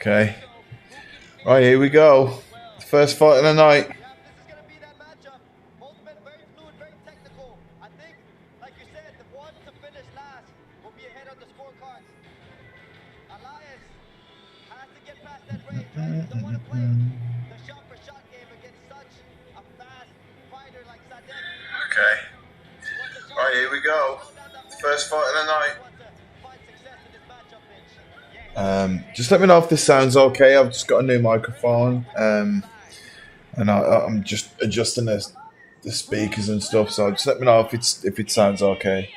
Okay. Right, here we go. The first fight of the night. Okay. Right, here we go. First fight of the night. Just let me know if this sounds okay. I've just got a new microphone, and I'm just adjusting the speakers and stuff. So just let me know if it sounds okay.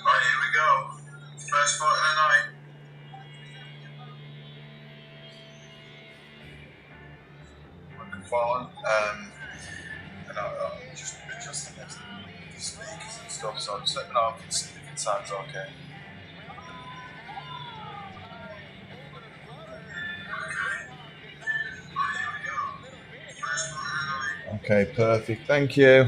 Right, here we go. First fight of the night. Microphone, and I'm just adjusting the speakers and stuff. So just let me know if it sounds okay. Okay, perfect. Thank you.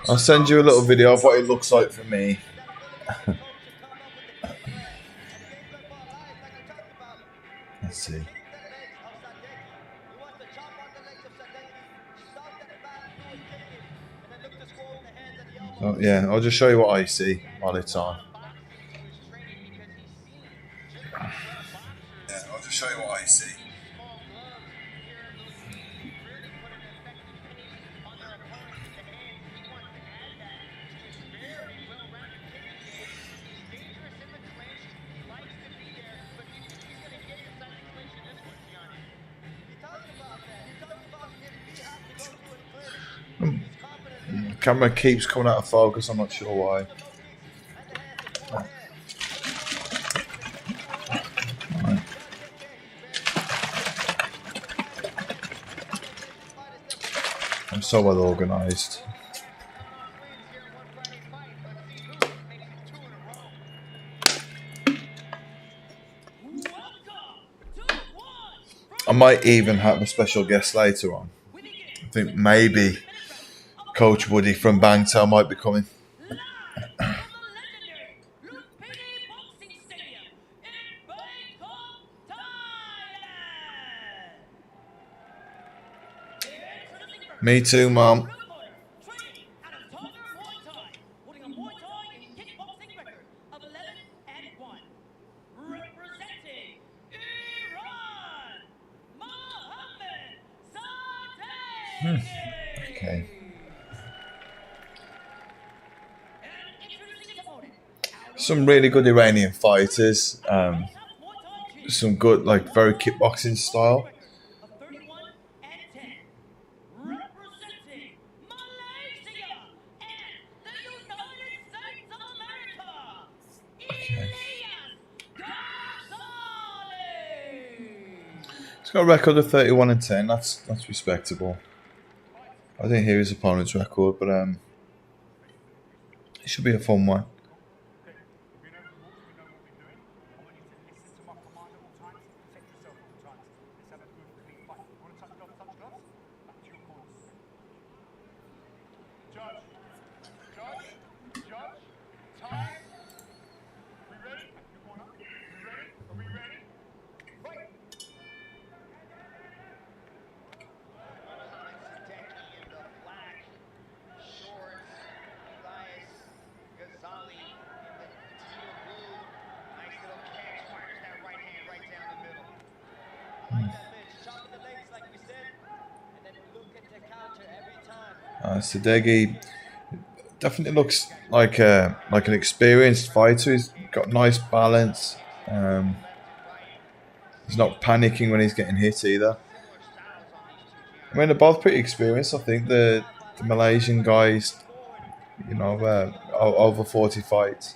I'll send you a little video of what it looks like for me. Let's see. So, yeah, I'll just show you what I see while it's on. Yeah, I'll just show you what I see. Camera keeps coming out of focus. I'm not sure why. I'm so well organized. I might even have a special guest later on. I think maybe Coach Woody from Bangtail might be coming. Me too, Mom. Okay. Some really good Iranian fighters. Some good, like, very kickboxing style. He's got a record of 31-10. That's respectable. I didn't hear his opponent's record, but it should be a fun one. Sadeghi definitely looks like an experienced fighter. He's got nice balance. He's not panicking when he's getting hit either. I mean, they're both pretty experienced. I think the Malaysian guys, over 40 fights.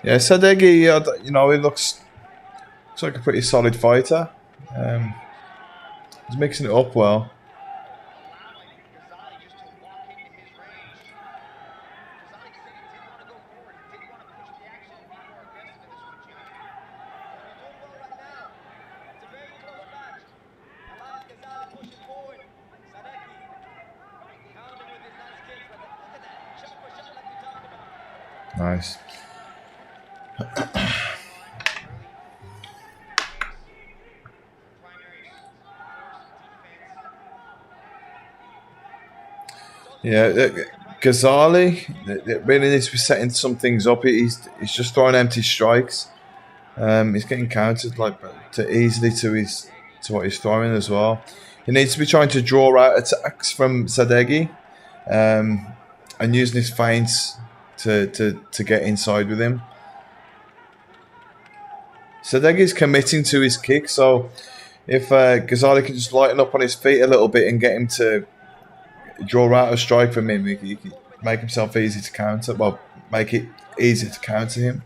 Yeah, Sadeghi, you know, he looks like a pretty solid fighter. He's mixing it up well. Nice. Yeah, Ghazali really needs to be setting some things up. He's just throwing empty strikes. He's getting countered like easily to what he's throwing as well. He needs to be trying to draw out attacks from Sadeghi, and using his feints to get inside with him. Sadeghi's committing to his kick, so if Ghazali can just lighten up on his feet a little bit and get him to draw out a strike from him, he can make himself easy to counter. Well, make it easy to counter him.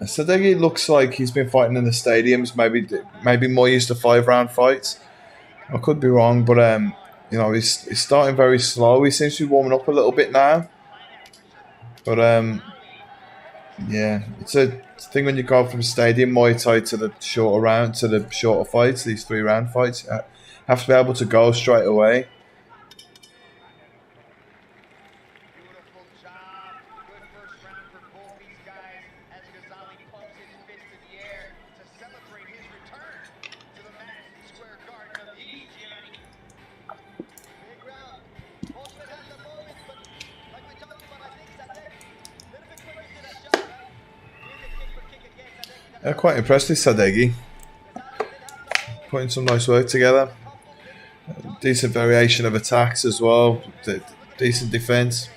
Sadeghi looks like he's been fighting in the stadiums, maybe more used to 5-round fights. I could be wrong, but you know, he's starting very slow. He seems to be warming up a little bit now. But yeah, it's a thing when you go from stadium Muay Thai to the shorter fights, these 3-round fights. You have to be able to go straight away. Quite impressed with Sadeghi. Putting some nice work together. Decent variation of attacks as well. Decent defense.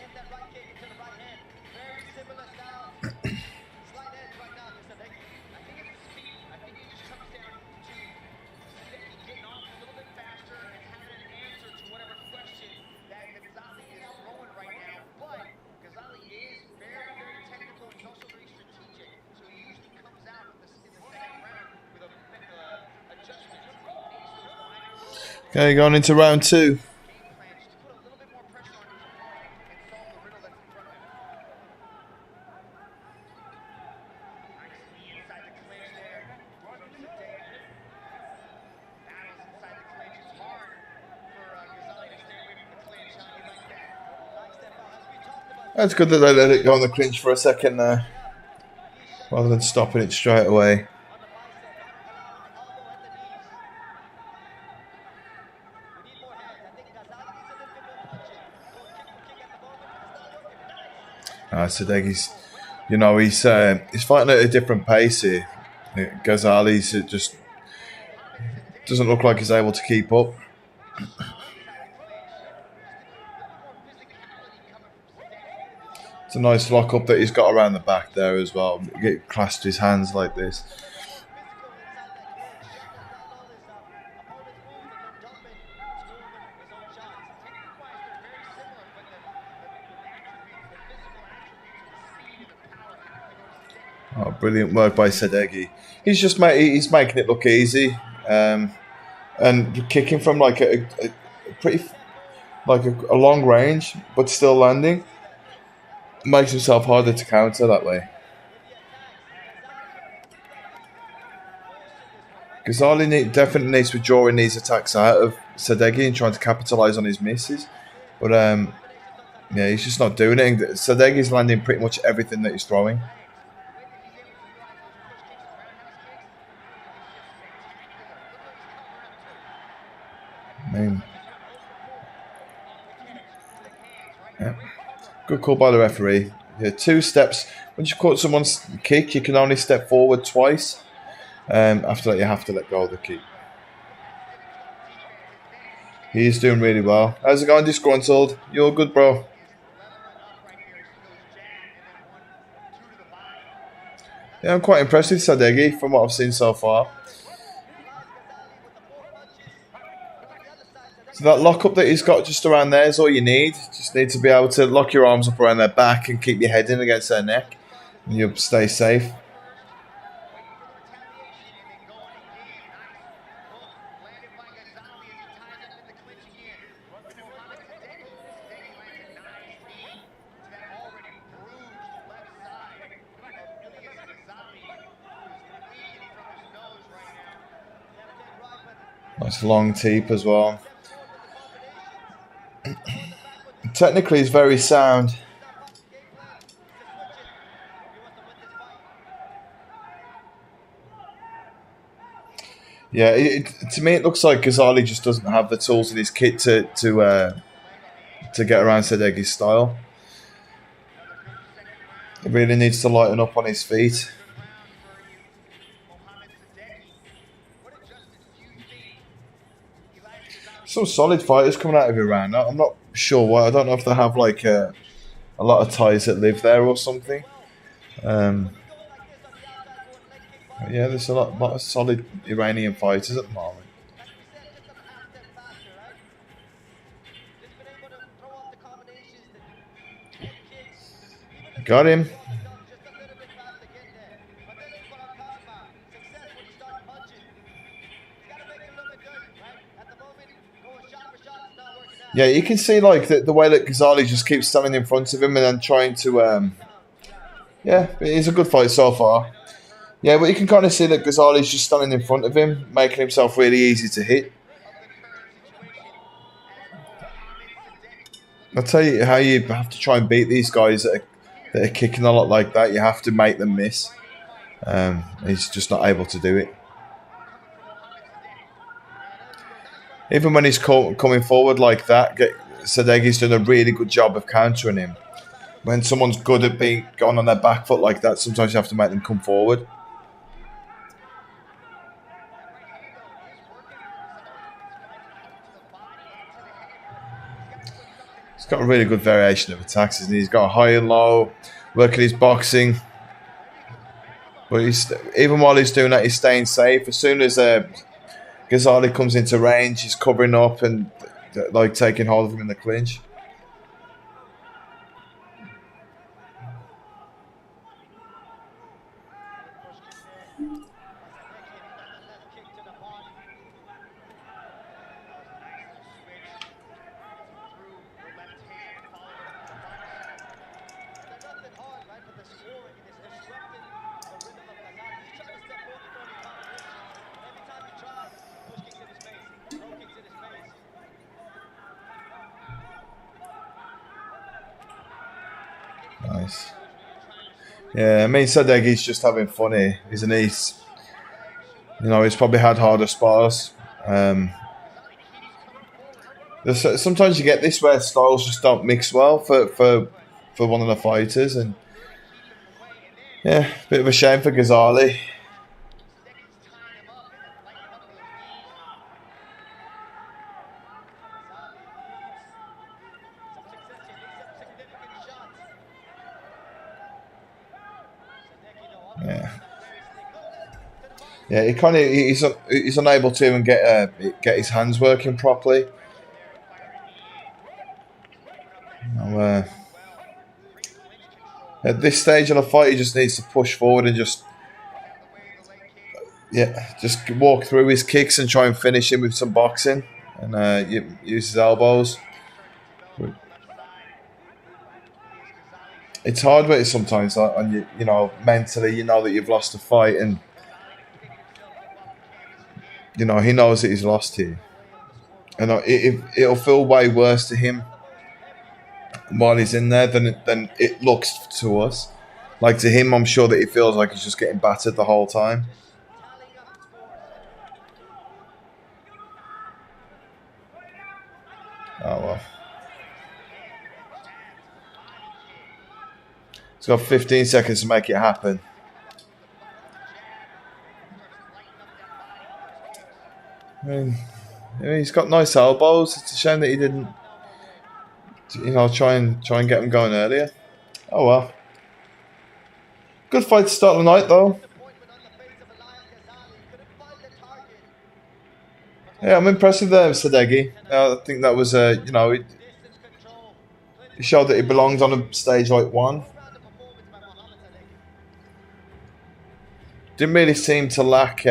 Okay, going into round 2. That's good that they let it go on the clinch for a second there, rather than stopping it straight away. Sadeghi's, you know, he's fighting at a different pace here. Ghazali's just doesn't look like he's able to keep up. It's a nice lock up that he's got around the back there as well. Get clasped his hands like this. Oh, brilliant work by Sadeghi. He's making it look easy, and kicking from like a pretty a long range, but still landing. Makes himself harder to counter that way. Ghazali definitely needs to be drawing these attacks out of Sadeghi and trying to capitalise on his misses, but yeah, he's just not doing it. Sadeghi's landing pretty much everything that he's throwing. Yeah. Good call by the referee. Yeah, 2 steps. Once you caught someone's kick, you can only step forward twice. After that, you have to let go of the kick. He's doing really well. How's it going, Disgruntled? You're good, bro. Yeah, I'm quite impressed with Sadeghi from what I've seen so far. So that lockup that he's got just around there is all you need. Just need to be able to lock your arms up around their back and keep your head in against their neck, and you'll stay safe. Nice long teep as well. Technically, he's very sound. Yeah, to me it looks like Ghazali just doesn't have the tools in his kit to get around Sadeghi's style. He really needs to lighten up on his feet. Some solid fighters coming out of Iran. I'm not sure why. I don't know if they have like a lot of ties that live there or something. Yeah, there's a lot of solid Iranian fighters at the moment. Got him. Yeah, you can see like the way that Ghazali just keeps standing in front of him and then trying to. Yeah, it's a good fight so far. Yeah, but you can kind of see that Ghazali's just standing in front of him, making himself really easy to hit. I'll tell you how you have to try and beat these guys that are kicking a lot like that. You have to make them miss. He's just not able to do it. Even when he's coming forward like that, Sadeghi's done a really good job of countering him. When someone's good at being gone on their back foot like that, sometimes you have to make them come forward. He's got a really good variation of attacks, hasn't he? He's got a high and low, working his boxing. But even while he's doing that, he's staying safe. As soon as Ghazali comes into range, he's covering up and like taking hold of him in the clinch. Nice. Yeah, I mean, Sadeghi's just having fun here, isn't he? He's probably had harder spars. Sometimes you get this where styles just don't mix well for one of the fighters, and yeah, bit of a shame for Ghazali. Yeah, he's unable to even get his hands working properly. At this stage of the fight, he just needs to push forward and just walk through his kicks and try and finish him with some boxing and use his elbows. It's hard with it sometimes, and mentally, that you've lost a fight, and he knows that he's lost here, and it'll feel way worse to him while he's in there than it looks to us. Like to him, I'm sure that he feels like he's just getting battered the whole time. Oh well. He's got 15 seconds to make it happen. I mean, he's got nice elbows. It's a shame that he didn't, try and get him going earlier. Oh well. Good fight to start the night, though. Yeah, I'm impressed with Sadeghi. I think that was, he showed that he belongs on a stage like one. Didn't really seem to lack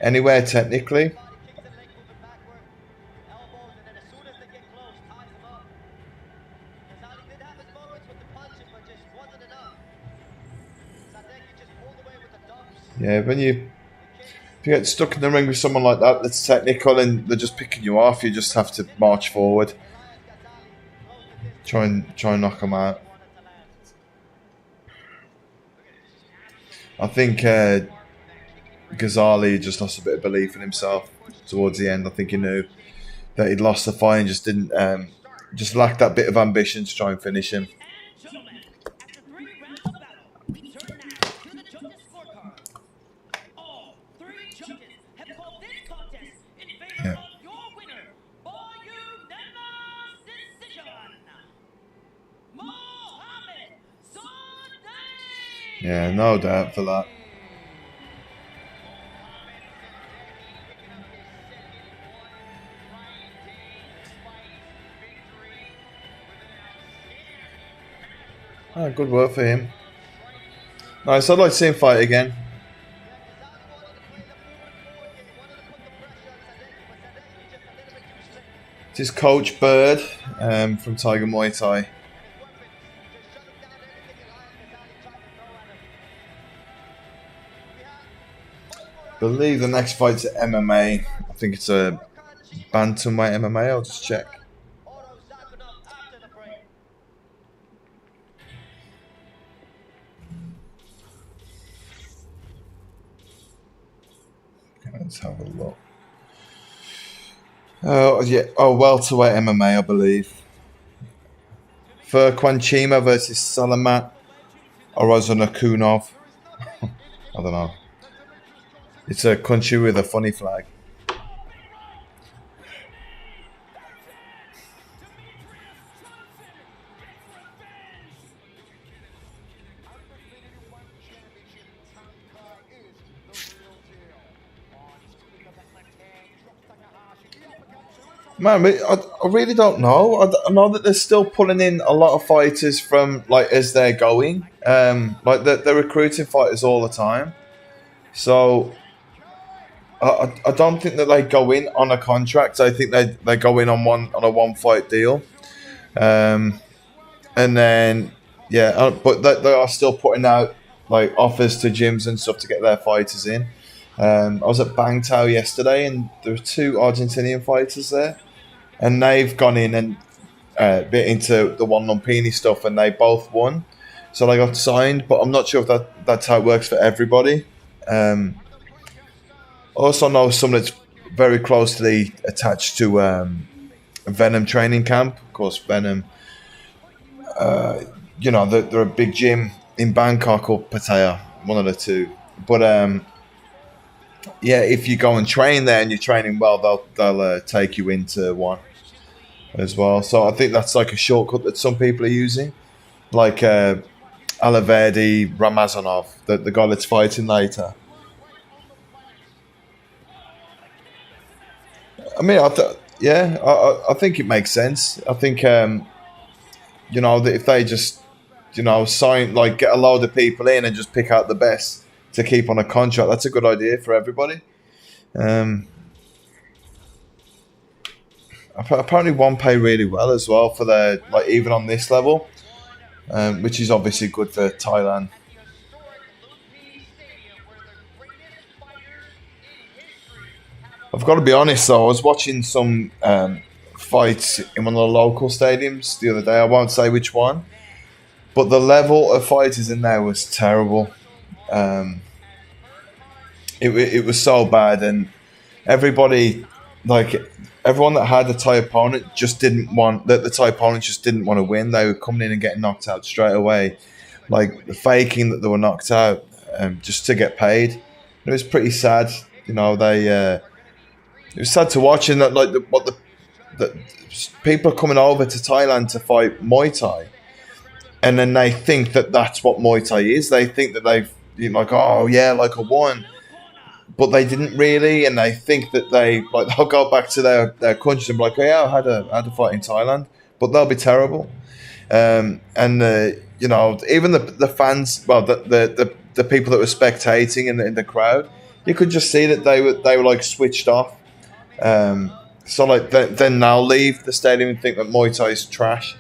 anywhere technically. Yeah, if you get stuck in the ring with someone like that that's technical and they're just picking you off, you just have to march forward. Try and knock them out. I think Ghazali just lost a bit of belief in himself towards the end. I think he knew that he'd lost the fight and just didn't, just lacked that bit of ambition to try and finish him. Yeah, no doubt for that. Oh, good work for him. Nice, I'd like to see him fight again. This is Coach Bird from Tiger Muay Thai. I believe the next fight's at MMA. I think it's a bantamweight MMA. I'll just check. Okay, let's have a look. Oh yeah. Oh, welterweight MMA, I believe. Furquan Chima versus Salamat Orozonakunov. I don't know. It's a country with a funny flag. Man, I really don't know. I know that they're still pulling in a lot of fighters from as they're going. They're recruiting fighters all the time. So I don't think that they go in on a contract. I think they go in on a one fight deal, and then but they are still putting out offers to gyms and stuff to get their fighters in. I was at Bangtao yesterday, and there were two Argentinian fighters there, and they've gone in and bit into the one Lumpini stuff, and they both won, so they got signed. But I'm not sure if that's how it works for everybody. Also know someone that's very closely attached to Venom training camp. Of course, Venom, they're a big gym in Bangkok or Pattaya, one of the two. But if you go and train there and you're training well, they'll take you into one as well. So I think that's like a shortcut that some people are using, like Alaverdi Ramazanov, the guy that's fighting later. I mean, I think it makes sense. I think, that if they just, sign, get a load of people in and just pick out the best to keep on a contract, that's a good idea for everybody. Apparently one pay really well as well for their, even on this level, which is obviously good for Thailand. I've got to be honest though, I was watching some fights in one of the local stadiums the other day. I won't say which one, but the level of fighters in there was terrible. It was so bad, and everybody, everyone that had the Thai opponent just didn't want the Thai opponent just didn't want to win. They were coming in and getting knocked out straight away, faking that they were knocked out, just to get paid. It was pretty sad. it was sad to watch, and that like the people are coming over to Thailand to fight Muay Thai, and then they think that that's what Muay Thai is. They think that they've like, oh yeah, like I won, but they didn't really, and they think that they'll go back to their countries and be like, oh yeah, I had a fight in Thailand, but they'll be terrible. And even the fans, well, the people that were spectating in the crowd, you could just see that they were like switched off. So like then they'll leave the stadium and think that Muay Thai is trash.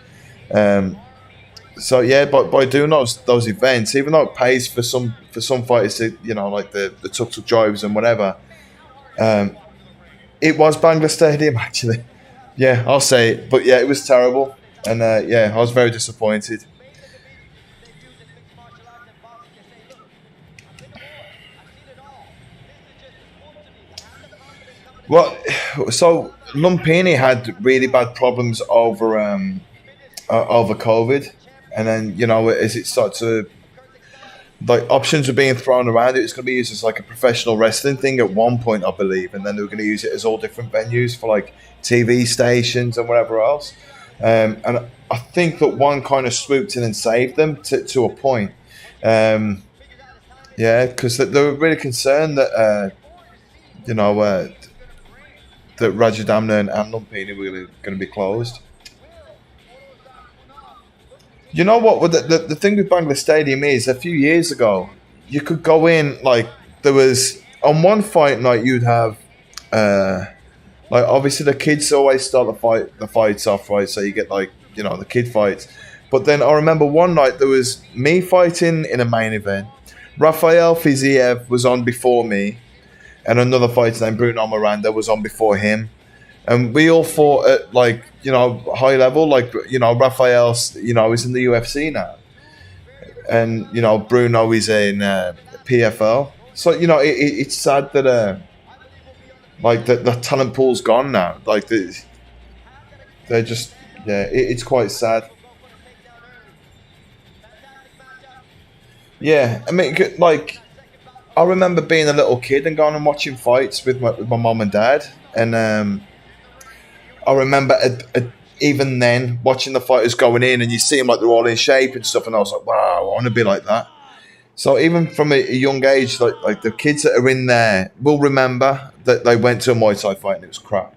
So yeah, but by doing those events, even though it pays for some fighters to like the tuk tuk drives and whatever, it was Bangla Stadium actually. Yeah, I'll say it. But yeah, it was terrible, and yeah, I was very disappointed. Well, so Lumpini had really bad problems over COVID, and then as it started to like options were being thrown around, it was going to be used as like a professional wrestling thing at one point, I believe, and then they were going to use it as all different venues for like TV stations and whatever else. And I think that one kind of swooped in and saved them to a point. Um, yeah, because they were really concerned that you know uh, that Rajadamna and Lumpini were going to be closed. You know what? The thing with Bangla Stadium is, a few years ago, you could go in like there was on one fight night you'd have like obviously the kids always start the fights off right, so you get like the kid fights. But then I remember one night there was me fighting in a main event. Rafael Fiziev was on before me, and another fighter named Bruno Miranda was on before him. And we all fought at like high level. Like Raphael's is in the UFC now, and Bruno is in PFL. So it's sad that like the talent pool's gone now. Like they're just it's quite sad. Yeah, I mean like I remember being a little kid and going and watching fights with my mom and dad, and I remember even then watching the fighters going in, and you see them like they're all in shape and stuff, and I was like, wow, I want to be like that. So even from a young age, like the kids that are in there will remember that they went to a Muay Thai fight and it was crap.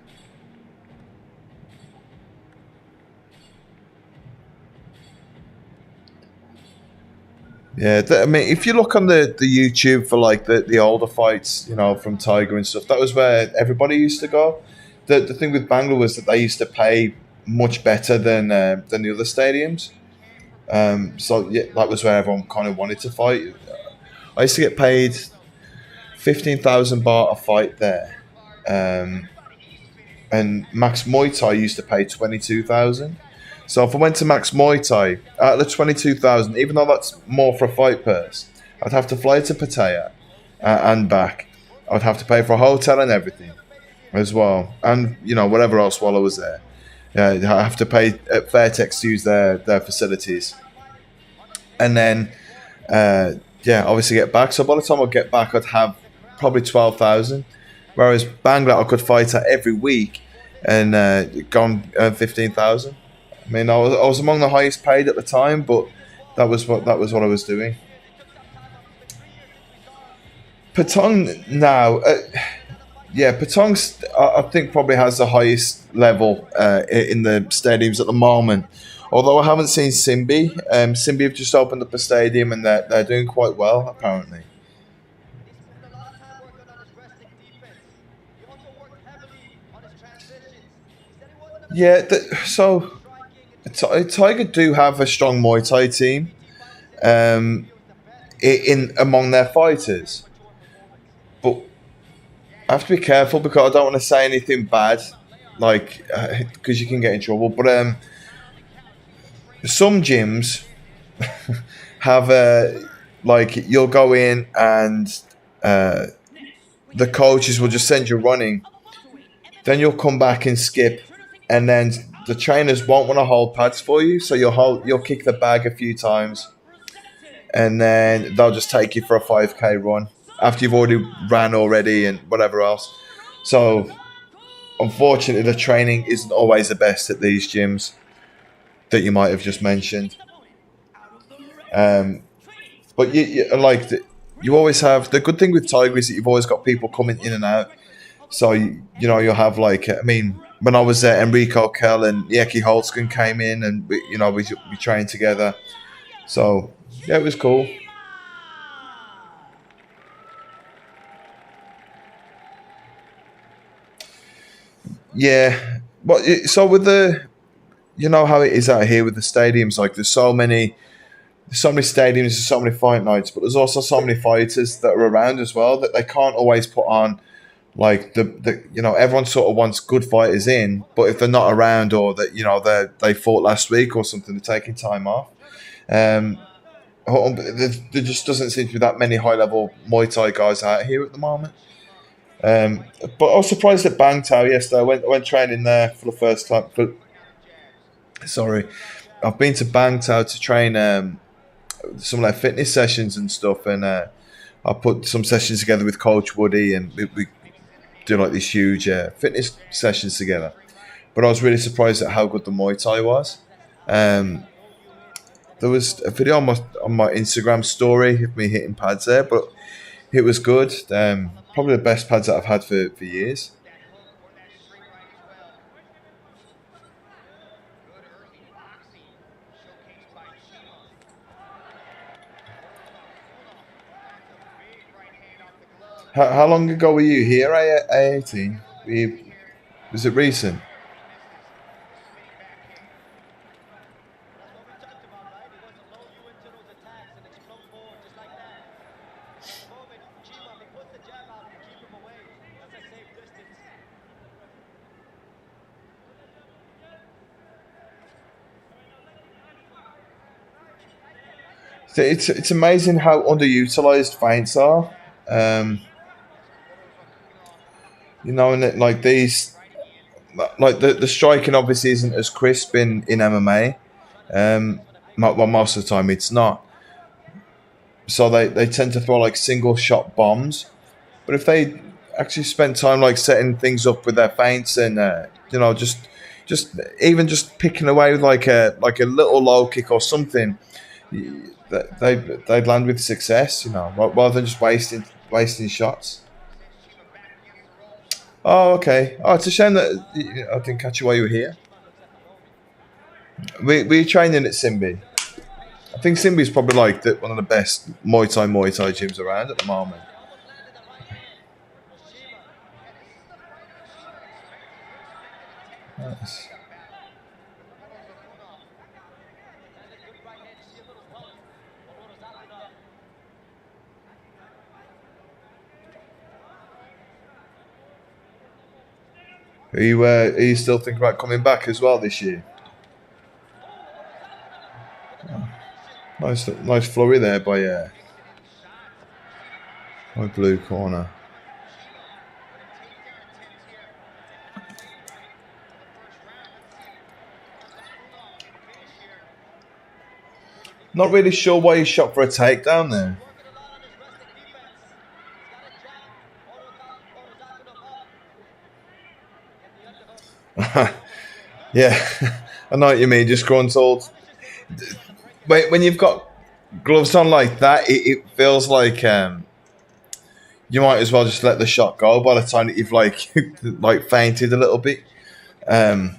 Yeah, I mean, if you look on the YouTube for like the older fights, from Tiger and stuff, that was where everybody used to go. The thing with Bangla was that they used to pay much better than the other stadiums. So yeah, that was where everyone kind of wanted to fight. I used to get paid 15,000 baht a fight there, um, and Max Muay Thai used to pay 22,000. So if I went to Max Muay Thai out of the 22,000, even though that's more for a fight purse, I'd have to fly to Pattaya and back. I'd have to pay for a hotel and everything as well, and whatever else while I was there. Yeah, I have to pay at Fairtex to use their facilities, and then yeah, obviously get back. So by the time I get back, I'd have probably 12,000. Whereas Bangla, I could fight at every week and go and earn 15,000. I mean, I was among the highest paid at the time, but that was what I was doing. Patong now, yeah, Patong's I think probably has the highest level in the stadiums at the moment. Although I haven't seen Simbi. Simbi have just opened up a stadium and they're doing quite well apparently. Yeah, so Tiger do have a strong Muay Thai team um, in among their fighters, but I have to be careful because I don't want to say anything bad, like because you can get in trouble. But some gyms have like you'll go in and uh, the coaches will just send you running, then you'll come back and skip, and then the trainers won't want to hold pads for you, so you'll kick the bag a few times, and then they'll just take you for a 5K run after you've already ran already and whatever else. So unfortunately, the training isn't always the best at these gyms that you might have just mentioned. Um, but you always have the good thing with Tiger is that you've always got people coming in and out. So you'll have like I mean when I was there, Enrico Kell and Yeki Holzken came in and we trained together. So yeah, it was cool. Yeah, but so with the how it is out here with the stadiums, like there's so many stadiums, there's so many fight nights, but there's also so many fighters that are around as well that they can't always put on like everyone sort of wants good fighters in, but if they're not around or that they fought last week or something, they're taking time off. Um, there just doesn't seem to be that many high level Muay Thai guys out here at the moment. Um, but I was surprised at Bang Tao yesterday. I went training there for the first time. Sorry, I've been to Bang Tao to train some like fitness sessions and stuff, and I put some sessions together with Coach Woody, and we do like these huge fitness sessions together. But I was really surprised at how good the Muay Thai was. Um, there was a video on my Instagram story of me hitting pads there, but it was good. Probably the best pads that I've had for years. How long ago were you here, A18? Was it recent? So it's amazing how underutilized feints are. Um, and like these, like the striking obviously isn't as crisp in MMA. Well, most of the time it's not. So they tend to throw like single shot bombs. But if they actually spend time like setting things up with their feints and just even just picking away with like a little low kick or something, they'd land with success. Rather than just wasting shots. Oh, okay. Oh, it's a shame that I didn't catch you while you were here. We training at Simbi. I think Simbi's probably like one of the best Muay Thai gyms around at the moment. Nice. Are you still thinking about coming back as well this year? Nice flurry there by blue corner. Not really sure why he shot for a takedown there. Yeah, I know what you mean. Just gruntled. When you've got gloves on like that, it feels like you might as well just let the shot go by the time that you've like like fainted a little bit. Um,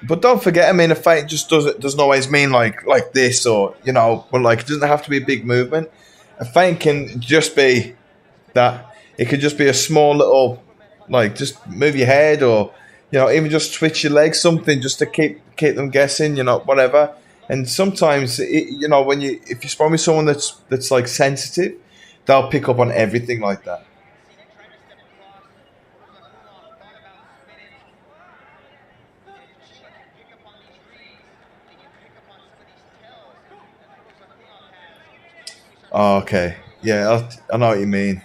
but don't forget, I mean, a feint just doesn't always mean like this or but like it doesn't have to be a big movement. A feint can just be that. It could just be a small little like just move your head or even just twitch your legs, something just to keep them guessing, whatever. And sometimes when if you spawn with someone that's like sensitive, they'll pick up on everything like that. Oh, okay, yeah, I know what you mean.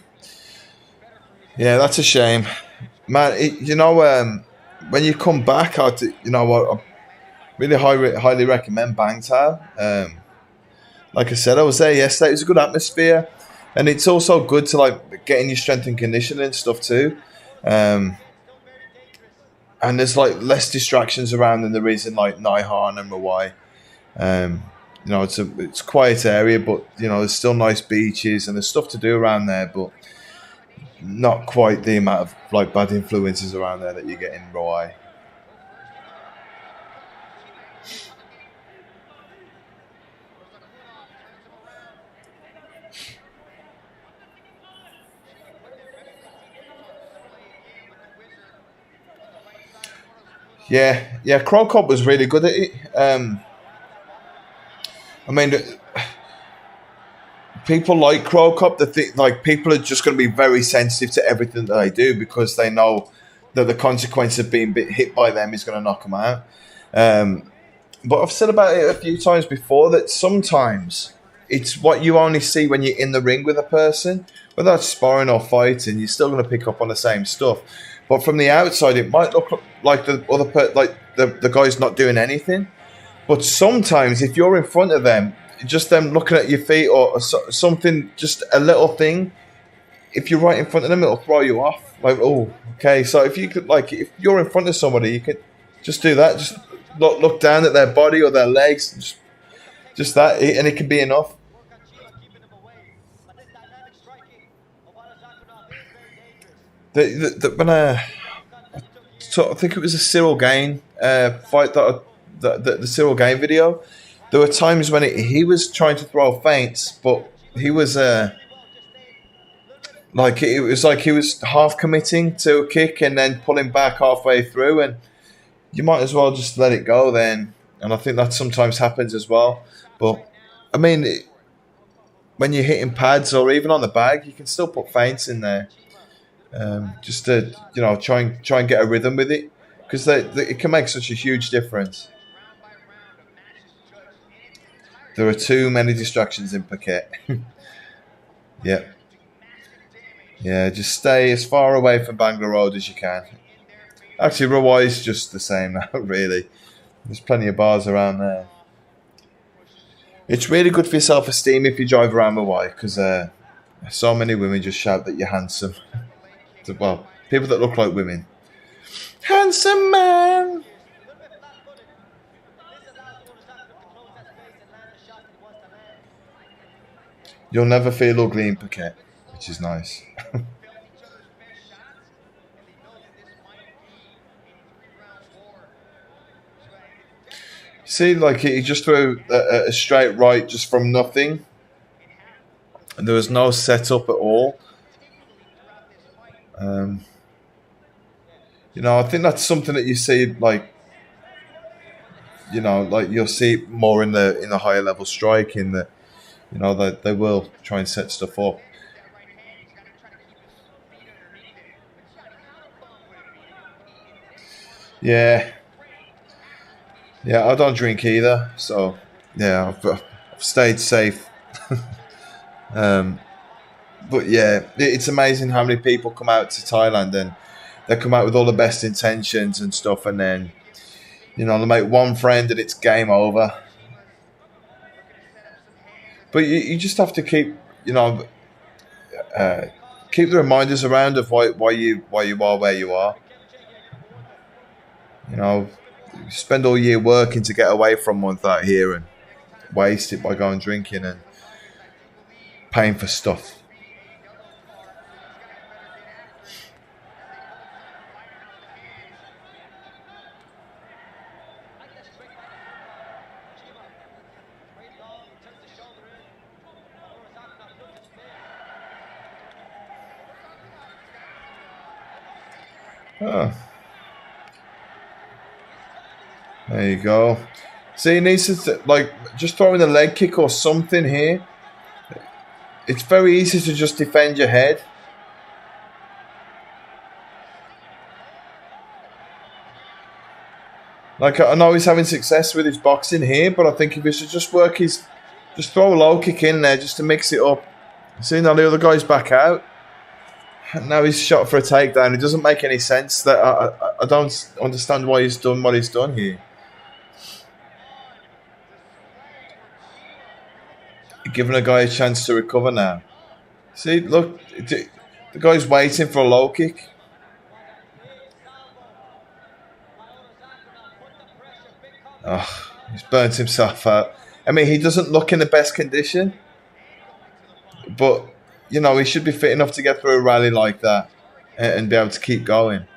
Yeah, that's a shame, man. When you come back, I really highly recommend Bangtao. Like I said, I was there yesterday. It was a good atmosphere, and it's also good to like get in your strength and conditioning and stuff too. Um, and there's like less distractions around than there is in like Naihan and Mawai. You know, it's a quiet area, but you know, there's still nice beaches and there's stuff to do around there, but not quite the amount of like bad influences around there that you get in Mawai. Yeah, Crow Cop was really good at it. I mean, people like Crow Cop. That think like people are just going to be very sensitive to everything that they do because they know that the consequence of being hit by them is going to knock them out. Um, but I've said about it a few times before that sometimes it's what you only see when you're in the ring with a person, whether that's sparring or fighting. You're still going to pick up on the same stuff. But from the outside, it might look like the guy's not doing anything. But sometimes, if you're in front of them, just them looking at your feet or something, just a little thing, if you're right in front of them, it'll throw you off. Like, oh, okay. So if you could, like, if you're in front of somebody, you could just do that. Just look down at their body or their legs, just that, and it can be enough. So I think it was a Cyril Gain fight the Cyril Gain video. There were times when he was trying to throw feints, but he was like it was like he was half committing to a kick and then pulling back halfway through, and you might as well just let it go then. And I think that sometimes happens as well. But I mean, when you're hitting pads or even on the bag, you can still put feints in there. Just to try and get a rhythm with it because it can make such a huge difference. There are too many distractions in Phuket. Yeah, just stay as far away from Bangla Road as you can. Actually, Rawai is just the same now. Really, there's plenty of bars around there. It's really good for your self-esteem if you drive around Rawai because so many women just shout that you're handsome. Well, people that look like women. Handsome man. You'll never feel ugly in Phuket, which is nice. See, like he just threw a straight right just from nothing. And there was no setup at all. I think that's something that you see, like, like you'll see more in the higher level striking that, that they will try and set stuff up. Yeah, I don't drink either, so yeah, I've stayed safe. But yeah, it's amazing how many people come out to Thailand and they come out with all the best intentions and stuff, and then they make one friend and it's game over. But you just have to keep keep the reminders around of why you are where you are. You spend all year working to get away from one out here and waste it by going drinking and paying for stuff. Oh, there you go. See, he needs to like just throwing a leg kick or something here. It's very easy to just defend your head. Like I know he's having success with his boxing here, but I think if he should just just throw a low kick in there just to mix it up. See, now the other guy's back out. Now he's shot for a takedown. It doesn't make any sense. That I don't understand why he's done what he's done here. Giving a guy a chance to recover now. See, look, the guy's waiting for a low kick. Oh, he's burnt himself out. I mean, he doesn't look in the best condition, but he should be fit enough to get through a rally like that and be able to keep going.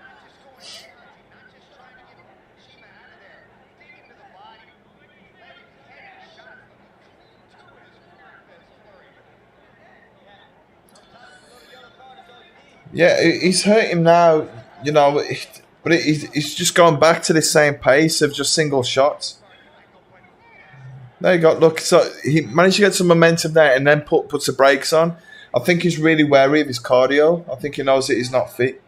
Yeah, he's hurt him now, but he's just gone back to the same pace of just single shots. There you go. Look, so he managed to get some momentum there and then puts the brakes on. I think he's really wary of his cardio. I think he knows that he's not fit.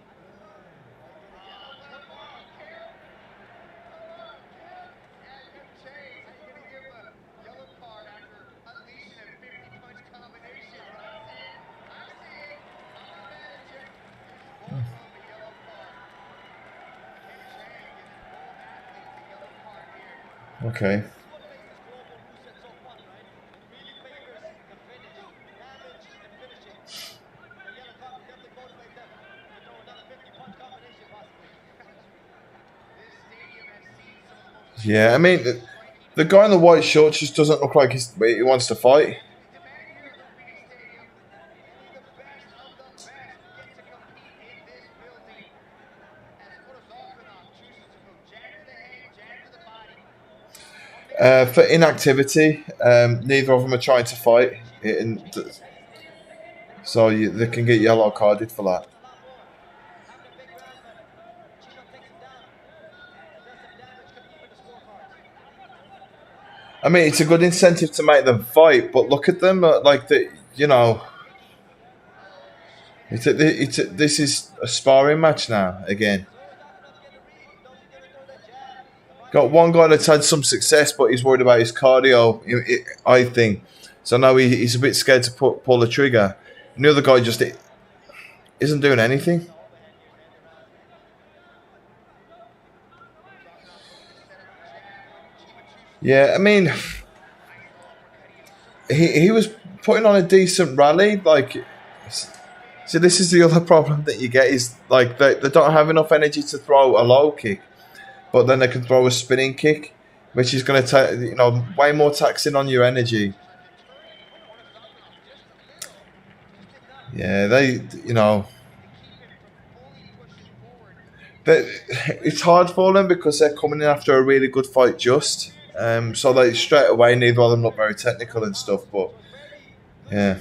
Okay. Yeah, I mean, the guy in the white shorts just doesn't look like he wants to fight. For inactivity, neither of them are trying to fight, so they can get yellow carded for that. I mean, it's a good incentive to make them fight, but look at them, like this is a sparring match now again. Got one guy that's had some success, but he's worried about his cardio. I think so. Now he's a bit scared to pull the trigger. And the other guy just isn't doing anything. Yeah, I mean, he was putting on a decent rally. Like, so this is the other problem that you get is like they don't have enough energy to throw a low kick, but then they can throw a spinning kick, which is going to take way more taxing on your energy. Yeah, it's hard for them because they're coming in after a really good fight just. So they straight away neither of them look very technical and stuff, but yeah.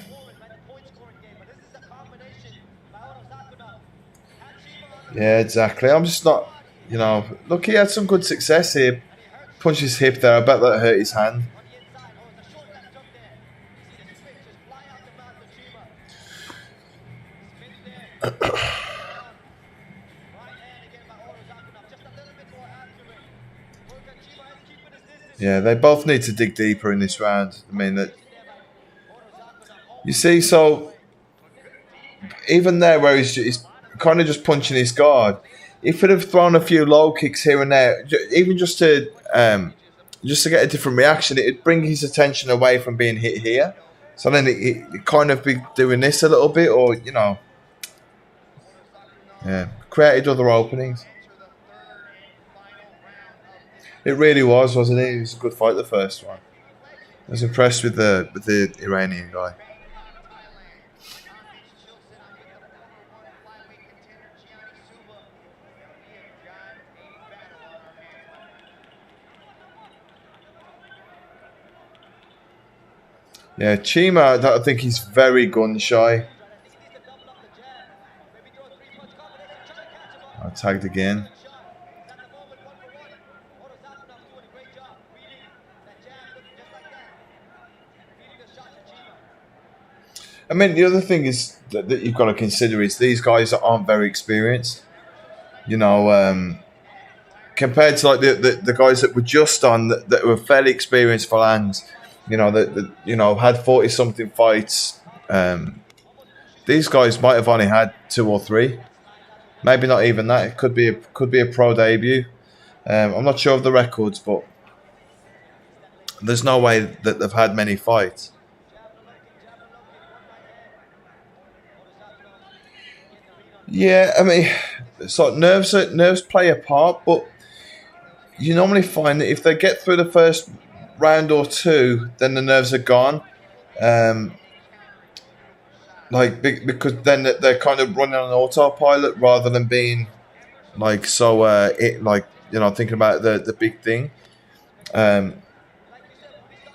Yeah, exactly. I'm just not, look, he had some good success here. Punched his hip there. I bet that hurt his hand. Yeah, they both need to dig deeper in this round. I mean, that you see, so even there where he's kind of just punching his guard, he could have thrown a few low kicks here and there, even just to get a different reaction. It'd bring his attention away from being hit here. So then it kind of be doing this a little bit, or yeah, created other openings. It really was, wasn't it? It was a good fight, the first one. I was impressed with the Iranian guy. Yeah, Chima, I think he's very gun shy. I tagged again. I mean, the other thing is that you've got to consider is these guys aren't very experienced. You know, compared to like the guys that were just on that were fairly experienced for lands. That had 40 something fights. These guys might have only had two or three, maybe not even that. It could be a pro debut. I'm not sure of the records, but there's no way that they've had many fights. Yeah, I mean, so nerves play a part, but you normally find that if they get through the first round or two, then the nerves are gone. Um, because then they're kind of running on autopilot rather than being like so thinking about the big thing. Um,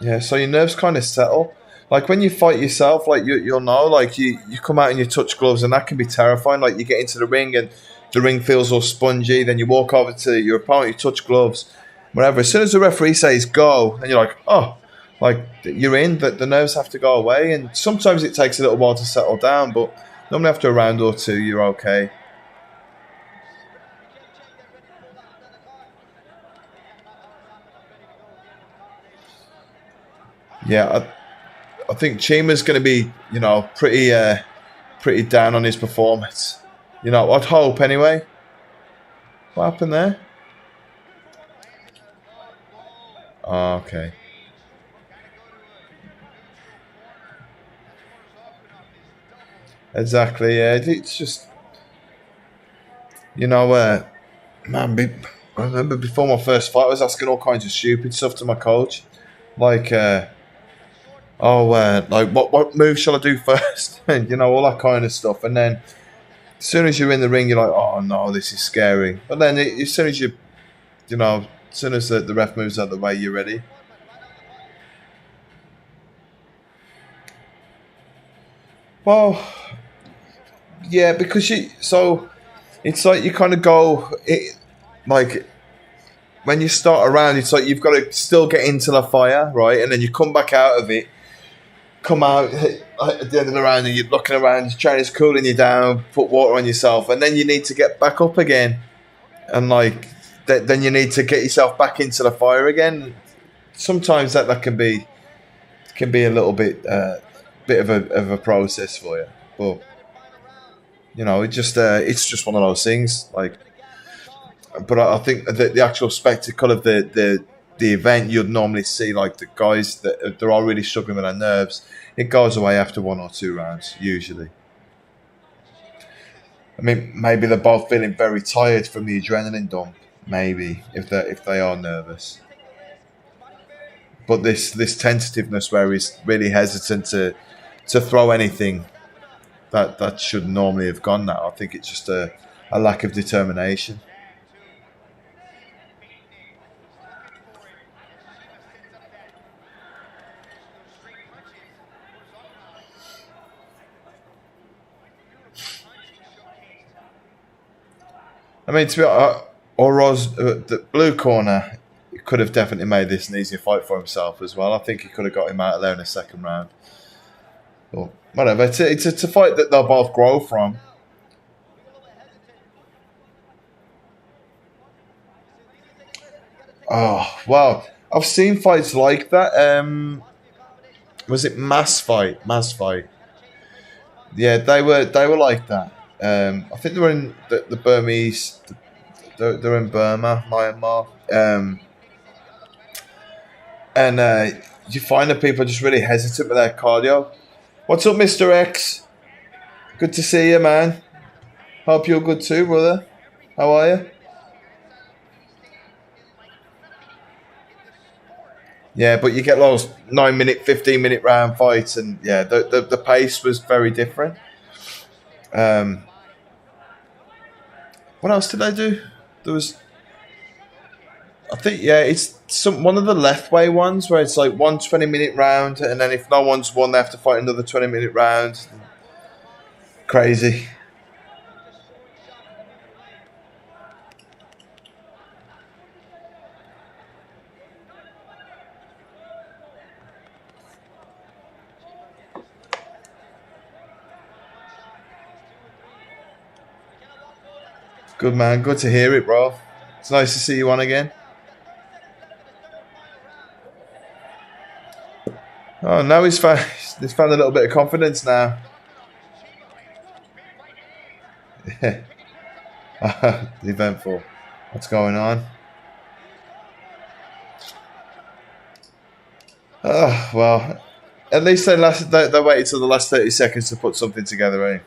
yeah, so your nerves kind of settle. Like when you fight yourself, like you'll know, like you come out and you touch gloves, and that can be terrifying. Like you get into the ring and the ring feels all spongy. Then you walk over to your opponent, you touch gloves, whatever. As soon as the referee says go, and you're like, oh, like you're in. That the nerves have to go away, and sometimes it takes a little while to settle down, but normally after a round or two, you're okay. Yeah, I think Chima's going to be, pretty down on his performance. I'd hope anyway. What happened there? Oh, okay. Exactly. Yeah, it's just you know, man. I remember before my first fight, I was asking all kinds of stupid stuff to my coach, like, like what move shall I do first? And all that kind of stuff. And then as soon as you're in the ring, you're like, oh no, this is scary. But then as soon as as soon as the ref moves out of the way, you're ready. Well, yeah, because it's like you kind of like when you start around, it's like you've got to still get into the fire, right? And then you come back out of it, come out at the end of the round, and you're looking around, China's cooling you down, put water on yourself, and then you need to get back up again, and like then you need to get yourself back into the fire again. Sometimes that can be a little bit of a process for you, but it's just one of those things. Like, but I think that the actual spectacle of the event, you'd normally see like the guys that they're all really struggling with their nerves. It goes away after one or two rounds usually. I mean, maybe they're both feeling very tired from the adrenaline dump. Maybe if they are nervous, but this tentativeness where he's really hesitant to throw anything that should normally have gone now. I think it's just a lack of determination. I mean, to be honest, Oroz, the blue corner, could have definitely made this an easier fight for himself as well. I think he could have got him out of there in the second round. But whatever, it's a fight that they'll both grow from. Oh, well, I've seen fights like that. Was it Mass Fight? Mass Fight. Yeah, they were like that. I think they were in the Burmese. They're in Burma, Myanmar. And you find that people are just really hesitant with their cardio. What's up, Mr. X? Good to see you, man. Hope you're good too, brother. How are you? Yeah, but you get those 9 minute, 15 minute round fights, and yeah, the pace was very different. Um, what else did I do? There was, I think, yeah, it's one of the Lethway ones where it's like 1 20 minute round, and then if no one's won, they have to fight another 20 minute round. Crazy. Good man, good to hear it, bro. It's nice to see you on again. Oh, now he's found a little bit of confidence now. Eventful. What's going on? Oh well, at least they waited till the last 30 seconds to put something together, eh?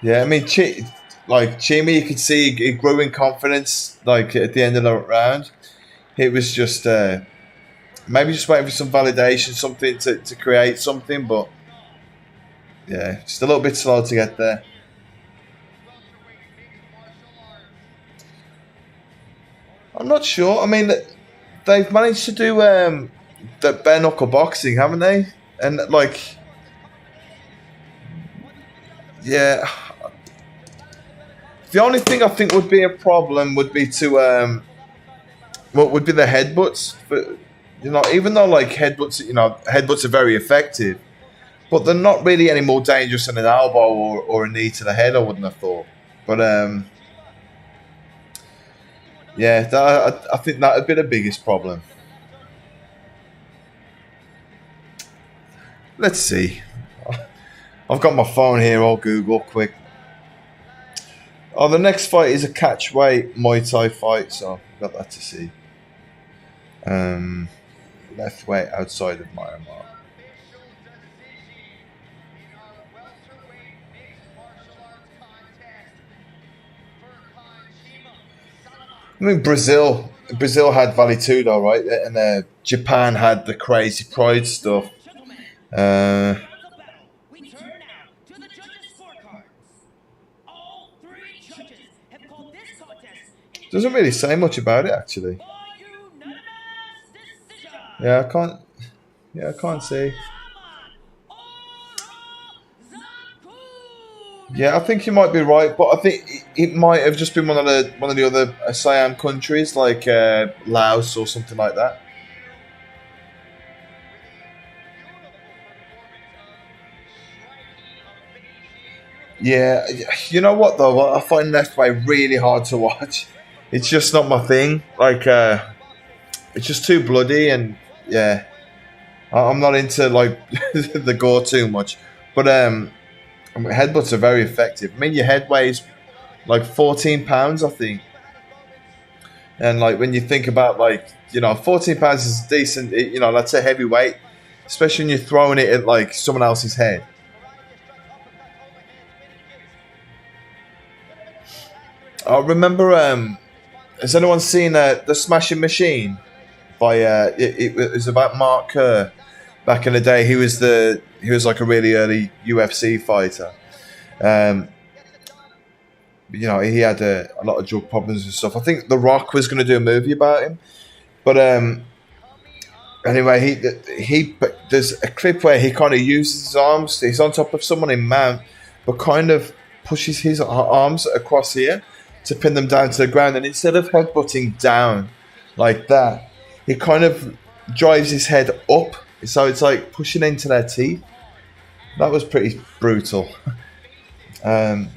Yeah, I mean, like Chima, you could see he grew in confidence. Like at the end of the round, it was just maybe just waiting for some validation, something to create something. But yeah, just a little bit slow to get there. I'm not sure. I mean, they've managed to do the bare knuckle boxing, haven't they? And like, yeah, the only thing I think would be a problem would be to what would be the headbutts. But even though like headbutts, headbutts are very effective, but they're not really any more dangerous than an elbow or a knee to the head. I wouldn't have thought. But yeah, I think that would be the biggest problem. Let's see. I've got my phone here. I'll Google quick. Oh, the next fight is a catchweight Muay Thai fight, so I've got that to see. Left weight outside of Myanmar. I mean, Brazil had Vale Tudo, right? And Japan had the crazy pride stuff. Uh, doesn't really say much about it, actually. Yeah, I can't. Yeah, I can't see. Yeah, I think you might be right, but I think it might have just been one of the other ASEAN countries, like Laos or something like that. Yeah, you know what though? I find Left Way really hard to watch. It's just not my thing. Like, it's just too bloody, and yeah, I'm not into like the gore too much. But headbutts are very effective. I mean, your head weighs like 14 pounds, I think. And like when you think about like 14 pounds is decent. That's a heavy weight, especially when you're throwing it at like someone else's head. I remember. Has anyone seen the Smashing Machine? By it was about Mark Kerr back in the day. He was like a really early UFC fighter. Um, he had a lot of drug problems and stuff. I think The Rock was going to do a movie about him, but anyway, he there's a clip where he kind of uses his arms. He's on top of someone in mount, but kind of pushes his arms across here to pin them down to the ground, and instead of headbutting down like that, he kind of drives his head up, so it's like pushing into their teeth. That was pretty brutal. um,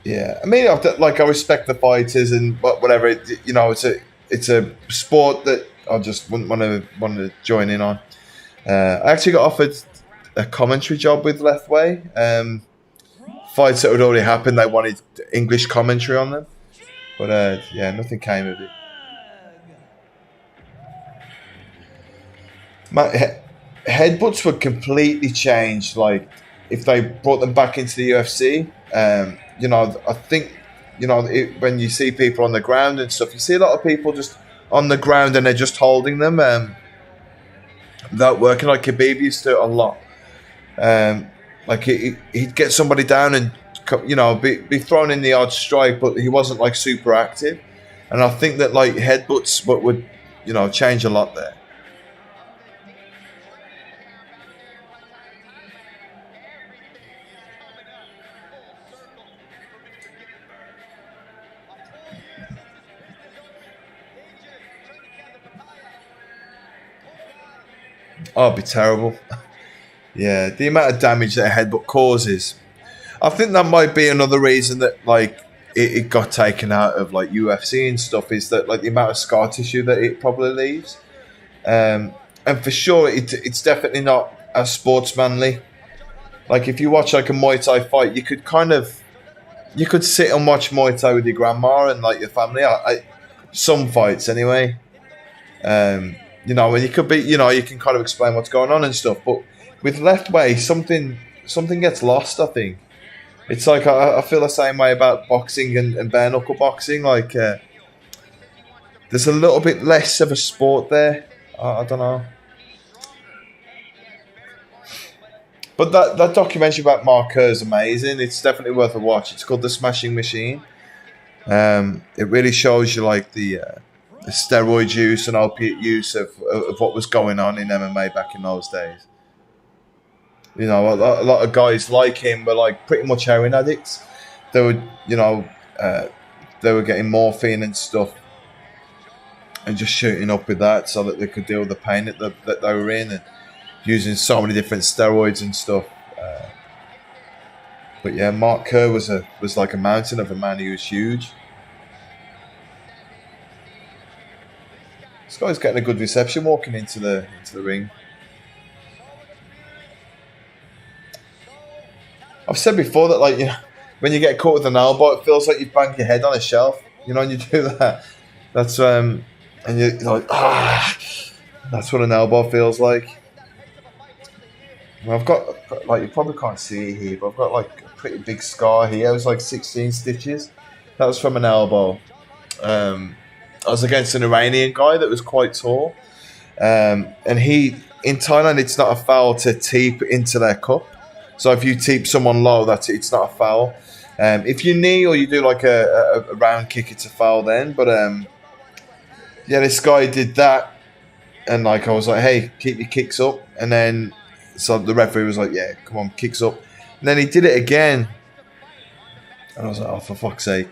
yeah, I mean, I respect the fighters and whatever. It's a sport that I just wouldn't want to join in on. I actually got offered a commentary job with Lethway. Fights that had already happened, they wanted English commentary on them, but yeah, nothing came of it. Headbutts would completely change, like if they brought them back into the UFC. I think when you see people on the ground and stuff, you see a lot of people just on the ground and they're just holding them without working. Like Khabib used to a lot. Like he'd get somebody down and be thrown in the odd strike, but he wasn't like super active. And I think that like headbutts would change a lot there. Oh, it'd be terrible. Yeah, the amount of damage that a headbutt causes. I think that might be another reason that like it got taken out of like UFC and stuff, is that like the amount of scar tissue that it probably leaves. And for sure, it's definitely not as sportsmanly. Like if you watch like a Muay Thai fight, you could sit and watch Muay Thai with your grandma and like your family. Some fights anyway. And you could be, you can kind of explain what's going on and stuff. But with Left Way, something something gets lost. I think it's like I feel the same way about boxing and bare knuckle boxing. Like there's a little bit less of a sport there. I don't know. But that documentary about Mark Kerr is amazing. It's definitely worth a watch. It's called The Smashing Machine. It really shows you like the steroid use and opiate use of what was going on in MMA back in those days. You know, a lot of guys like him were like pretty much heroin addicts. They were, you know, they were getting morphine and stuff and just shooting up with that so that they could deal with the pain that they were in and using so many different steroids and stuff. But yeah, Mark Kerr was like a mountain of a man. He was huge. This guy's getting a good reception walking into the ring. I've said before that, like, you know, when you get caught with an elbow, it feels like you bang your head on a shelf. You know, and you do that. That's and you're like, that's what an elbow feels like. Well, I've got, like, you probably can't see it here, but I've got like a pretty big scar here. It was like 16 stitches. That was from an elbow. I was against an Iranian guy that was quite tall, and in Thailand it's not a foul to teep into their cup. So if you teep someone low, it's not a foul. If you knee or you do like a round kick, it's a foul then. But yeah, this guy did that, and like I was like, hey, keep your kicks up, and then so the referee was like, yeah, come on, kicks up, and then he did it again, and I was like, oh, for fuck's sake.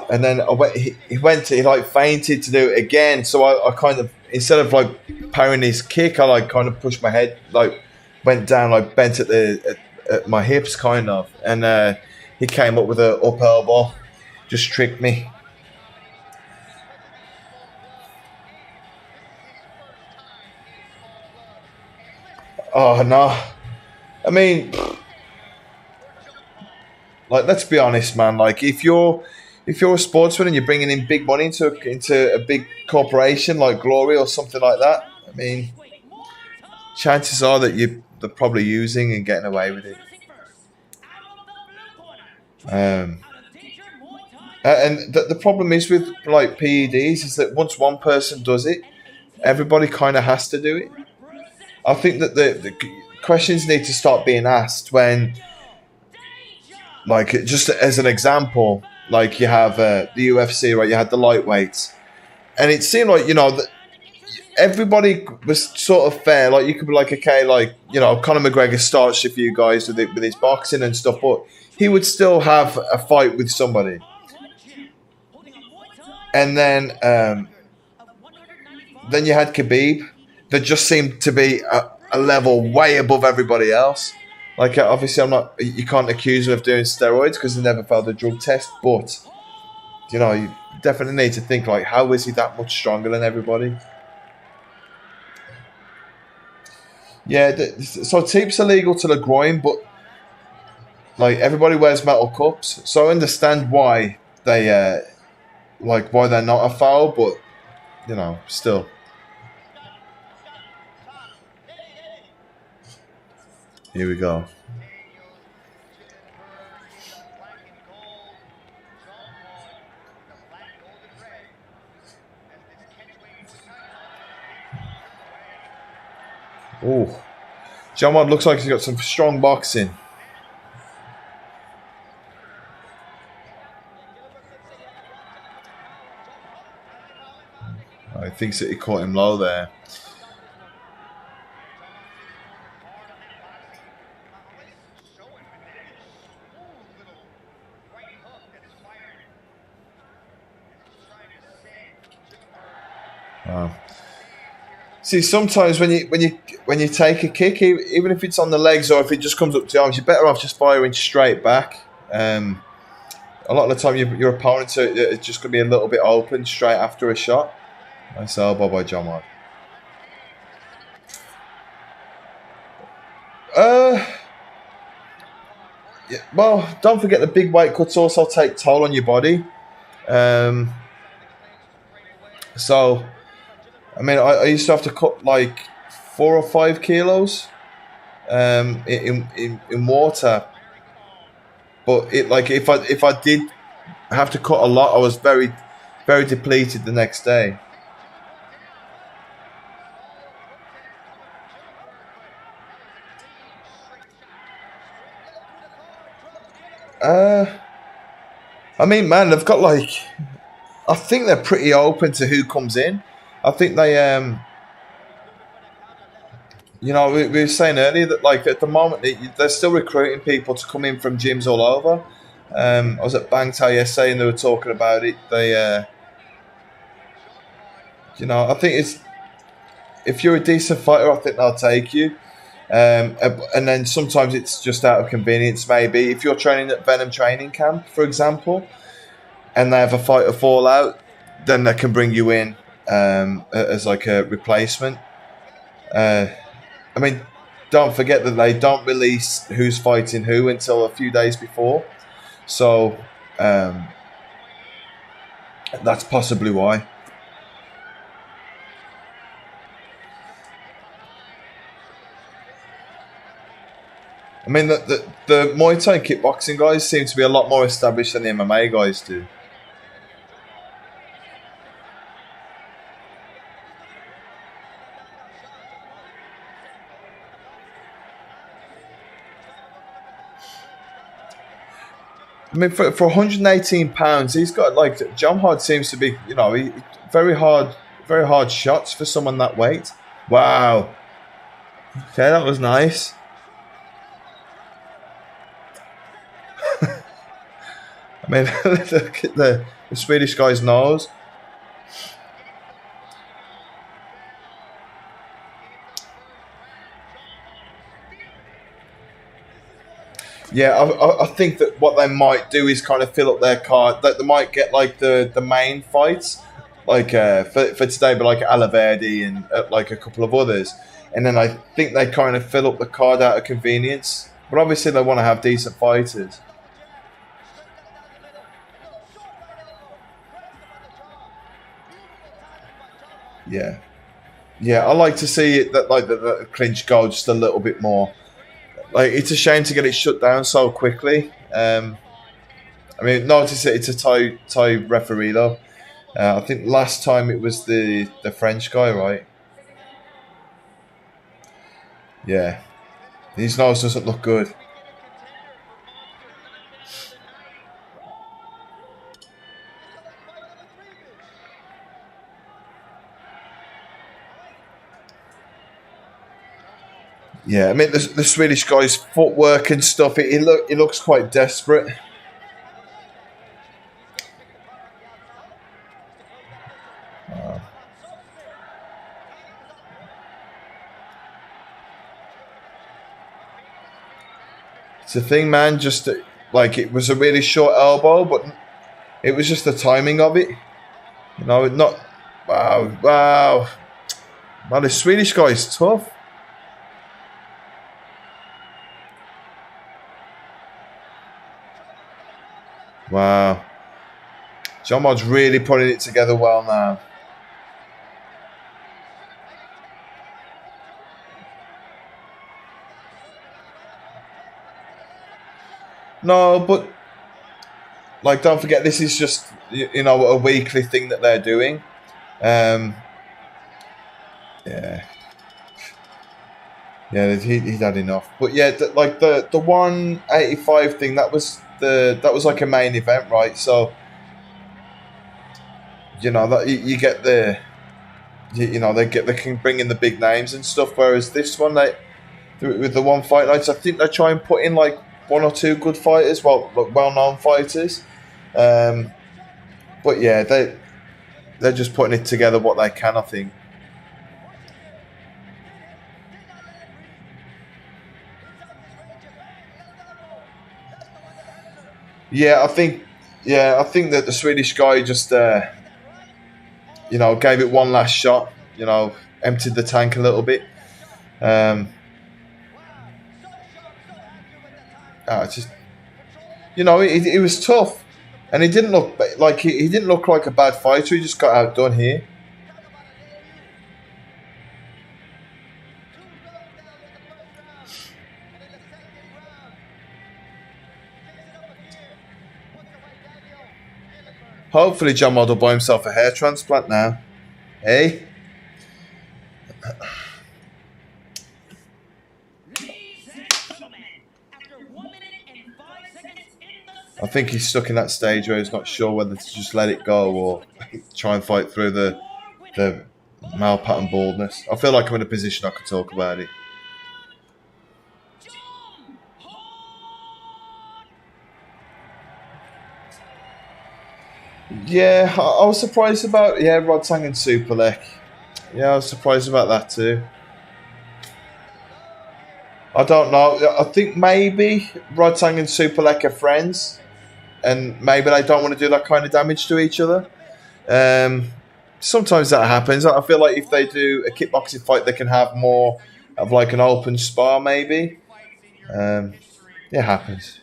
And then he like fainted to do it again. So I kind of, instead of like parrying his kick, I like kind of pushed my head, like went down, like bent at my hips kind of. And he came up with a up elbow, just tricked me. Oh no. I mean, like, let's be honest, man. Like, if you're a sportsman and you're bringing in big money into a big corporation like Glory or something like that, I mean, chances are that they're probably using and getting away with it. And the problem is with like PEDs is that once one person does it, everybody kind of has to do it. I think that the questions need to start being asked when, like, just as an example, like you have the UFC, right? You had the lightweights, and it seemed like, you know, that everybody was sort of fair. Like, you could be like, okay, like, you know, Conor McGregor starts a few guys with his boxing and stuff, but he would still have a fight with somebody. And then you had Khabib, that just seemed to be a level way above everybody else. Like, obviously, you can't accuse him of doing steroids because he never failed a drug test, but, you know, you definitely need to think, like, how is he that much stronger than everybody? Yeah, so teep's illegal to the groin, but, like, everybody wears metal cups, so I understand why why they're not a foul, but, you know, still. Here we go. Oh, Jamad looks like he's got some strong boxing. I think that he caught him low there. Wow. See, sometimes when you take a kick, even if it's on the legs or if it just comes up to the arms, you're better off just firing straight back. A lot of the time, your opponent is just going to be a little bit open straight after a shot. Nice elbow by Jamad. Yeah, well, don't forget the big weight cuts also take toll on your body. So, I mean, I used to have to cut like 4 or 5 kilos in water. But it like if I did have to cut a lot, I was very depleted the next day. Uh, I mean, man, they've got like I think they're pretty open to who comes in. I think they we were saying earlier that like at the moment they're still recruiting people to come in from gyms all over. I was at Bangtao yesterday and they were talking about it. They, I think it's if you're a decent fighter, I think they'll take you. And then sometimes it's just out of convenience. Maybe if you're training at Venom Training Camp, for example, and they have a fighter fall out, then they can bring you in as like a replacement. I mean, don't forget that they don't release who's fighting who until a few days before. So that's possibly why. I mean, the Muay Thai kickboxing guys seem to be a lot more established than the MMA guys do. I mean, for £118, he's got like John Hard seems to be, very hard shots for someone that weight. Wow. Okay, that was nice. I mean, look at the Swedish guy's nose. Yeah, I think that what they might do is kind of fill up their card. That they might get like the main fights, like for today, but like Alaverdi and like a couple of others, and then I think they kind of fill up the card out of convenience. But obviously, they want to have decent fighters. Yeah, yeah, I like to see it that like the clinch go just a little bit more. Like it's a shame to get it shut down so quickly. I mean, notice it's a Thai referee though. I think last time it was the French guy, right? Yeah, his nose doesn't look good. Yeah, I mean the Swedish guy's footwork and stuff. It looks quite desperate. It's the thing, man. Just like it was a really short elbow, but it was just the timing of it. Not. Wow, wow. Man, the Swedish guy is tough. Wow. John Mod's really putting it together well now. No, but like, don't forget, this is just a weekly thing that they're doing. Um, yeah, yeah, he'd had enough. But yeah, like the 185 thing that was like a main event, right? So that you get they can bring in the big names and stuff. Whereas this one, with the one fight nights, I think they try and put in like one or two good fighters, well known fighters. Um, but yeah, they're just putting it together what they can, I think. Yeah, I think that the Swedish guy just gave it one last shot. Emptied the tank a little bit. Um, it's just it was tough, and he didn't look like he didn't look like a bad fighter. He just got outdone here. Hopefully John Mod will buy himself a hair transplant now. Hey? I think he's stuck in that stage where he's not sure whether to just let it go or try and fight through the male pattern baldness. I feel like I'm in a position I could talk about it. Yeah, I was surprised about Rodtang and Superlek. Yeah, I was surprised about that too. I don't know. I think maybe Rodtang and Superlek are friends, and maybe they don't want to do that kind of damage to each other. Sometimes that happens. I feel like if they do a kickboxing fight, they can have more of like an open spar, maybe. It happens.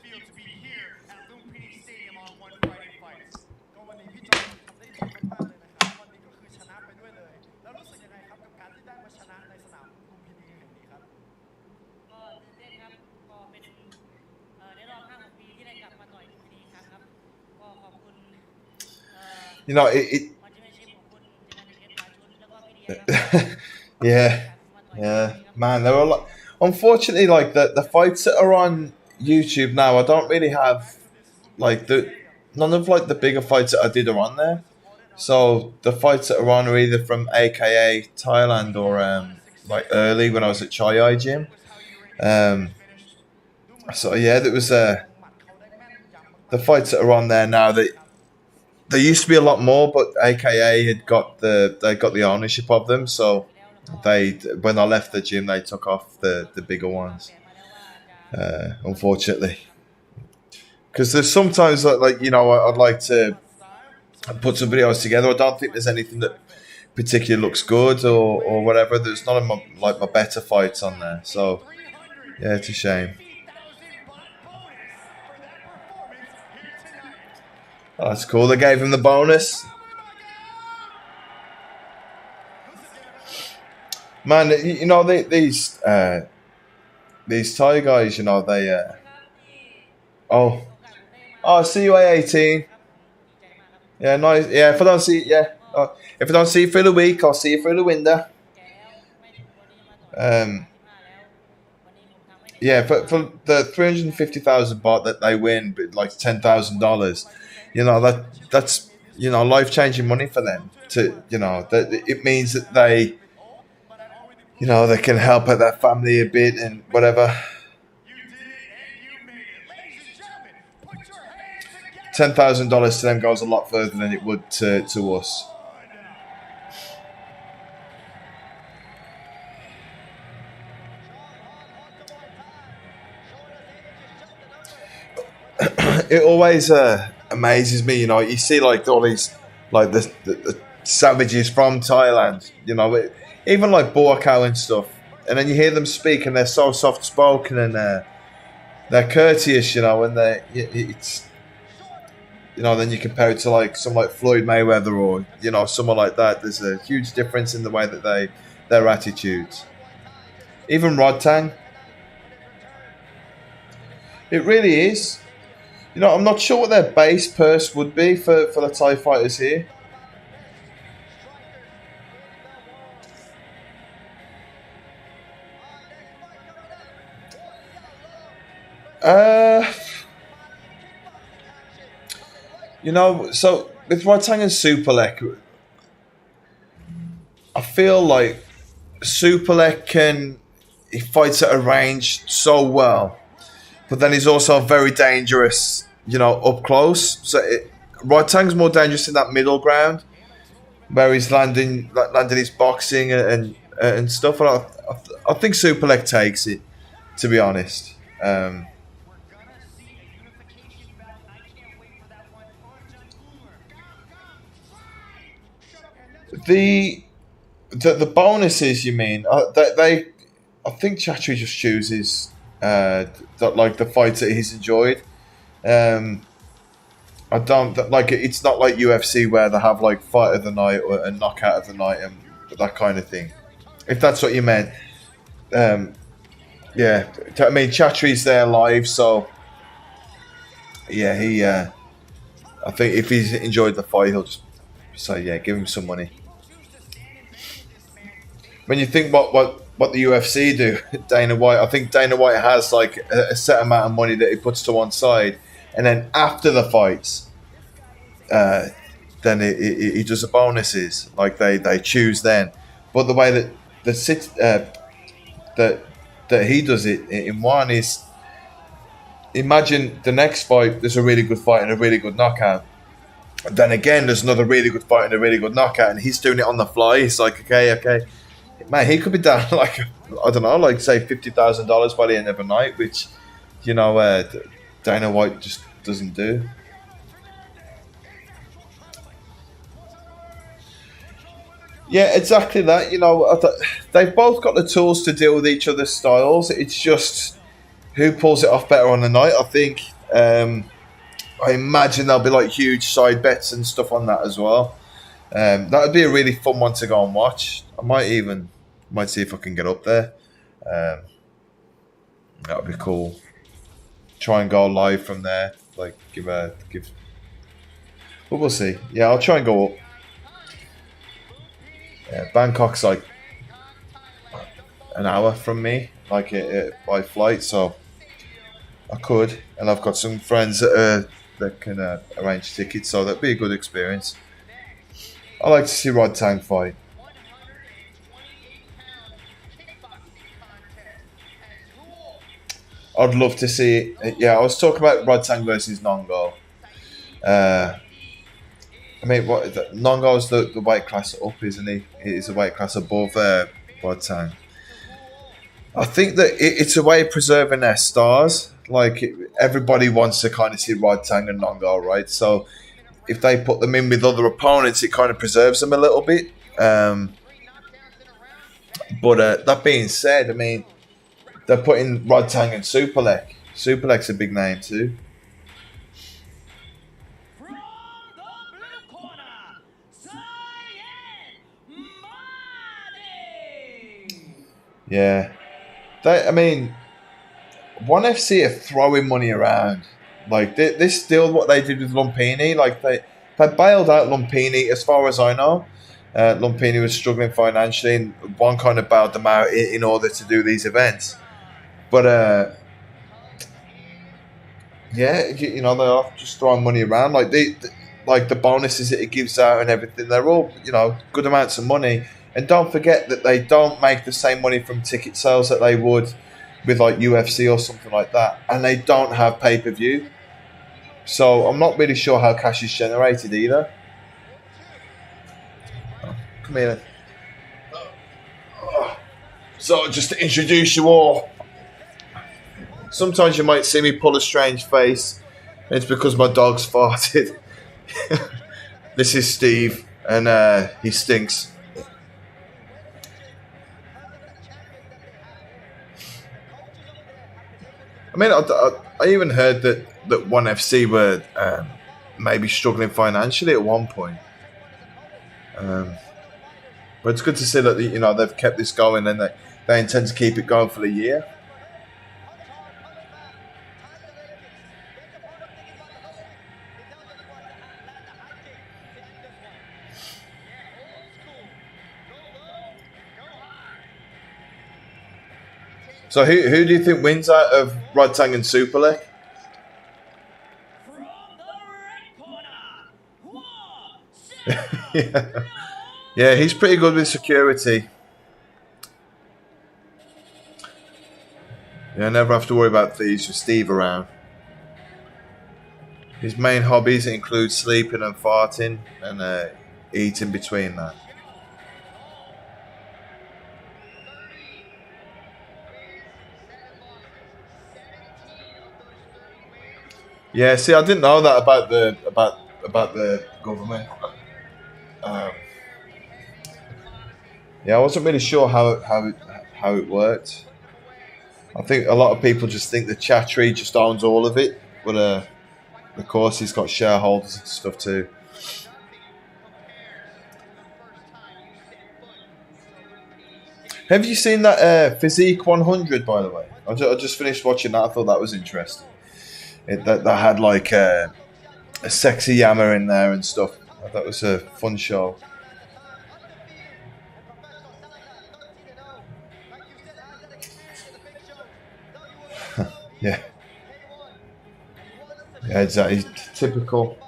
You know, yeah, man. There are a lot. Unfortunately, like the fights that are on YouTube now, I don't really have like none of like the bigger fights that I did are on there. So the fights that are on are either from AKA Thailand or like early when I was at Chai Ai Gym. So yeah, there was the fights that are on there now. That there used to be a lot more, but AKA had got the ownership of them. So when I left the gym, they took off the bigger ones. Unfortunately, because there's sometimes like you know I'd like to put some videos together. I don't think there's anything that particularly looks good or whatever. There's none of my better fights on there. So yeah, it's a shame. Oh, that's cool. They gave him the bonus. Man, you know these Thai guys. You know they. Oh, see you A18. Yeah, nice. Yeah, if I don't see, if I don't see you through the week, I'll see you through the window. Yeah, for the 350,000 baht that they win, like $10,000. You know that's life-changing money for them. That it means that they can help out their family a bit and whatever. $10,000 to them goes a lot further than it would to us. It always amazes me, you see like all these, like the savages from Thailand, even like Borkow and stuff, and then you hear them speak and they're so soft spoken and they're courteous, and then you compare it to like someone like Floyd Mayweather or someone like that. There's a huge difference in the way that their attitudes. Even Rodtang, it really is. I'm not sure what their base purse would be for the Thai fighters here. So with Rodtang and Superlek, I feel like Superlek he fights at a range so well, but then he's also very dangerous, up close. So Rodtang's more dangerous in that middle ground, where he's landing his boxing and stuff. And I think Superlek takes it, to be honest. The bonuses, you mean? I think Chatri just chooses the fights that he's enjoyed. I don't like it. It's not like UFC where they have like fight of the night or a knockout of the night and that kind of thing. If that's what you meant, yeah. I mean, Chatri's there live, so yeah. I think if he's enjoyed the fight, he'll just say, yeah, give him some money. When you think what the UFC do, Dana White, I think Dana White has like a set amount of money that he puts to one side, and then after the fights, then he does the bonuses. Like they choose then. But the way that that he does it in one is, imagine the next fight. There's a really good fight and a really good knockout. And then again, there's another really good fight and a really good knockout, and he's doing it on the fly. It's like okay, man, he could be down like I don't know, like say $50,000 by the end of the night, which Dana White just doesn't do. Yeah, exactly that. They've both got the tools to deal with each other's styles. It's just who pulls it off better on the night. I think. I imagine there'll be like huge side bets and stuff on that as well. That would be a really fun one to go and watch. I might see if I can get up there. That would be cool. Try and go live from there. Like give. But we'll see. Yeah, I'll try and go up. Yeah, Bangkok's like an hour from me, like by flight, so I could. And I've got some friends that can arrange tickets, so that'd be a good experience. I like to see Rodtang fight. I'd love to see it. Yeah, I was talking about Rodtang versus Nongo. I mean, what Nongo's the weight class up, isn't he? He's a weight class above Rodtang. I think that it's a way of preserving their stars. Like everybody wants to kind of see Rodtang and Nongo, right? So if they put them in with other opponents, it kind of preserves them a little bit. But that being said, I mean, they're putting Rodtang and Superlek. Superlek's a big name too. Yeah. I mean, ONE FC are throwing money around. Like, this still what they did with Lumpini. Like, they bailed out Lumpini, as far as I know. Lumpini was struggling financially, and ONE kind of bailed them out in order to do these events. But, yeah, they are just throwing money around. Like, the bonuses that it gives out and everything, they're all, good amounts of money. And don't forget that they don't make the same money from ticket sales that they would with like UFC or something like that. And they don't have pay-per-view. So I'm not really sure how cash is generated either. Come here. So just to introduce you all. Sometimes you might see me pull a strange face. It's because my dog's farted. This is Steve, and he stinks. I mean, I even heard that ONE FC were maybe struggling financially at one point. But it's good to see that they've kept this going, and they intend to keep it going for the year. So who do you think wins out of Rodtang and Superlek? Yeah, he's pretty good with security. Yeah, never have to worry about thieves with Steve around. His main hobbies include sleeping and farting, and eating between that. Yeah, see, I didn't know that about the government. Yeah, I wasn't really sure how it worked. I think a lot of people just think that Chatri just owns all of it, but of course he's got shareholders and stuff too. Have you seen that Physique 100, by the way? I just finished watching that. I thought that was interesting. That had like a sexy Yammer in there and stuff. That was a fun show. Yeah. Yeah, exactly. Typical.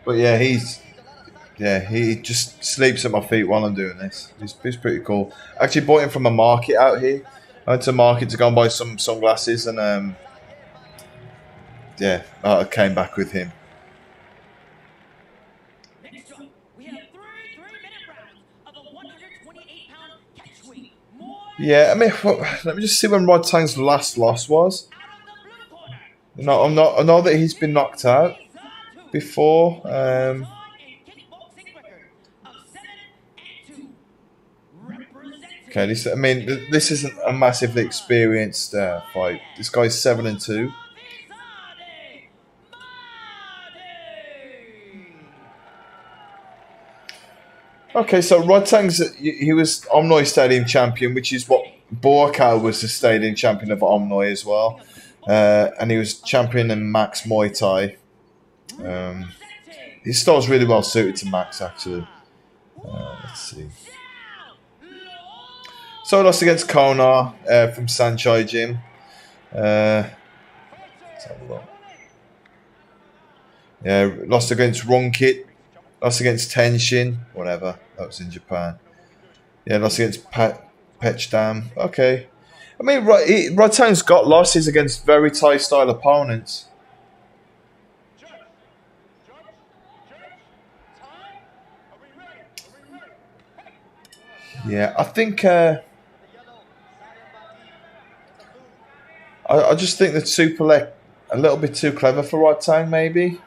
But yeah, he just sleeps at my feet while I'm doing this. He's pretty cool. Actually bought him from a market out here. I went to a market to go and buy some sunglasses and yeah, I came back with him. Yeah, I mean, let me just see when Rod Tang's last loss was. No, I know that he's been knocked out before. Okay, this isn't a massively experienced fight. This guy's 7-2. Okay, so Rodtang's he was Omnoy Stadium champion, which is what Borkau was the stadium champion of Omnoy as well, and he was champion in Max Muay Thai. His style's really well suited to Max, actually. Let's see. So I lost against Konar from Sanchai Gym. Let's have a look. Yeah, lost against Runkit. Lost against Tenshin. Whatever. That was in Japan. Yeah, lost against Petchdam. Okay. I mean, Rodtang's got losses against very Thai style opponents. Yeah, I think I just think that Superlek a little bit too clever for Rodtang, maybe.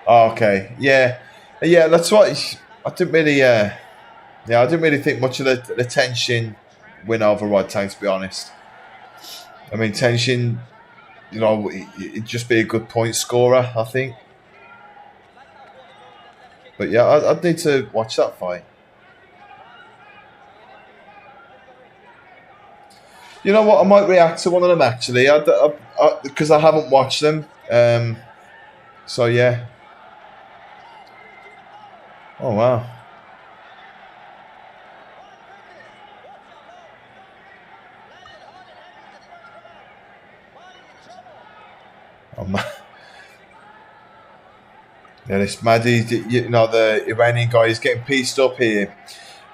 Oh, okay, yeah, that's what I didn't really. Yeah, I didn't really think much of the Tenshin win over Rodtang, to be honest. I mean, Tenshin, it'd just be a good point scorer, I think. But yeah, I'd need to watch that fight. You know what? I might react to one of them actually, because I haven't watched them. So yeah. Oh wow. Oh, man. Yeah, this Maddy, the Iranian guy, is getting pieced up here,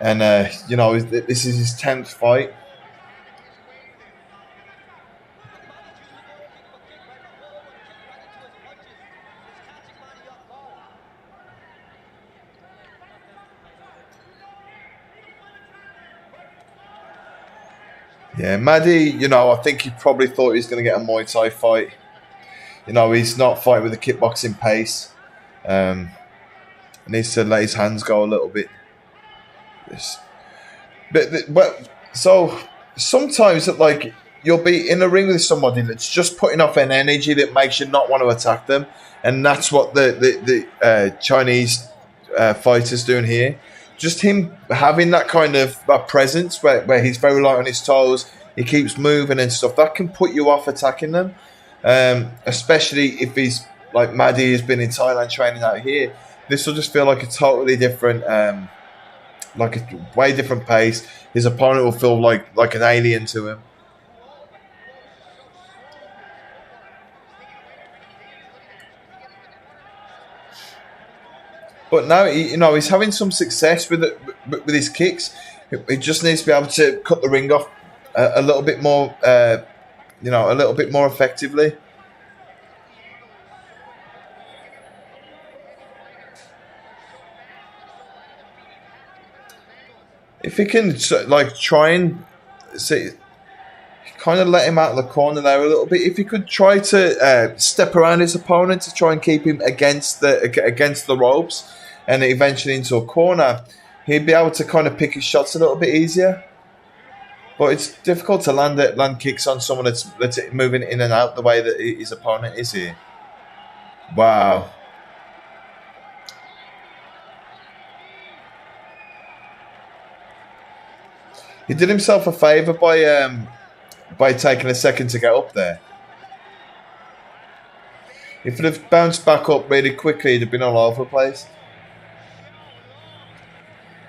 and this is his 10th fight. Yeah, Maddy, I think he probably thought he was going to get a Muay Thai fight. He's not fighting with the kickboxing pace. Needs to let his hands go a little bit. But so sometimes you'll be in a ring with somebody that's just putting off an energy that makes you not want to attack them, and that's what the Chinese fighters doing here. Just him having that kind of presence where he's very light on his toes, he keeps moving and stuff. That can put you off attacking them, especially if he's like Maddy has been in Thailand training out here. This will just feel like a totally different, like a way different pace. His opponent will feel like an alien to him. But now he's having some success with his kicks. He just needs to be able to cut the ring off a little bit more, a little bit more effectively. If he can try and see, kind of let him out of the corner there a little bit. If he could try to step around his opponent to try and keep him against the ropes, and eventually into a corner, he'd be able to kind of pick his shots a little bit easier. But it's difficult to land kicks on someone that's moving in and out the way that his opponent is here. Wow. He did himself a favour by taking a second to get up there. If he'd have bounced back up really quickly, he'd have been all over the place.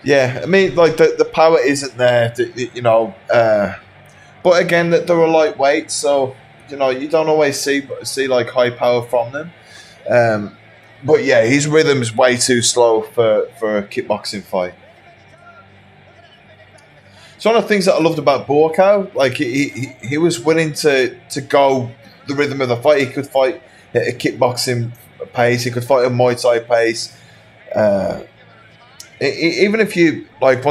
Yeah, I mean, like the power isn't there, you know. But again, that they're a lightweight, so you know you don't always see like high power from them. But yeah, his rhythm's way too slow for a kickboxing fight. It's one of the things that I loved about Buakaw. Like he was willing to go the rhythm of the fight. He could fight at a kickboxing pace. He could fight at a Muay Thai pace. Even if you like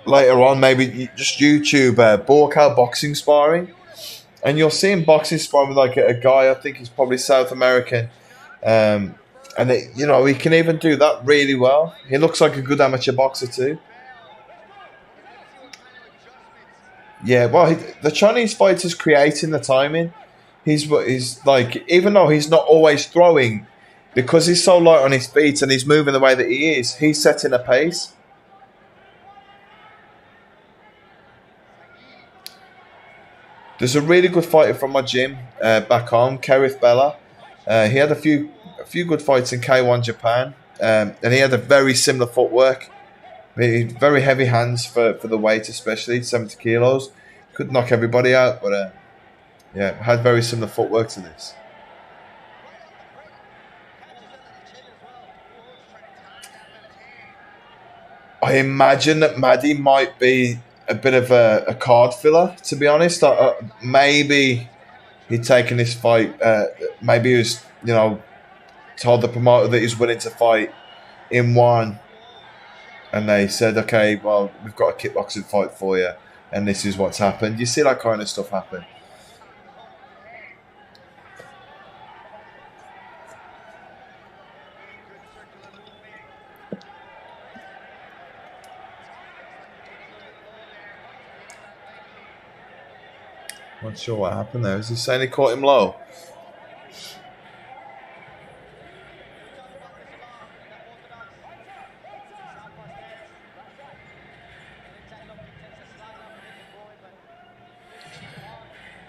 later on, maybe you just YouTube Buakaw boxing sparring, and you'll see him boxing sparring with like a guy. I think he's probably South American, and you know he can even do that really well. He looks like a good amateur boxer too. Yeah, well, the Chinese fighter's creating the timing. He's like, even though he's not always throwing, because he's so light on his feet and he's moving the way that he is, he's setting a pace. There's a really good fighter from my gym back home, Kerith Bella. He had a few good fights in K1 Japan, and he had a very similar footwork. Very heavy hands for the weight, especially 70 kilos. Could knock everybody out, but yeah, had very similar footwork to this. I imagine that Maddie might be a bit of a card filler, to be honest. Maybe he'd taken this fight. Maybe he was, you know, told the promoter that he's willing to fight in one. And they said, okay, well, we've got a kickboxing fight for you. And this is what's happened. You see that kind of stuff happen. Not sure what happened there. Is he saying he caught him low?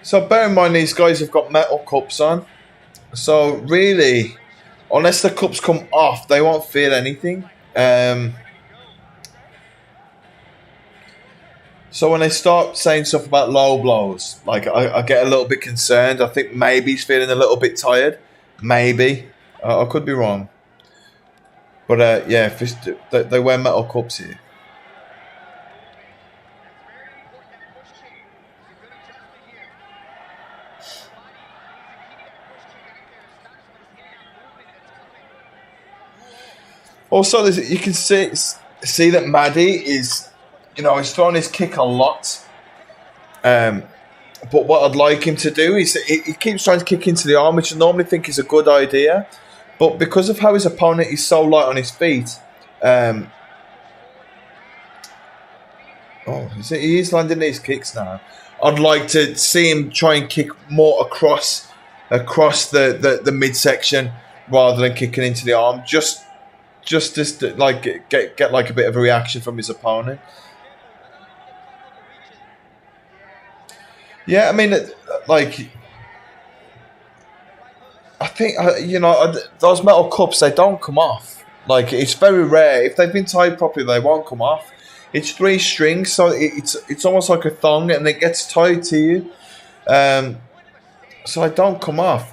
So bear in mind these guys have got metal cups on. So really, unless the cups come off, they won't feel anything. So when they start saying stuff about low blows, like I get a little bit concerned. I think maybe he's feeling a little bit tired. Maybe. I could be wrong. But yeah, they wear metal cups here. Also, you can see that Maddie is, you know, he's throwing his kick a lot. But what I'd like him to do is he keeps trying to kick into the arm, which I normally think is a good idea. But because of how his opponent is so light on his feet, he is landing these kicks now. I'd like to see him try and kick more across the midsection rather than kicking into the arm. Just to like get like a bit of a reaction from his opponent. Yeah, I mean, like, I think you know those metal cups, they don't come off. Like, it's very rare. If they've been tied properly, they won't come off. It's 3 strings, so it's almost like a thong, and it gets tied to you. So they don't come off.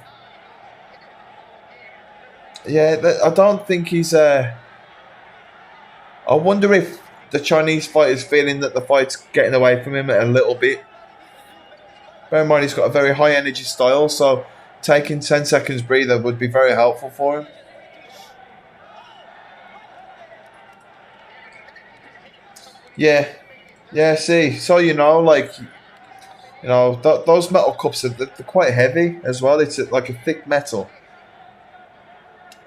Yeah, I don't think he's. I wonder if the Chinese fighter's feeling that the fight's getting away from him a little bit. Bear in mind, he's got a very high energy style, so taking 10 seconds breather would be very helpful for him. Yeah. See, so you know, like, you know, those metal cups they're quite heavy as well. It's like a thick metal.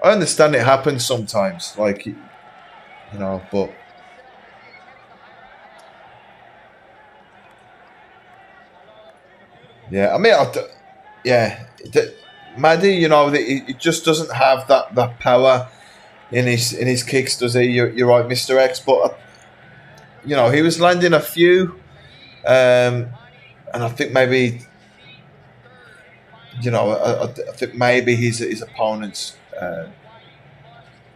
I understand it happens sometimes, like, you know, but yeah, I mean, Maddie, you know, he just doesn't have that power in his kicks, does he? You're right, Mr. X, but he was landing a few, and I think maybe, I think maybe his opponents,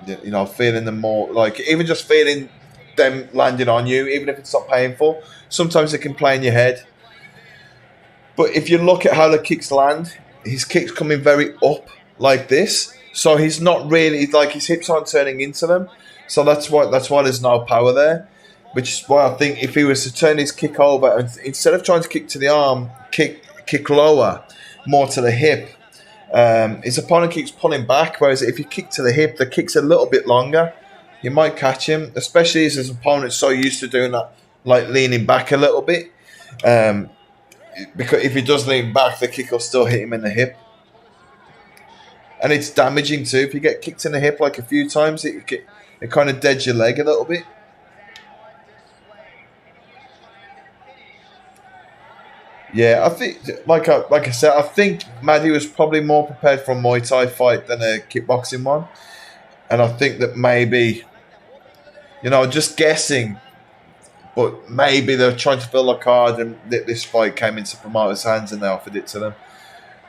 feeling them more, like even just feeling them landing on you, even if it's not painful. Sometimes it can play in your head. But if you look at how the kicks land, his kicks coming very up like this, so he's not really, like, his hips aren't turning into them. So that's why there's no power there. Which is why I think if he was to turn his kick over and instead of trying to kick to the arm, kick lower, more to the hip, his opponent keeps pulling back. Whereas if you kick to the hip, the kick's a little bit longer. You might catch him, especially as his opponent's so used to doing that, like leaning back a little bit. Because if he does lean back, the kick will still hit him in the hip. And it's damaging too. If you get kicked in the hip like a few times, it kind of deads your leg a little bit. Yeah, I think, like I said, I think Maddie was probably more prepared for a Muay Thai fight than a kickboxing one. And I think that maybe, just guessing, but maybe they're trying to build a card and this fight came into promoters' hands and they offered it to them.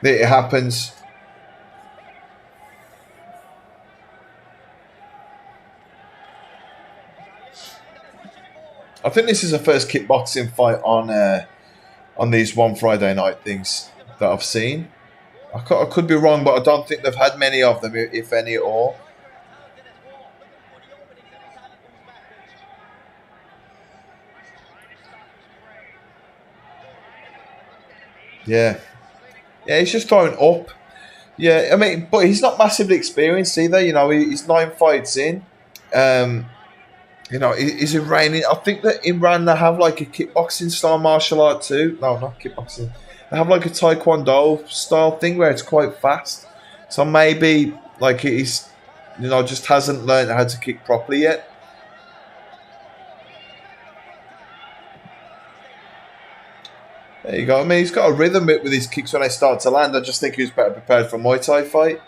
It happens. I think this is the first kickboxing fight on these one Friday night things that I've seen. I could be wrong, but I don't think they've had many of them, if any at all. Yeah, he's just throwing up. Yeah, I mean, but he's not massively experienced either. He's 9 fights in. He's Iranian. I think that in Iran they have like a kickboxing style martial art too. No, not kickboxing. They have like a taekwondo style thing where it's quite fast. So maybe like he's, just hasn't learned how to kick properly yet. There you go. I mean, he's got a rhythm with his kicks when they start to land. I just think he was better prepared for a Muay Thai fight.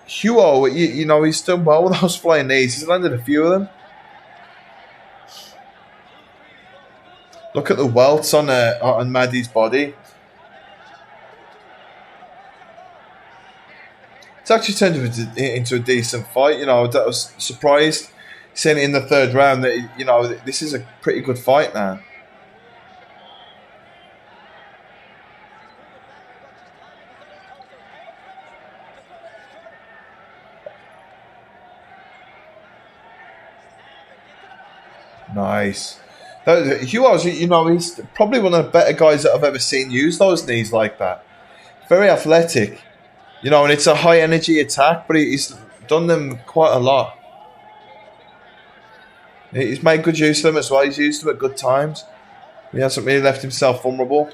Huo, he's done well with those flying knees. He's landed a few of them. Look at the welts on Maddie's body. It's actually turned into a decent fight. I was surprised seeing it in the third round that, this is a pretty good fight now. Nice. Huo, he's probably one of the better guys that I've ever seen use those knees like that. Very athletic. And it's a high energy attack, but he's done them quite a lot. He's made good use of them as well. He's used them at good times. He hasn't really left himself vulnerable.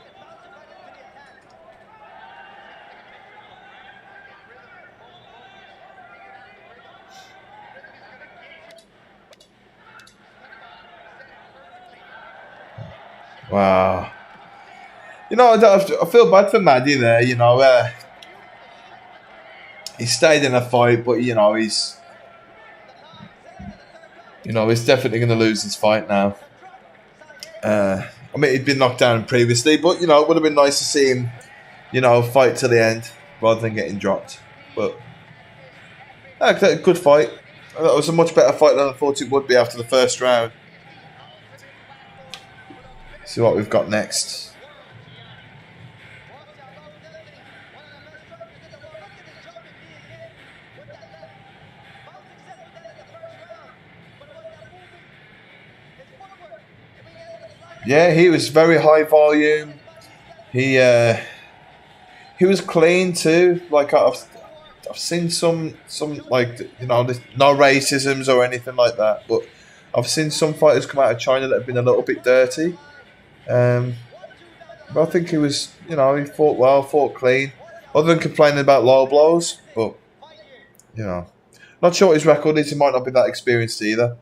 Wow. I feel bad for Maddie there, he stayed in a fight, but he's definitely going to lose his fight now. I mean, he'd been knocked down previously, but it would have been nice to see him, fight to the end rather than getting dropped. But good fight. That was a much better fight than I thought it would be after the first round. See what we've got next. Yeah, he was very high volume. He was clean too. Like I've seen some like no racisms or anything like that, but I've seen some fighters come out of China that have been a little bit dirty. But I think he was, he fought well, fought clean. Other than complaining about low blows, but not sure what his record is. He might not be that experienced either.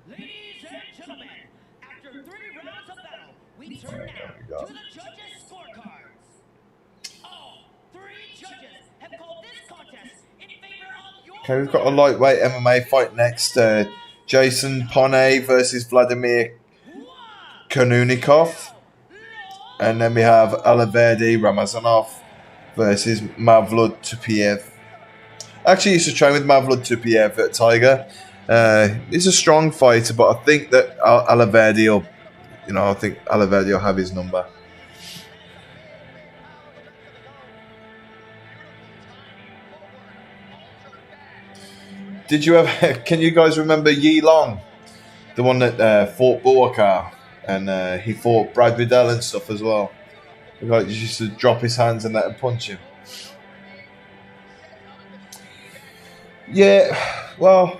Okay, we've got a lightweight MMA fight next. Jason Poney versus Vladimir Konunikov. And then we have Alaverdi Ramazanov versus Mavlud Tupiev. I actually used to train with Mavlud Tupiev at Tiger. He's a strong fighter, but I think that Alaverdi will, I think Alaverdi will have his number. Did you ever? Can you guys remember Yi Long, the one that fought Buakar, and he fought Brad Riddell and stuff as well? The guy just used to drop his hands and let him punch him. Yeah, well,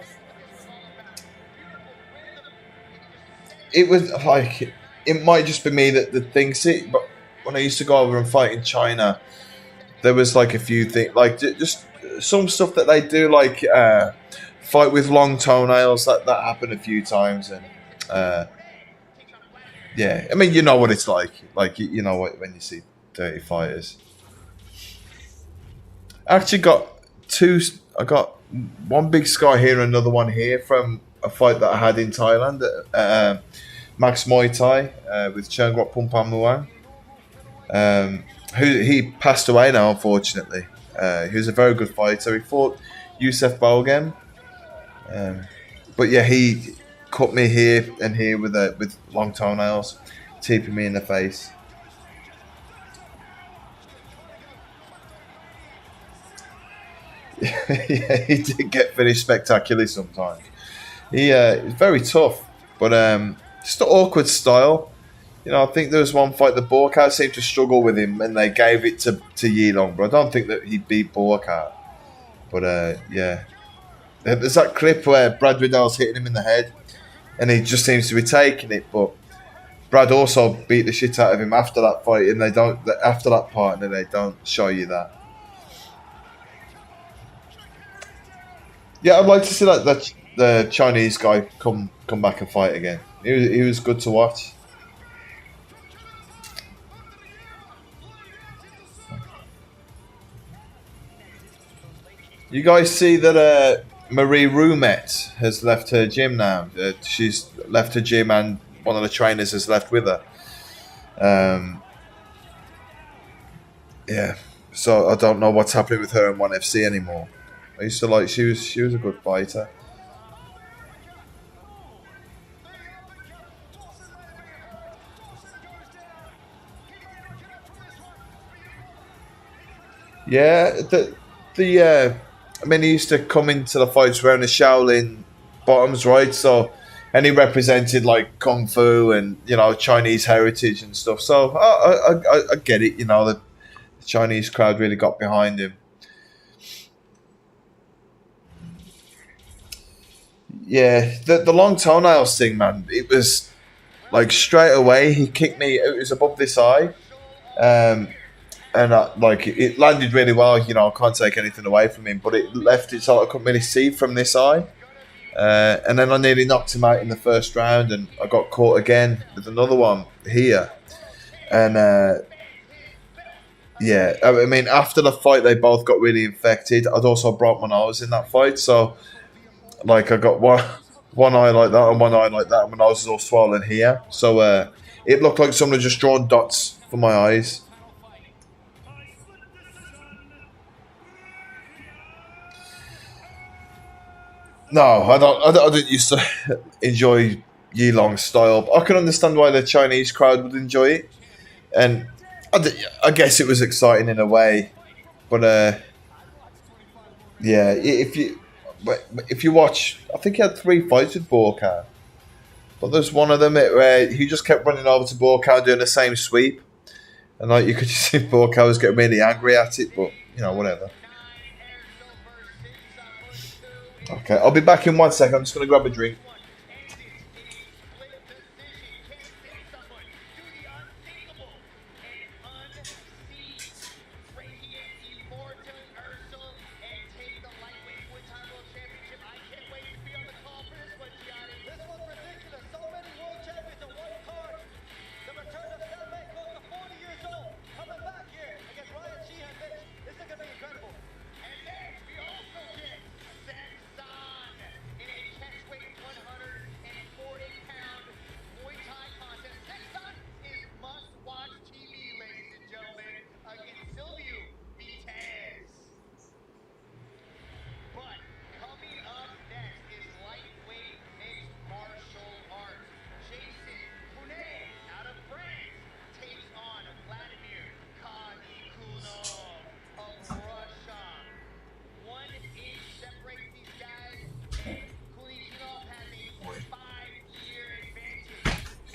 it was like it might just be me that thinks it, but when I used to go over and fight in China, there was like a few things, like just some stuff that they do, like fight with long toenails. That happened a few times, and yeah, I mean, you know what it's like. Like you know what when you see dirty fighters. I actually got two. I got one big scar here and another one here from a fight that I had in Thailand at Max Muay Thai with Chernguat Pumpamuang. Who he passed away now, unfortunately. He was a very good fighter. He fought Youssef Boulghem. But yeah, he cut me here and here with long toenails, teeping me in the face. Yeah, he did get finished spectacularly sometimes. He's very tough, but just an awkward style. I think there was one fight that Borkat seemed to struggle with him, and they gave it to Yi Long, but I don't think that he beat Borkat. But yeah, there's that clip where Brad Riddell's hitting him in the head, and he just seems to be taking it. But Brad also beat the shit out of him after that fight, and they don't after that part, and they don't show you that. Yeah, I'd like to see that the Chinese guy come back and fight again. He was good to watch. You guys see that Marie Roumet has left her gym now. She's left her gym, and one of the trainers has left with her. Yeah, so I don't know what's happening with her in ONE FC anymore. I used to like she was a good fighter. Yeah, I mean, he used to come into the fights wearing the Shaolin bottoms, right? So, and he represented like kung fu and Chinese heritage and stuff. So I get it. The Chinese crowd really got behind him. Yeah, the long toenails thing, man. It was like straight away he kicked me. It was above this eye. And like it landed really well. I can't take anything away from him, but it left it so I couldn't really see from this eye. And then I nearly knocked him out in the first round, and I got caught again with another one here. And yeah, I mean, after the fight, they both got really infected. I'd also broke my nose in that fight, so like I got one eye like that and one eye like that, and my nose is all swollen here. So it looked like someone had just drawn dots for my eyes. No, I didn't used to enjoy Yi Long's style. But I can understand why the Chinese crowd would enjoy it, and I guess it was exciting in a way. But yeah, if you watch, I think he had 3 fights with Borkan, but there's one of them where he just kept running over to Borkan doing the same sweep, and like you could just see Borkan was getting really angry at it. But whatever. Okay, I'll be back in 1 second. I'm just going to grab a drink.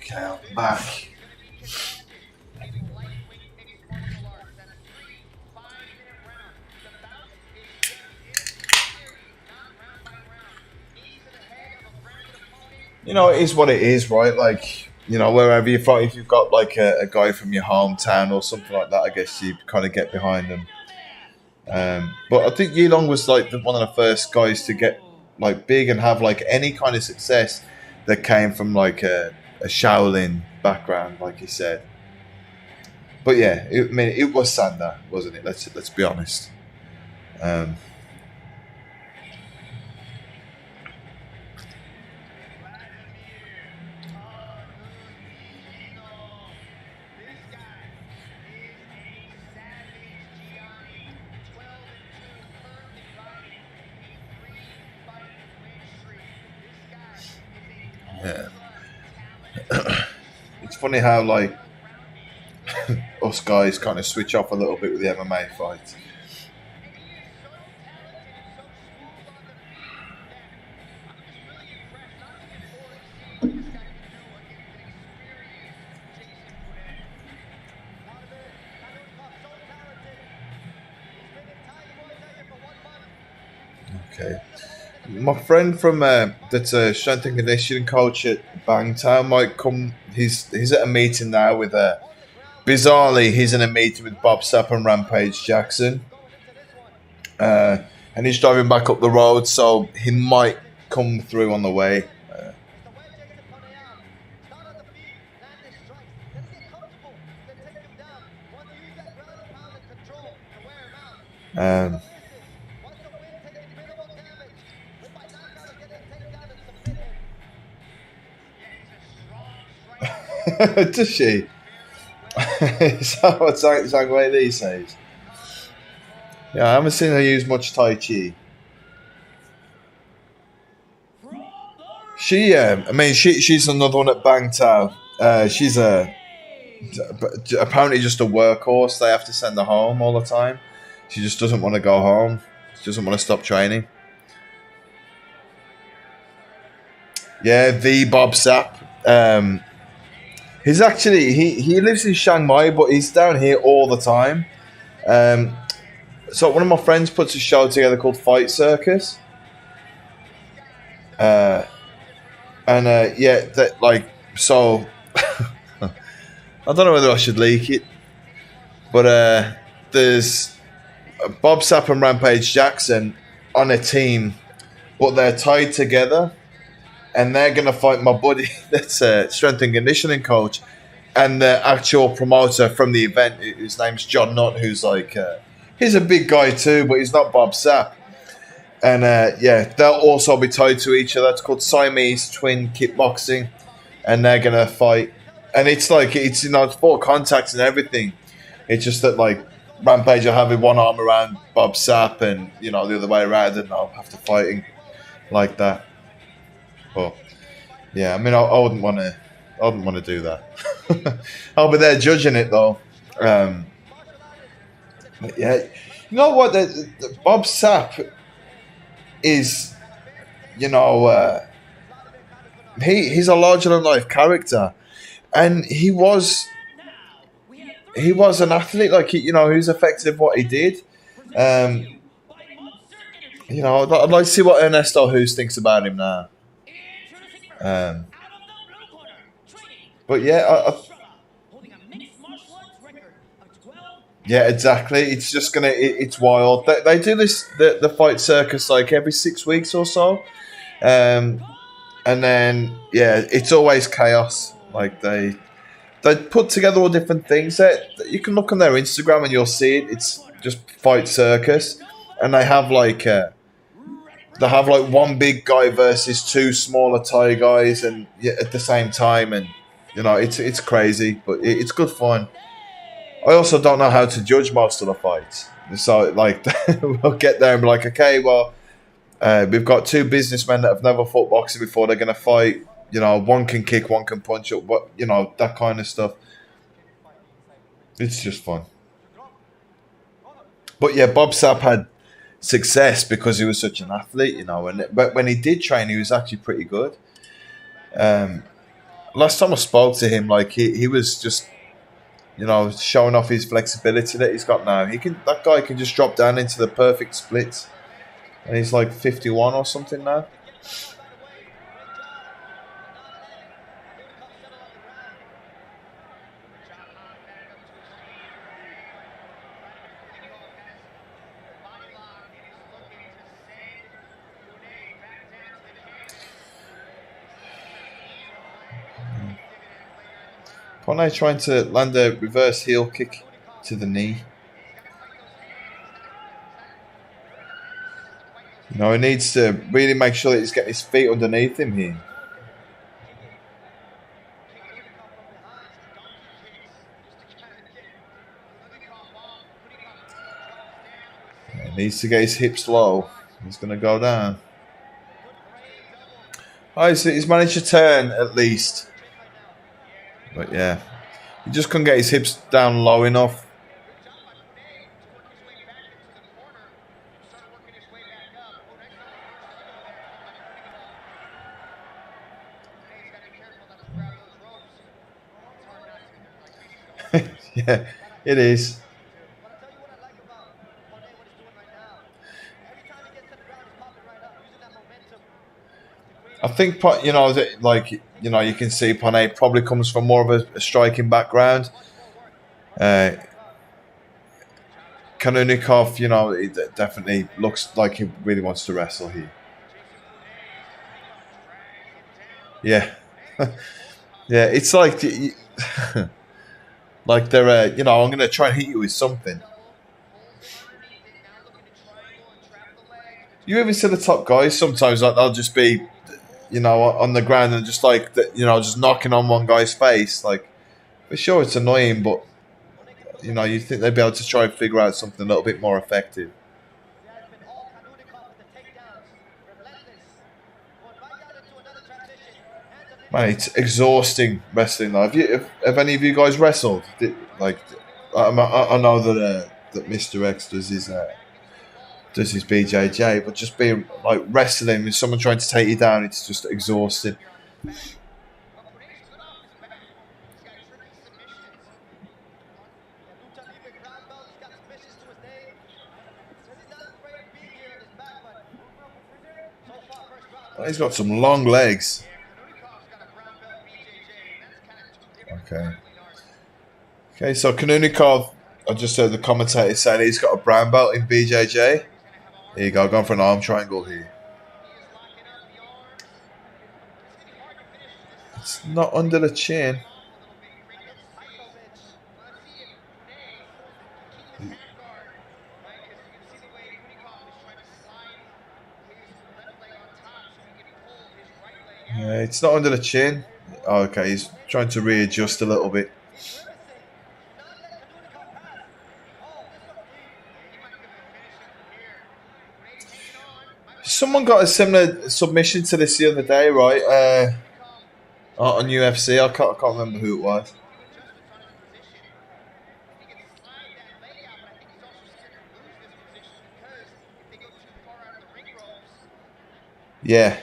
Okay, I'm back. It is what it is, right? Like, wherever you fight, if you've got like a guy from your hometown or something like that, I guess you kind of get behind them. But I think Yilong was like one of the first guys to get like big and have like any kind of success that came from like a Shaolin background, like you said. But yeah, it was Sander, wasn't it? Let's be honest. Um, yeah, it's funny how like us guys kind of switch off a little bit with the MMA fights. Okay. My friend from that's a strength and conditioning coach at Bangtown might come. He's at a meeting now with bizarrely he's in a meeting with Bob Sapp and Rampage Jackson, uh, and he's driving back up the road, so he might come through on the way. Um, does she? Is that what Zhang Wei Li says? Yeah, I haven't seen her use much Tai Chi. She's another one at Bangtao. She's apparently just a workhorse. They have to send her home all the time. She just doesn't want to go home. She doesn't want to stop training. Yeah, the Bob Sapp. He's actually he lives in Chiang Mai, but he's down here all the time. Um, so one of my friends puts a show together called Fight Circus. Uh, and yeah, that like so. I don't know whether I should leak it, but there's Bob Sapp and Rampage Jackson on a team, but they're tied together, and they're gonna fight my buddy that's a strength and conditioning coach, and the actual promoter from the event. His name's John Nutt, who's like he's a big guy too, but he's not Bob Sapp. And yeah, they'll also be tied to each other. It's called Siamese Twin Kickboxing, and they're gonna fight. And it's like it's it's full contacts and everything. It's just that like Rampage will have one arm around Bob Sapp, and the other way around, and I'll have to fighting like that. But yeah, I mean, I wouldn't want to. I wouldn't want to do that. I'll be there judging it though. Um, yeah, you know what? The Bob Sapp is, you know, he's a larger than life character, and he was an athlete. Like he was effective at what he did. Um, I'd like to see what Ernesto Hughes thinks about him now. Um, but yeah, yeah, exactly. It's just it's wild. They do the fight circus like every 6 weeks or so, um, and then yeah, it's always chaos. Like they put together all different things. You can look on their Instagram and you'll see it. It's just fight circus, and they have like one big guy versus two smaller Thai guys, and yeah, at the same time, and it's crazy, but it's good fun. I also don't know how to judge most of the fights, so like we'll get there and be like, okay, well, we've got two businessmen that have never fought boxing before. They're gonna fight. One can kick, one can punch up, but that kind of stuff. It's just fun. But yeah, Bob Sapp had success because he was such an athlete, but when he did train, he was actually pretty good. Um, last time I spoke to him, like he was just, showing off his flexibility that he's got now. That guy can just drop down into the perfect splits, and he's like 51 or something now. Pone trying to land a reverse heel kick to the knee. He needs to really make sure that he's getting his feet underneath him here. He needs to get his hips low. He's going to go down. Oh, he's managed to turn at least. But yeah, he just couldn't get his hips down low enough. Yeah, it is. I think, you can see Pone probably comes from more of a striking background. Kanunikov, it definitely looks like he really wants to wrestle here. Yeah. Yeah, it's like, like they're, I'm going to try and hit you with something. You even see the top guys sometimes, like they'll just be, on the ground and just like, just knocking on one guy's face. Like, for sure it's annoying, but, you think they'd be able to try and figure out something a little bit more effective. Man, it's exhausting wrestling. Have any of you guys wrestled? I know that Mr. X does his BJJ, but just being like wrestling with someone trying to take you down, it's just exhausting. He's got some long legs. Okay, so Kanunikov, I just heard the commentator saying he's got a brown belt in BJJ. Here you go, going for an arm triangle here. It's not under the chin. Yeah, it's not under the chin. Oh, okay, he's trying to readjust a little bit. Someone got a similar submission to this the other day, right? On UFC. I can't remember who it was. Yeah.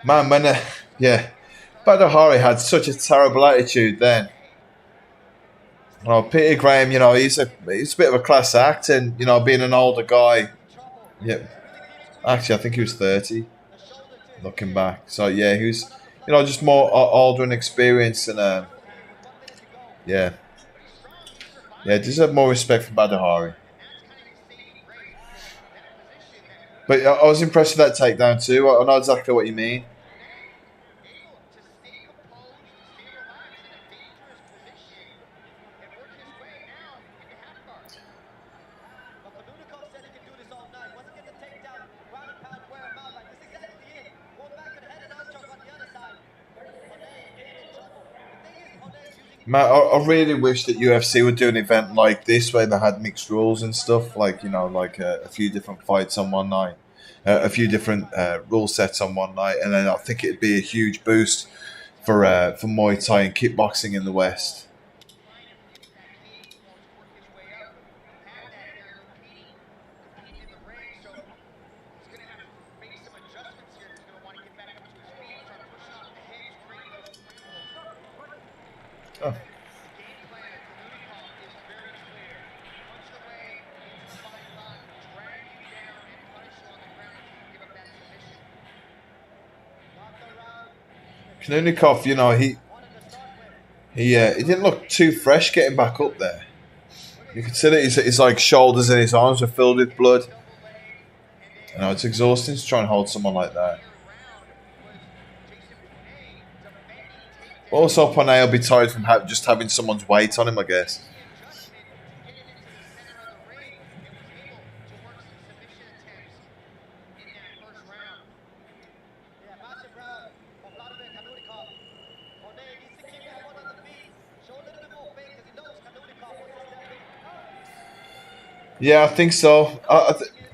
Man, Badr Hari had such a terrible attitude then. Peter Graham, he's a bit of a class act, and being an older guy. Yeah. Actually, I think he was 30. Looking back, so yeah, he was, just more older and experienced, and yeah, deserve more respect for Badr Hari. But I was impressed with that takedown too. I know exactly what you mean. Matt, I really wish that UFC would do an event like this where they had mixed rules and stuff, like a few different fights on one night, a few different rule sets on one night, and then I think it'd be a huge boost for Muay Thai and kickboxing in the West. Oh. Kanunikov, he didn't look too fresh getting back up there. You could see that his like shoulders and his arms were filled with blood. It's exhausting to try and hold someone like that. Also, Panay will be tired from just having someone's weight on him, I guess. Yeah, I think so.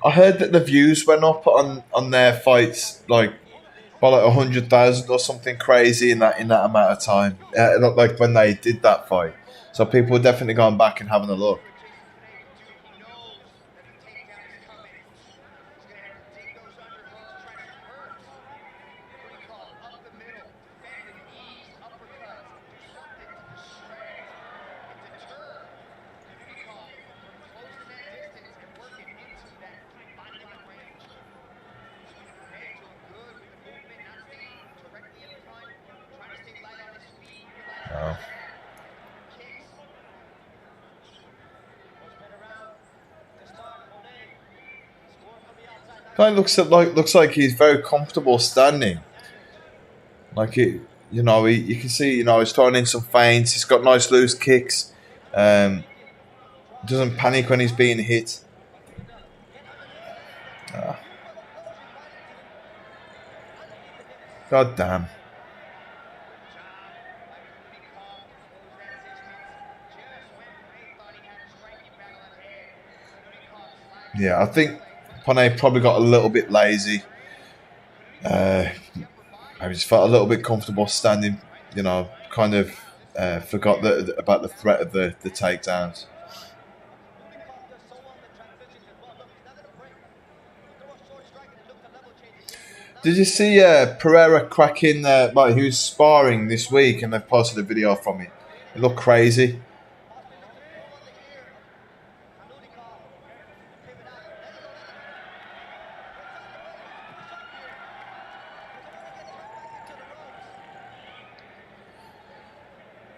I heard that the views went up on their fights like by like 100,000 or something crazy in that amount of time. Like when they did that fight, so people were definitely going back and having a look. Wow. Kind of looks like he's very comfortable standing. Like you can see, he's throwing in some feints. He's got nice loose kicks. Doesn't panic when he's being hit. Ah. God damn. Yeah, I think Panay probably got a little bit lazy. I just felt a little bit comfortable standing. Kind of forgot about the threat of the takedowns. Did you see Pereira cracking? He was sparring this week, and they've posted a video from it. It looked crazy.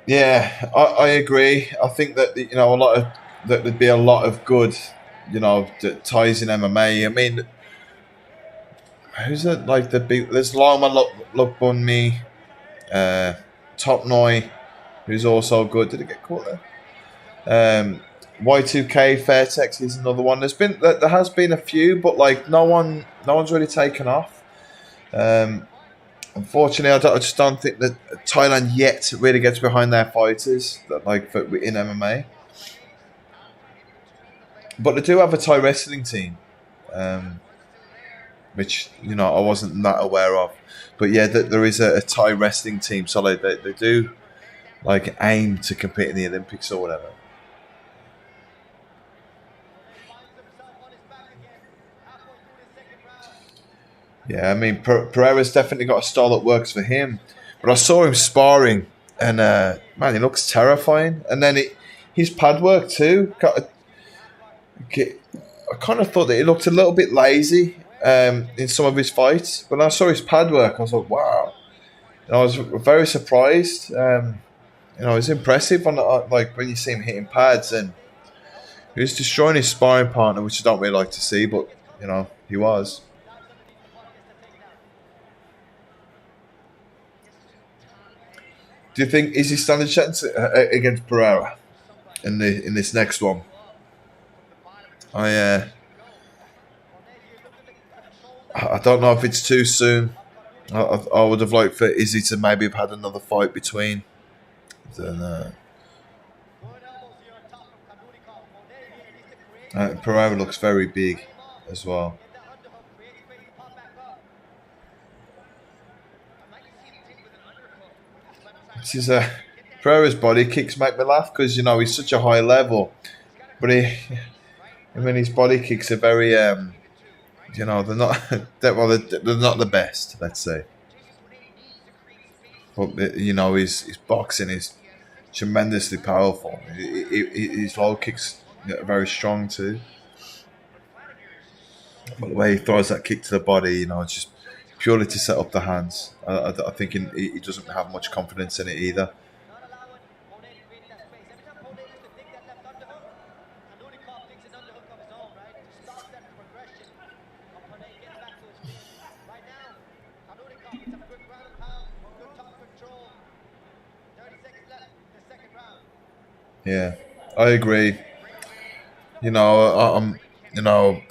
Yeah, I agree. I think that a lot of that there'd be a lot of good, that ties in MMA. I mean, who's it like the big? There's Lama Lukbunmi, uh, Top Noi, who's also good. Did it get caught there? Y2K Fairtex is another one. There has been a few, but like no one's really taken off. Unfortunately, I just don't think that Thailand yet really gets behind their fighters in MMA. But they do have a Thai wrestling team, which I wasn't that aware of. But yeah, there is a Thai wrestling team, so they do aim to compete in the Olympics or whatever. Yeah, I mean Pereira's definitely got a style that works for him. But I saw him sparring, and man, he looks terrifying. And then his pad work too. I kind of thought that he looked a little bit lazy in some of his fights. When I saw his pad work, I was like, wow. And I was very surprised. It's impressive when you see him hitting pads, and he was destroying his sparring partner, which I don't really like to see, but he was. Do you think is he standing a chance against Pereira in this next one? I don't know if it's too soon. I would have liked for Izzy to maybe have had another fight between. Then Pereira looks very big as well. This is Pereira's body kicks make me laugh because he's such a high level, but his body kicks are very they're not they're not the best, let's say. But his boxing is tremendously powerful. His low kicks are very strong too. But the way he throws that kick to the body, it's just purely to set up the hands. I think he doesn't have much confidence in it either. Yeah, I agree. I'm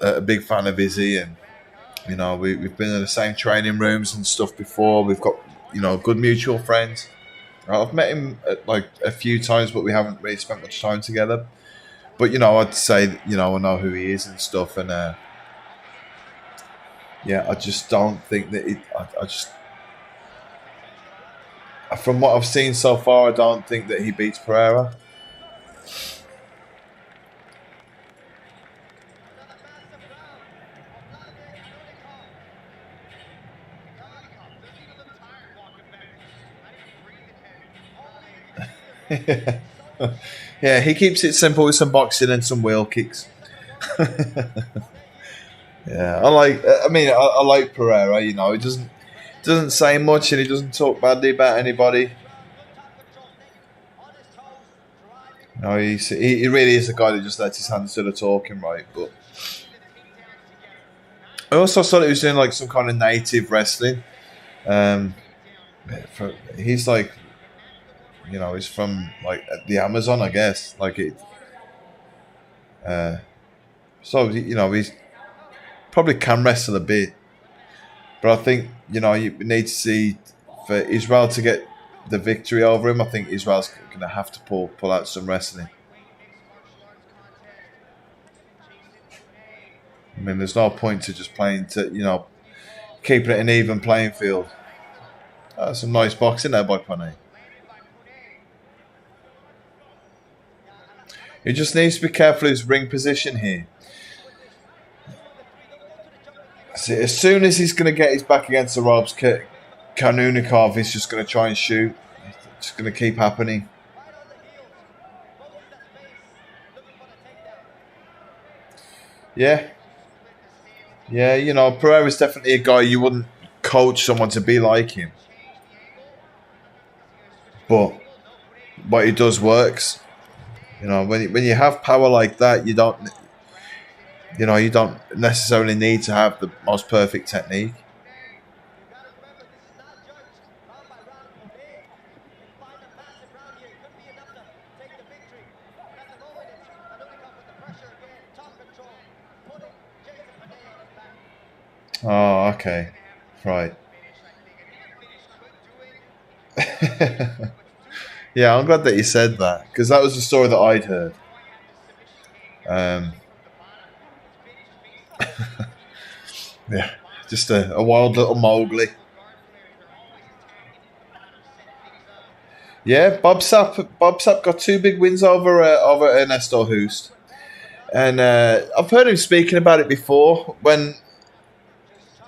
a big fan of Izzy, and we've been in the same training rooms and stuff before. We've got good mutual friends. I've met him like a few times, but we haven't really spent much time together. But I'd say I know who he is and stuff, and I just don't think that I just from what I've seen so far, I don't think that he beats Pereira. Yeah, he keeps it simple with some boxing and some wheel kicks. Yeah, I like. I mean, I like Pereira. He doesn't say much and he doesn't talk badly about anybody. No, he really is a guy that just lets his hands do the talking, right? But I also thought he was doing like some kind of native wrestling. Um, he's like, he's from like the Amazon, I guess. Like it. So he's probably can wrestle a bit, but I think you need to see for Israel to get the victory over him. I think Israel's going to have to pull out some wrestling. I mean, there's no point to just playing to keeping it an even playing field. Some nice boxing there by Pane. He just needs to be careful of his ring position here. See, as soon as he's going to get his back against the ropes, Kanunikov is just going to try and shoot. It's just going to keep happening. Yeah. Yeah, Pereira's definitely a guy you wouldn't coach someone to be like him. But what he does works. When you have power like that, you don't necessarily need to have the most perfect technique. Oh, okay. Right. Yeah, I'm glad that you said that because that was the story that I'd heard. Yeah, just a wild little Mowgli. Yeah, Bob Sapp got two big wins over Ernesto Hoost, and I've heard him speaking about it before when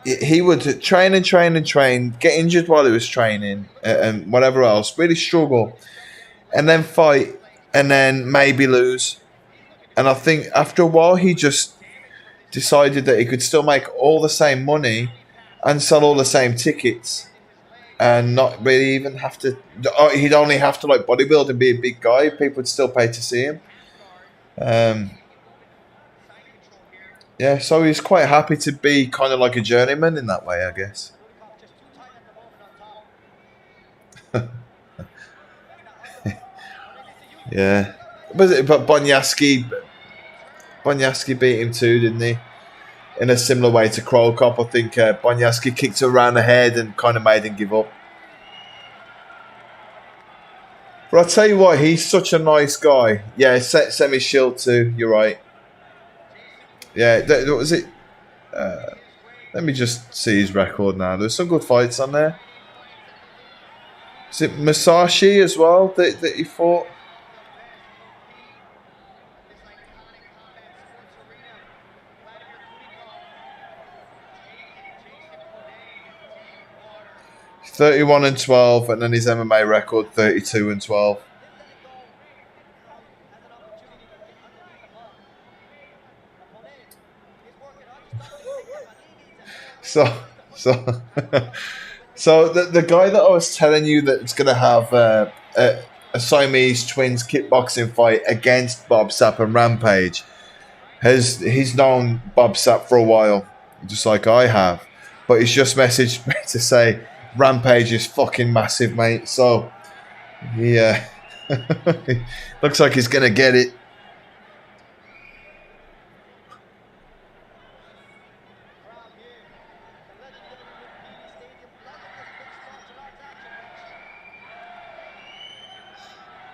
he would train and train and train, get injured while he was training, and whatever else, really struggle, and then fight, and then maybe lose. And I think after a while, he just decided that he could still make all the same money and sell all the same tickets and not really even have to. He'd only have to like bodybuild and be a big guy. People would still pay to see him. Yeah, so he's quite happy to be kind of like a journeyman in that way, I guess. Yeah, but Bonyaski beat him too, didn't he? In a similar way to Cro Cop, I think Bonyaski kicked him around the head and kind of made him give up. But I'll tell you what, he's such a nice guy. Yeah, Semi Shield too. You're right. Yeah, what was it? Let me just see his record now. There's some good fights on there. Is it Masashi as well that he fought? He's 31-12, and then his MMA record 32-12. So, so, so the guy that I was telling you that's going to have a Siamese twins kickboxing fight against Bob Sapp and Rampage he's known Bob Sapp for a while, just like I have. But he's just messaged me to say Rampage is fucking massive, mate. So yeah, looks like he's gonna get it.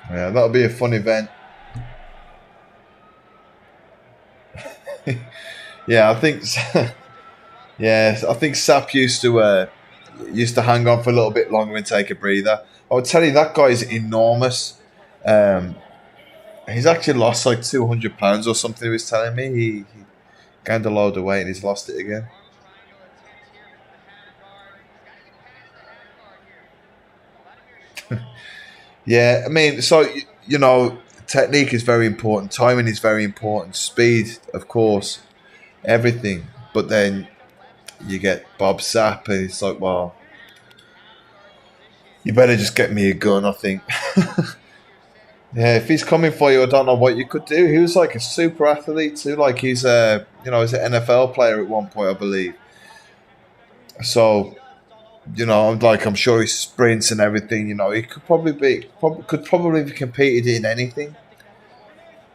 Yeah, that'll be a fun event. Yeah, I think. Yeah, I think Sapp used to hang on for a little bit longer and take a breather. I would tell you that guy is enormous. Um, he's actually lost like 200 pounds or something. He was telling me he gained a load of weight and he's lost it again. Yeah, I mean, so technique is very important, timing is very important, speed, of course, everything. But then you get Bob Sapp, and it's like, well, you better just get me a gun, I think. Yeah, if he's coming for you, I don't know what you could do. He was like a super athlete too. Like he's an NFL player at one point, I believe. So, I'm sure he sprints and everything. He could probably be competed in anything.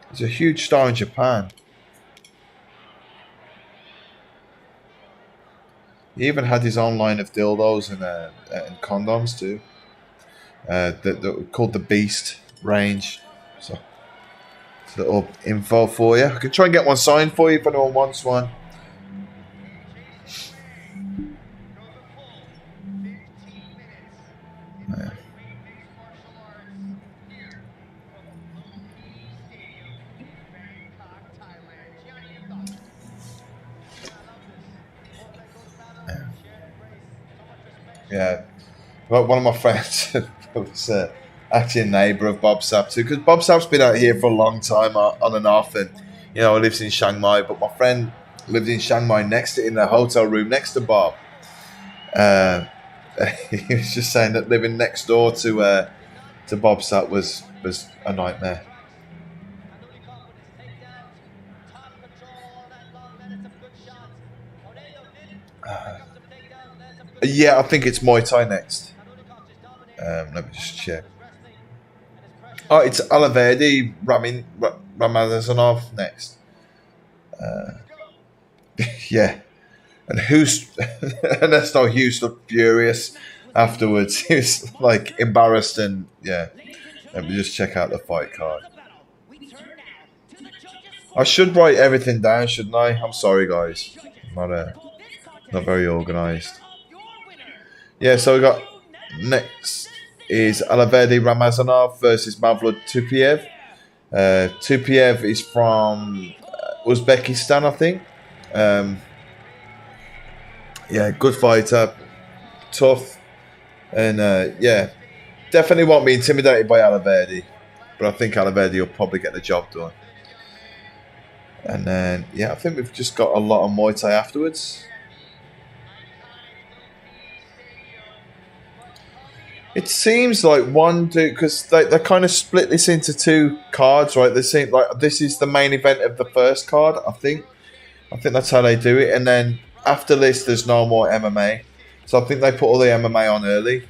He's a huge star in Japan. He even had his own line of dildos and condoms too. That were called the Beast range. So, it's a little info for you. I can try and get one signed for you if anyone wants one. Yeah. Yeah. Well, one of my friends was actually a neighbour of Bob Sapp too, because Bob Sapp's been out here for a long time on and off, and lives in Chiang Mai. But my friend lived in Chiang Mai in the hotel room next to Bob. Uh, he was just saying that living next door to Bob Sapp was a nightmare. Yeah, I think it's Muay Thai next. Let me just check. Oh, it's Alavedi Ramazanov next. Yeah, and Ernesto Hughes looked furious afterwards. He was like embarrassed and yeah. Let me just check out the fight card. I should write everything down, shouldn't I? I'm sorry, guys. Not not very organised. Yeah, so we got next is Alavedi Ramazanov versus Mavlud Tupiev. Tupiev is from Uzbekistan, I think. Um, yeah, good fighter, tough, and yeah, definitely won't be intimidated by Alavedi, but I think Alavedi will probably get the job done. And then yeah, I think we've just got a lot of Muay Thai afterwards. It seems like one dude because they kind of split this into two cards, right? They seem like this is the main event of the first card. I think that's how they do it, and then after this, there's no more MMA. So I think they put all the MMA on early.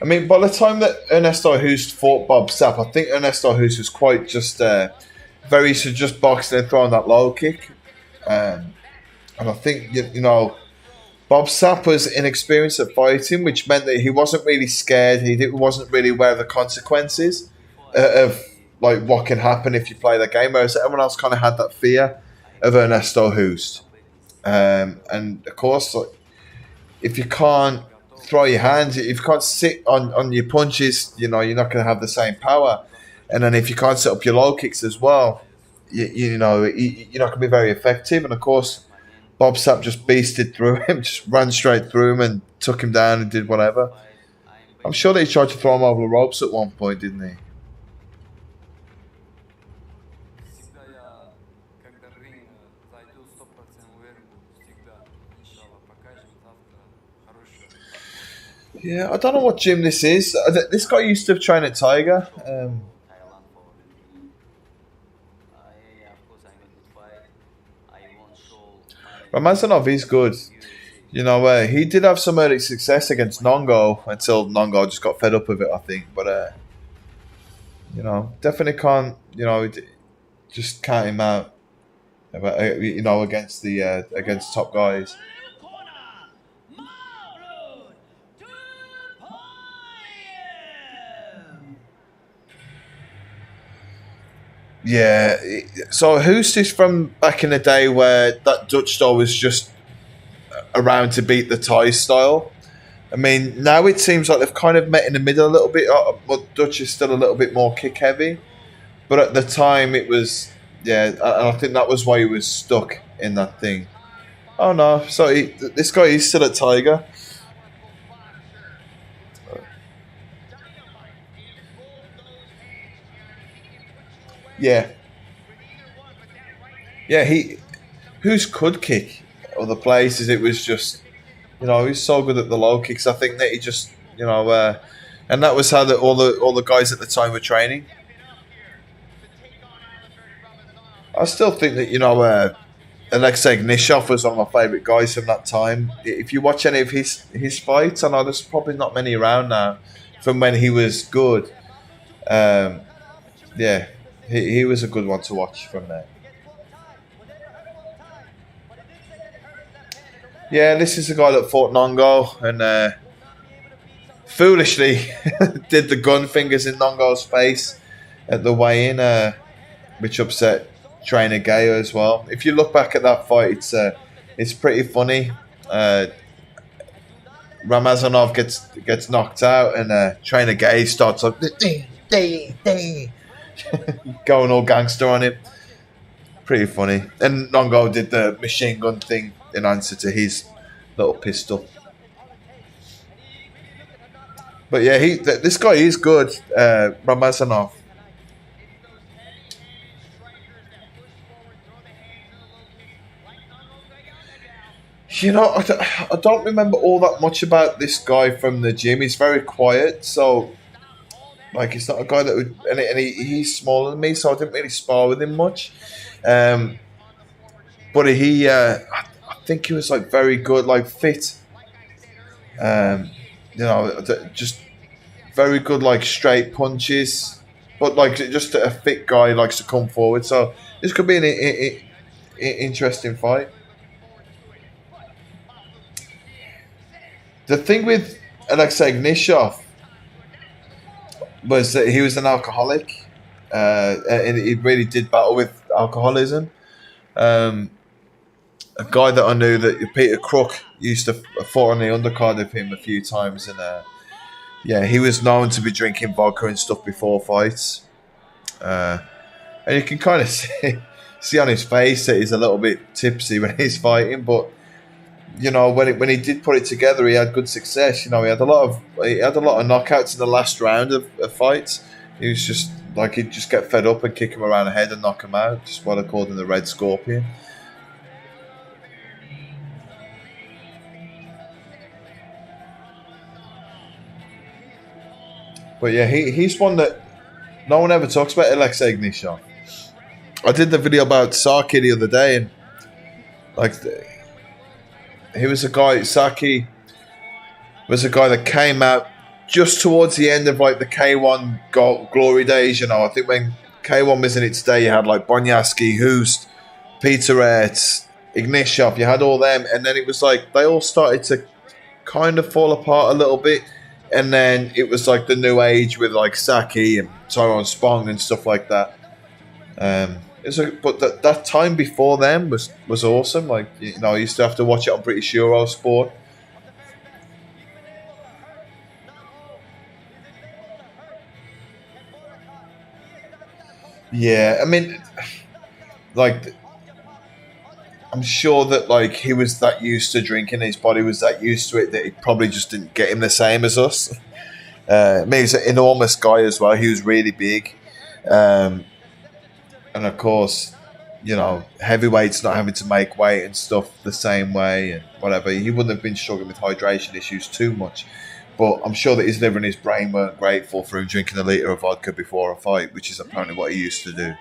I mean, by the time that Ernesto Hoost fought Bob Sapp, I think Ernesto Hoost was quite just very used to just boxing and throwing that low kick. Um, and I think, Bob Sapp was inexperienced at fighting, which meant that he wasn't really scared. Wasn't really aware of the consequences of like what can happen if you play the game, whereas everyone else kind of had that fear of Ernesto Hoost. And of course, like, if you can't throw your hands, if you can't sit on your punches, you're not going to have the same power. And then if you can't set up your low kicks as well, you're not going to be very effective. And of course, Bob Sapp just beasted through him, just ran straight through him and took him down and did whatever. I'm sure they tried to throw him over the ropes at one point, didn't they? Yeah, I don't know what gym this is. This guy used to train at Tiger. Ramazanov is good. You know, he did have some early success against Nongo until Nongo just got fed up with it, I think. But, you know, definitely can't, you know, just count him out, you know, against the against top guys. Yeah. So who's this from back in the day where that Dutch style was just around to beat the Thai style? I mean, now it seems like they've kind of met in the middle a little bit. But Dutch is still a little bit more kick heavy. But at the time, it was, yeah, and I think that was why he was stuck in that thing. Oh no, sorry, this guy is still at Tiger. Yeah. Yeah, who's could kick other places, it was just, you know, he's so good at the low kicks. I think that he just, you know, and that was how all the guys at the time were training. I still think that, you know, Alexei Gnishov was one of my favourite guys from that time. If you watch any of his fights, I know there's probably not many around now from when he was good. Yeah, he was a good one to watch from there. Yeah, this is the guy that fought Nongo and foolishly did the gun fingers in Nongo's face at the weigh-in, which upset Trainer Gayo as well. If you look back at that fight, it's pretty funny. Ramazanov gets knocked out, and Trainer Gay starts like going all gangster on him. Pretty funny. And Nongo did the machine gun thing in answer to his little pistol. But yeah, this guy is good, Ramazanov. You know, I don't remember all that much about this guy from the gym. He's very quiet, so like he's not a guy that would, and he's smaller than me, so I didn't really spar with him much. But I think he was like very good, like fit. You know, just very good, like straight punches. But like just a fit guy likes to come forward, so this could be an interesting fight. The thing with Alexei Gnishov was that he was an alcoholic, and he really did battle with alcoholism. A guy that I knew, that Peter Crook used to fought on the undercard of him a few times, and yeah, he was known to be drinking vodka and stuff before fights, and you can kind of see on his face that he's a little bit tipsy when he's fighting, but you know, when he did put it together, he had good success. You know, he had a lot of knockouts in the last round of fights. He was just like, he'd just get fed up and kick him around the head and knock him out. Just what I called him the Red Scorpion. But yeah, he's one that no one ever talks about, Alexei Gnishov. I did the video about Saki the other day, and like, he was a guy. Saki was a guy that came out just towards the end of like the K1 glory days. You know, I think when K1 was in its day, you had like Bonyaski, Hoost, Peter Etz, Ignishov. You had all them, and then it was like they all started to kind of fall apart a little bit. And then it was like the new age with like Saki and Tyrone Spong and stuff like that. But that time before them was awesome. Like, you know, I used to have to watch it on British Eurosport. Yeah, I mean, like, I'm sure that like he was that used to drinking, his body was that used to it that it probably just didn't get him the same as us. I mean, he's an enormous guy as well. He was really big, um, and of course, heavyweights not having to make weight and stuff the same way and whatever. He wouldn't have been struggling with hydration issues too much. But I'm sure that his liver and his brain weren't grateful for him drinking a litre of vodka before a fight, which is apparently what he used to do.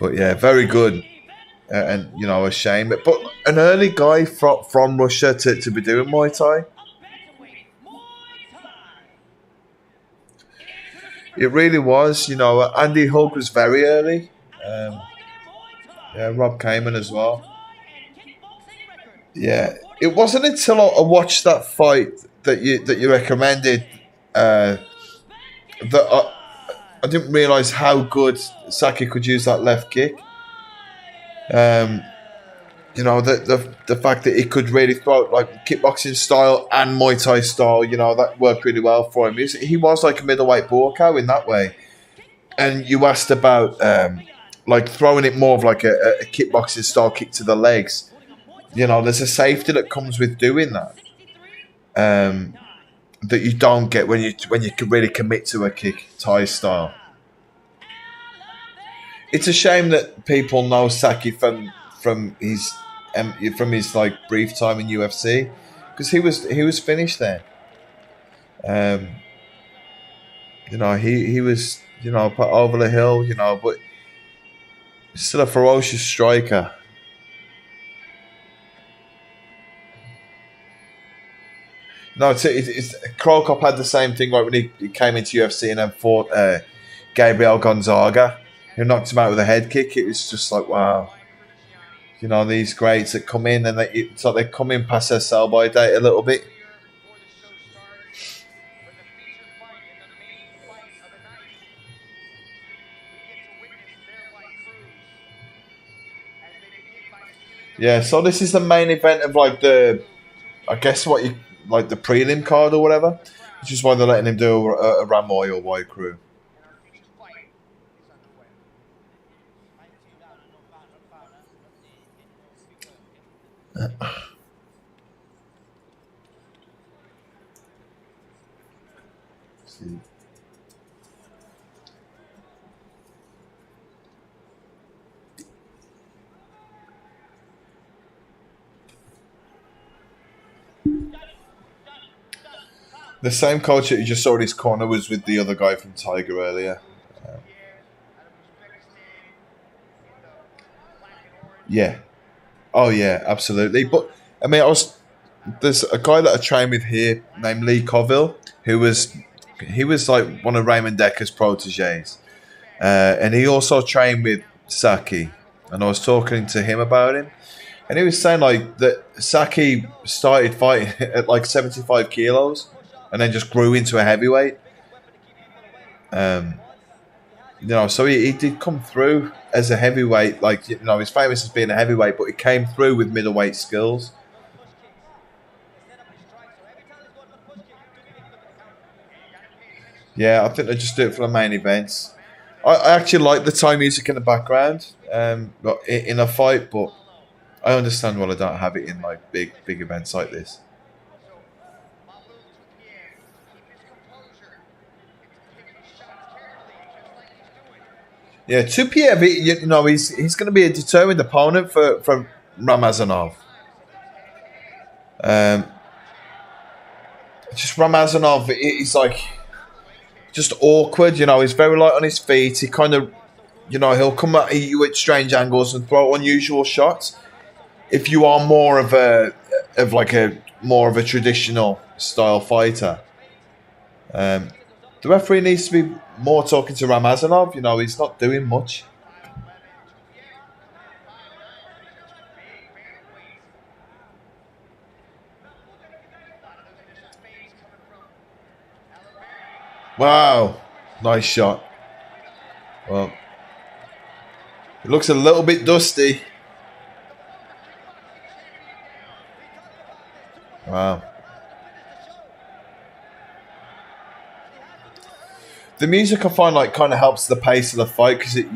But yeah, very good. And, a shame. But an early guy from Russia to be doing Muay Thai, it really was. Andy Hug was very early. Yeah, Rob Kamen as well. Yeah, it wasn't until I watched that fight that you recommended that I didn't realise how good Saki could use that left kick. The fact that he could really throw like kickboxing style and Muay Thai style, that worked really well for him. He was like a middleweight Borkow in that way. And you asked about like throwing it more of like a kickboxing style kick to the legs. There's a safety that comes with doing that. That you don't get when you can really commit to a kick Thai style. It's a shame that people know Saki from his like brief time in UFC, because he was finished there. He was put over the hill, but still a ferocious striker. No, it's Cro Cop had the same thing right when he came into UFC and then fought Gabriel Gonzaga, who knocked him out with a head kick. It was just like, wow. These greats that come in and it's like they come in past their sell-by date a little bit. Yeah, so this is the main event of like the prelim card or whatever, which is why they're letting him do a Ramoy or White Crew. See. The same coach that you just saw in his corner was with the other guy from Tiger earlier. Yeah. Oh yeah, absolutely. But I mean, there's a guy that I trained with here named Lee Colville, he was like one of Raymond Decker's proteges, and he also trained with Saki. And I was talking to him about him, and he was saying like that Saki started fighting at like 75 kilos, and then just grew into a heavyweight. So he did come through as a heavyweight. Like, he's famous as being a heavyweight, but he came through with middleweight skills. Yeah, I think they just do it for the main events. I actually like the Thai music in the background in a fight, but I understand why I don't have it in like big events like this. Yeah, Tupiev, he's going to be a determined opponent for Ramazanov. Just Ramazanov, he's like just awkward. He's very light on his feet. He kind of, he'll come at you at strange angles and throw unusual shots. If you are more of a traditional style fighter, the referee needs to be more talking to Ramazanov. He's not doing much. Wow, nice shot. Well, it looks a little bit dusty. Wow. The music I find like kind of helps the pace of the fight because it,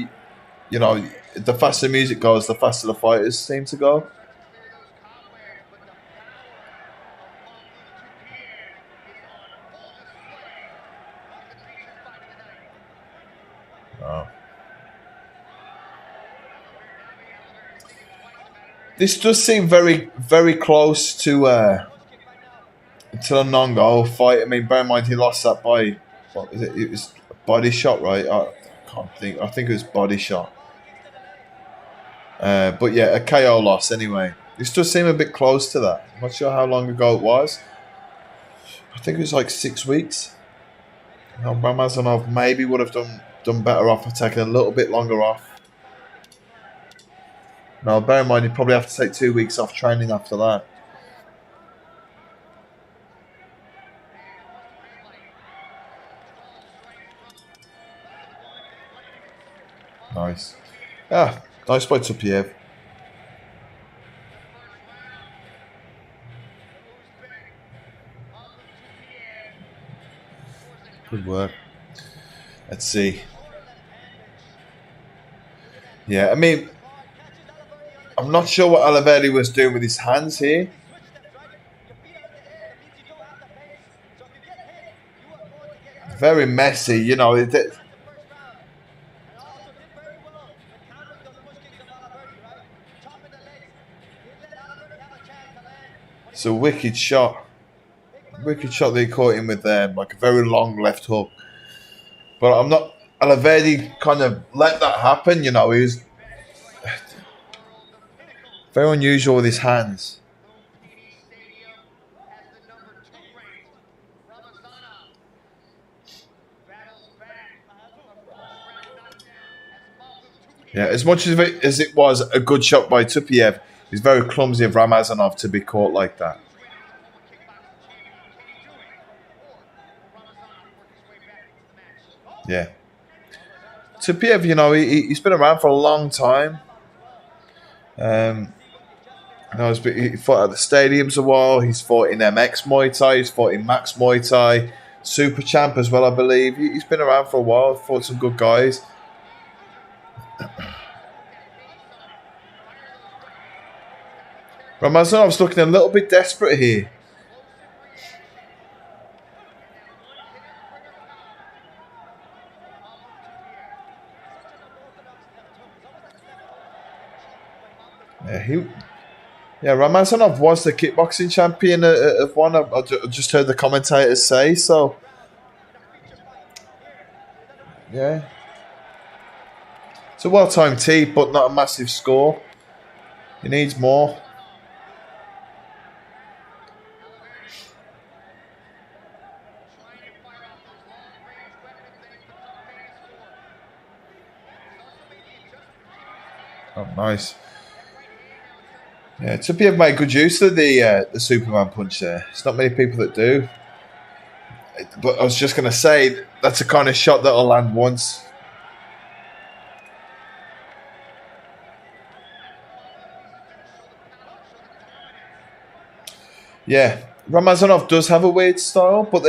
the faster the music goes, the faster the fighters seem to go. Oh. This does seem very, very close to the Nongo fight. I mean, bear in mind he lost that by what was it? It was a body shot, right? I can't think. I think it was body shot. But yeah, a KO loss anyway. This does seem a bit close to that. I'm not sure how long ago it was. I think it was like 6 weeks. Now, Ramazanov maybe would have done better off taking a little bit longer off. Now, bear in mind, you probably have to take 2 weeks off training after that. Nice. Ah, nice by Tupiev. Good work. Let's see. Yeah, I mean, I'm not sure what Oliveira was doing with his hands here. Very messy, you know. It's a wicked shot. Wicked shot that he caught him with like a very long left hook. But I'm not. Oliveira kind of let that happen, you know. He was very unusual with his hands. Yeah, as much as it was a good shot by Tupiev, it's very clumsy of Ramazanov to be caught like that. Yeah. Tupiev, you know, he's been around for a long time. He fought at the stadiums a while. He's fought in MX Muay Thai. He's fought in Max Muay Thai. Super Champ as well, I believe. He's been around for a while. Fought some good guys. Ramazanov's looking a little bit desperate here. Ramazanov was the kickboxing champion of one. I just heard the commentators say so. Yeah. It's a well-timed tee, but not a massive score. He needs more. Oh, nice. Yeah, Tupiev made good use of the Superman punch there. It's not many people that do. But I was just going to say, that's the kind of shot that'll land once. Yeah, Ramazanov does have a weird style, but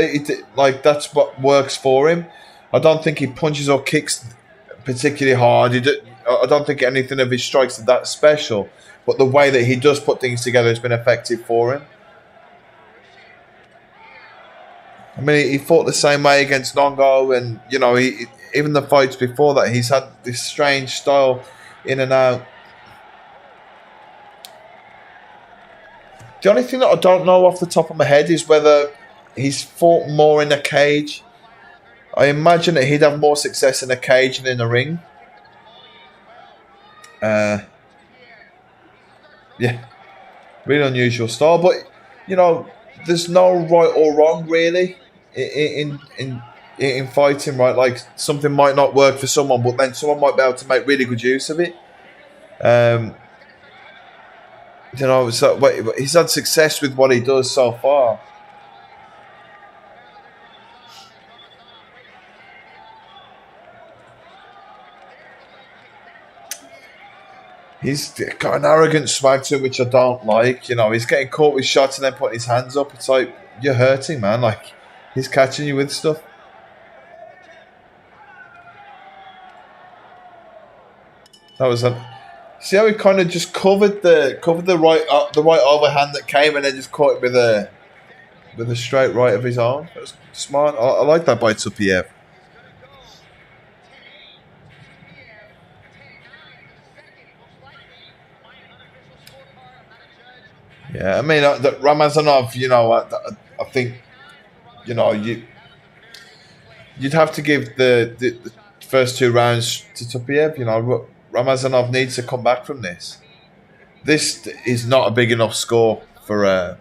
that's what works for him. I don't think he punches or kicks particularly hard. I don't think anything of his strikes are that special. But the way that he does put things together has been effective for him. I mean, he fought the same way against Nongo, and you know, even the fights before that, he's had this strange style in and out. The only thing that I don't know off the top of my head is whether he's fought more in a cage. I imagine that he'd have more success in a cage than in a ring. Yeah, really unusual style, but you know, there's no right or wrong really in fighting, right? Like something might not work for someone, but then someone might be able to make really good use of it. You know, so he's had success with what he does so far. He's got an arrogant swag to him, which I don't like. You know, he's getting caught with shots and then putting his hands up. It's like, you're hurting, man. Like, he's catching you with stuff. That was a. See how he kind of just covered the right overhand that came, and then just caught it with a straight right of his arm. That was smart. I like that by Tupiev. Yeah, I mean, Ramazanov. I think you'd have to give the first two rounds to Tupiev. Ramazanov needs to come back from this. This is not a big enough score to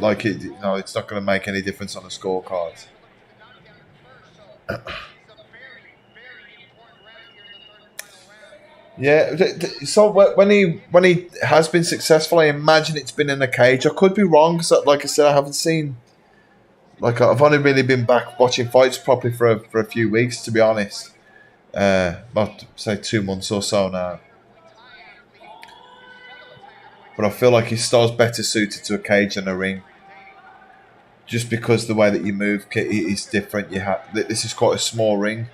like it. It's not going to make any difference on the scorecard. Yeah, so when he has been successful, I imagine it's been in a cage. I could be wrong because, like I said, I haven't seen. Like I've only really been back watching fights properly for a few weeks, to be honest. About say 2 months or so now. But I feel like his style's better suited to a cage than a ring. Just because the way that you move is different. This is quite a small ring.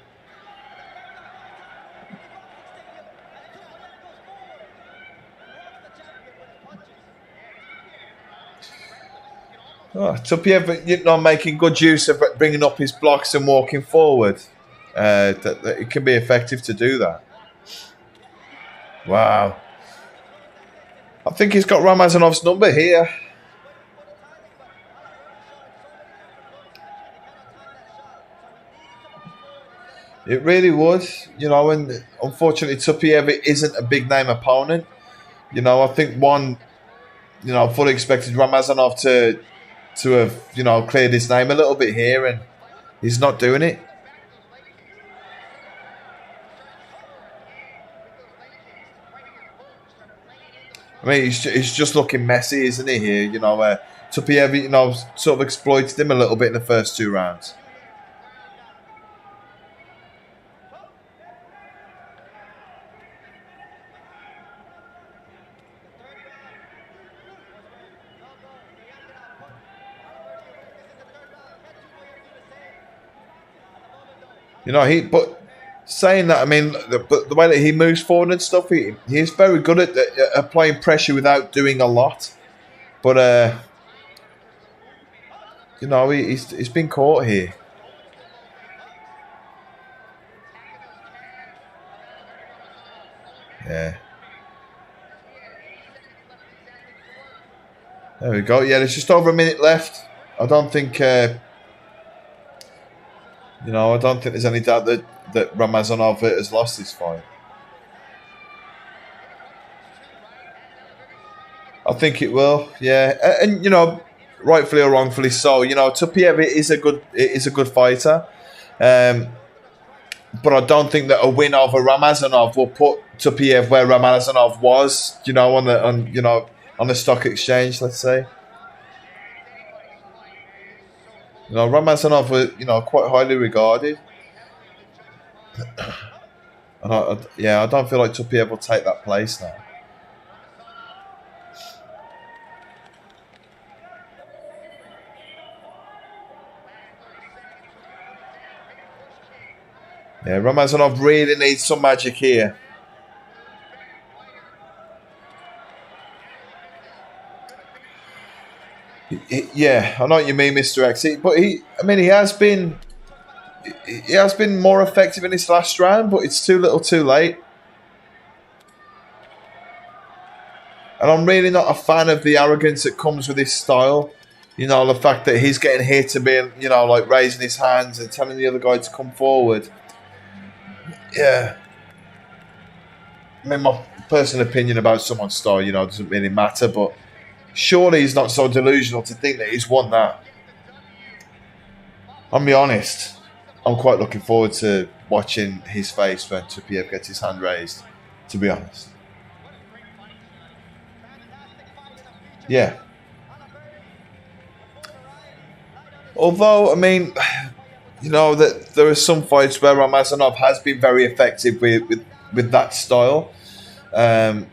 Tupiev, making good use of bringing up his blocks and walking forward. That it can be effective to do that. Wow. I think he's got Ramazanov's number here. It really would, and unfortunately Tupiev isn't a big name opponent. I think fully expected Ramazanov to have, cleared his name a little bit here, and he's not doing it. I mean, he's just looking messy, isn't he, here? Tupiev, sort of exploited him a little bit in the first 2 rounds. But saying that, I mean, the way that he moves forward and stuff, he's very good at applying pressure without doing a lot. But he's been caught here. Yeah. There we go. Yeah, there's just over a minute left. I don't think. I don't think there's any doubt that Ramazanov has lost this fight. I think it will, yeah, and rightfully or wrongfully so. Tupiev is a good fighter, but I don't think that a win over Ramazanov will put Tupiev where Ramazanov was, on the stock exchange, let's say. Ramazanov was, quite highly regarded. And I don't feel like Tupiev will take that place now. Yeah, Ramazanov really needs some magic here. Yeah, I know what you mean, Mr. X. But he has been more effective in this last round, but it's too little, too late. And I'm really not a fan of the arrogance that comes with his style. The fact that he's getting hit and being, like raising his hands and telling the other guy to come forward. Yeah. I mean, my personal opinion about someone's style, doesn't really matter, but surely he's not so delusional to think that he's won that. I'll be honest, I'm quite looking forward to watching his face when Tupiev gets his hand raised, to be honest. Yeah. Although, I mean, that there are some fights where Ramazanov has been very effective with that style. I'm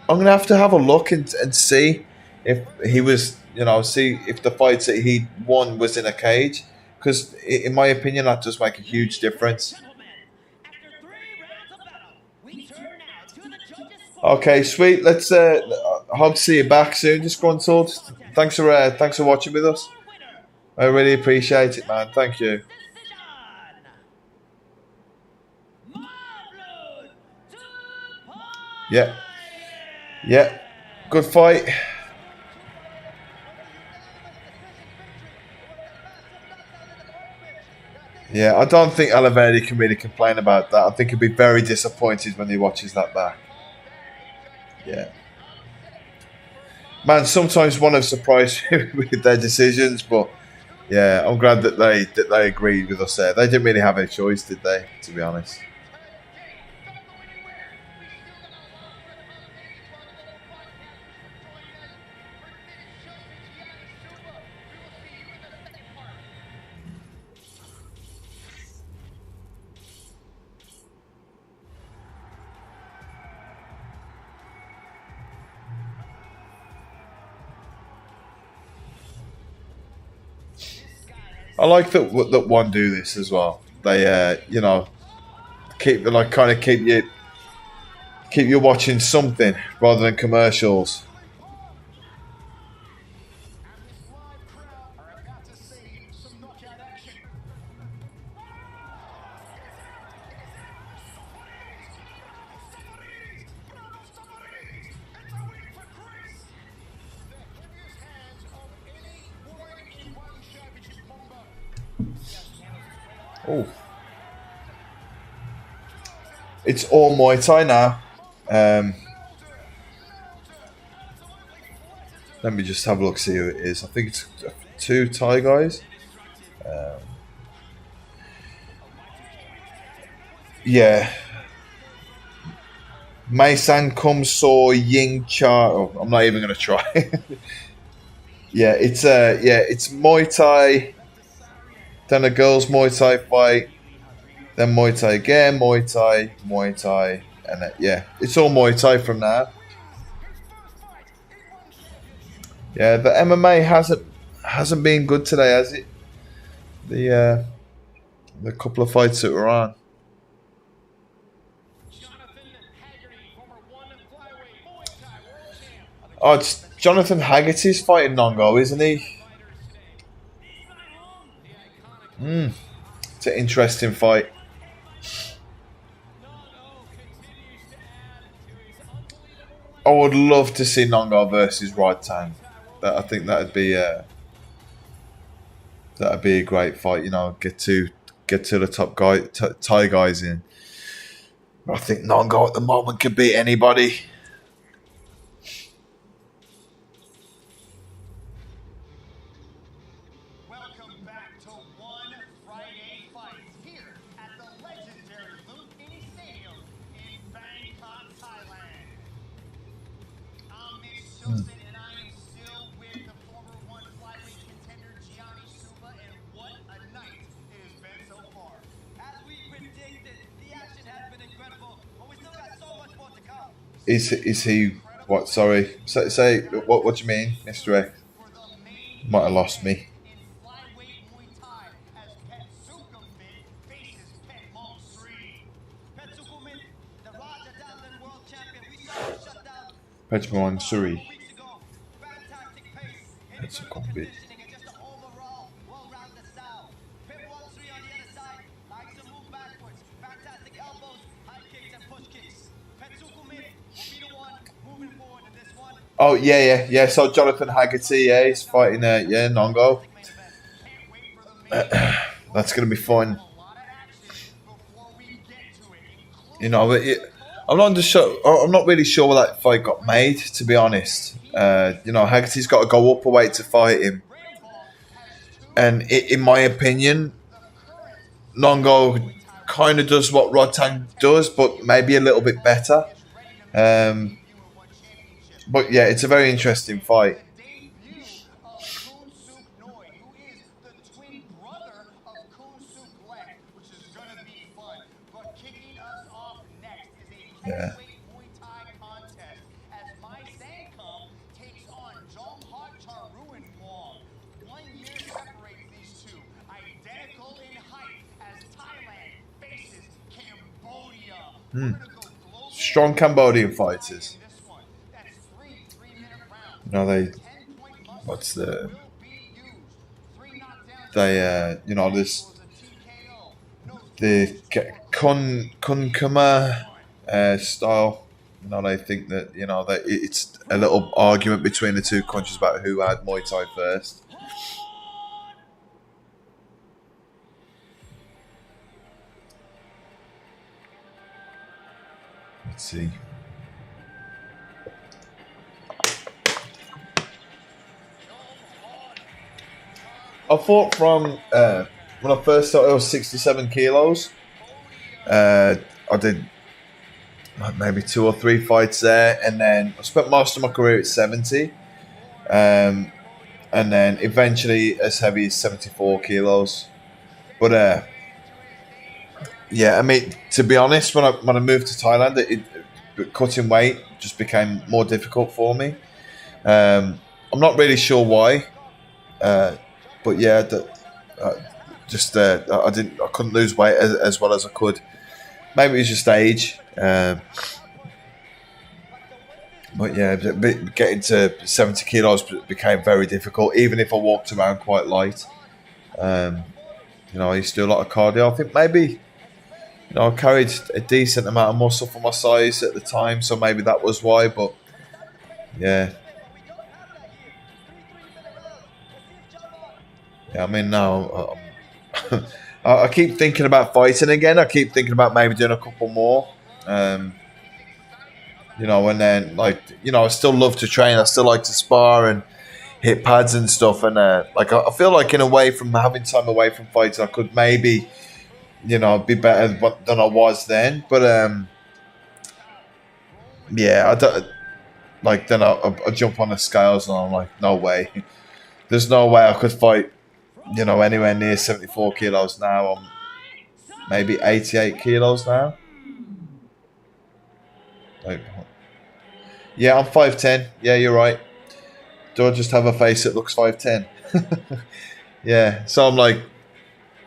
going to have a look and see if he was, see if the fights that he won was in a cage. because in my opinion, that does make a huge difference. Okay, sweet. Let's. I hope to see you back soon, Disgruntled. Thanks for watching with us. I really appreciate it, man. Thank you. Yeah. Yeah. Good fight. Yeah, I don't think Oliveira can really complain about that. I think he'll be very disappointed when he watches that back. Yeah. Man, sometimes one of surprised with their decisions, but yeah, I'm glad that they agreed with us there. They didn't really have a choice, did they? To be honest. I like that one do this as well. They keep you watching something rather than commercials. Oh, it's all Muay Thai now. Let me just have a look, see who it is. I think it's two Thai guys. Yeah. Mei San Kum So Ying Cha. Oh, I'm not even going to try. Yeah, it's Muay Thai. Then a girls Muay Thai fight. Then Muay Thai again, Muay Thai, and it's all Muay Thai from now. Yeah, the MMA hasn't been good today, has it? The couple of fights that were on. Oh, it's Jonathan Haggerty's fighting Nongo, isn't he? It's an interesting fight. I would love to see Nongo versus Rodtang. I think that'd be a great fight. You know, get to the top Thai guys in. I think Nongo at the moment could beat anybody. Is he what? Sorry, say what do you mean, Mr. X? Might have lost me. Pejman Suri. That's a combi. Oh yeah. So Jonathan Haggerty, he's fighting Nongo. That's gonna be fun. You know, I'm not really sure why that fight got made. To be honest, Haggerty's got to go up a weight to fight him, and in my opinion, Nongo kind of does what Rodtang does, but maybe a little bit better. But yeah, it's a very interesting fight. Yeah. Strong Cambodian fighters. You know, what's the, there's the Kunkama style. You know, they think that, that it's a little argument between the two countries about who had Muay Thai first. Let's see. I fought from when I first started, I was 67 kilos. I did maybe 2 or 3 fights there, and then I spent most of my career at 70, and then eventually as heavy as 74 kilos. But yeah, I mean, to be honest, when I moved to Thailand, cutting weight just became more difficult for me. I'm not really sure why, but yeah, I couldn't lose weight as well as I could. Maybe it's just age. But yeah, getting to 70 kilos became very difficult, even if I walked around quite light. I used to do a lot of cardio. I think maybe, I carried a decent amount of muscle for my size at the time, so maybe that was why, but yeah. Yeah, I mean, now I keep thinking about fighting again. I keep thinking about maybe doing a couple more. And then I still love to train. I still like to spar and hit pads and stuff. And I feel like in a way, from having time away from fights, I could maybe, be better than I was then. But yeah, I don't, then I jump on the scales and I'm like, no way. There's no way I could fight, anywhere near 74 kilos now. I'm maybe 88 kilos now. Yeah, I'm 5'10". Yeah, you're right. Do I just have a face that looks 5'10"? Yeah, so I'm like,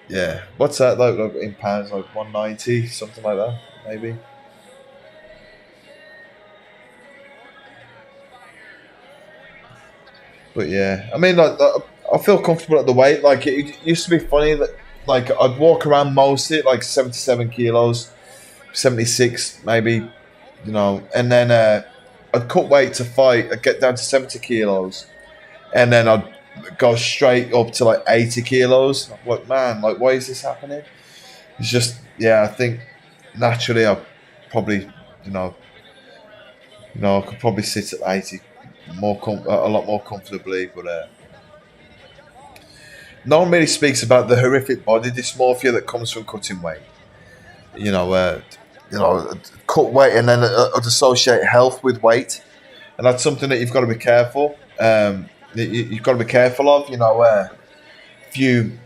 yeah. What's that like in pounds? Like 190, something like that, maybe. But yeah, I mean, I feel comfortable at the weight. Like it used to be funny that I'd walk around mostly at 77 kilos, 76 maybe, and then I'd cut weight to fight. I'd get down to 70 kilos, and then I'd go straight up to 80 kilos. I'm like, man, why is this happening? It's just, yeah, I think naturally I probably, I could probably sit at 80 a lot more comfortably, but no one really speaks about the horrific body dysmorphia that comes from cutting weight. Cut weight and then I'd associate health with weight, and that's something that you've got to be careful. You've got to be careful of. If you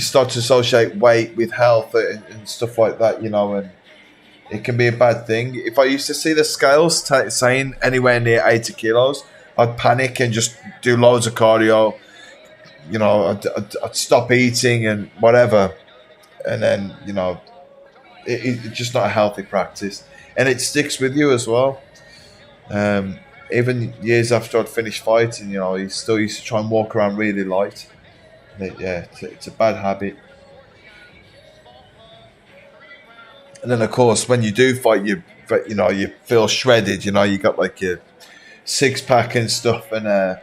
start to associate weight with health and stuff like that, and it can be a bad thing. If I used to see the scales saying anywhere near 80 kilos, I'd panic and just do loads of cardio. I'd stop eating and whatever, and then it's just not a healthy practice, and it sticks with you as well. Even years after I'd finished fighting, you still used to try and walk around really light. Yeah, it's a bad habit. And then, of course, when you do fight, you feel shredded. You got your 6-pack and stuff. And of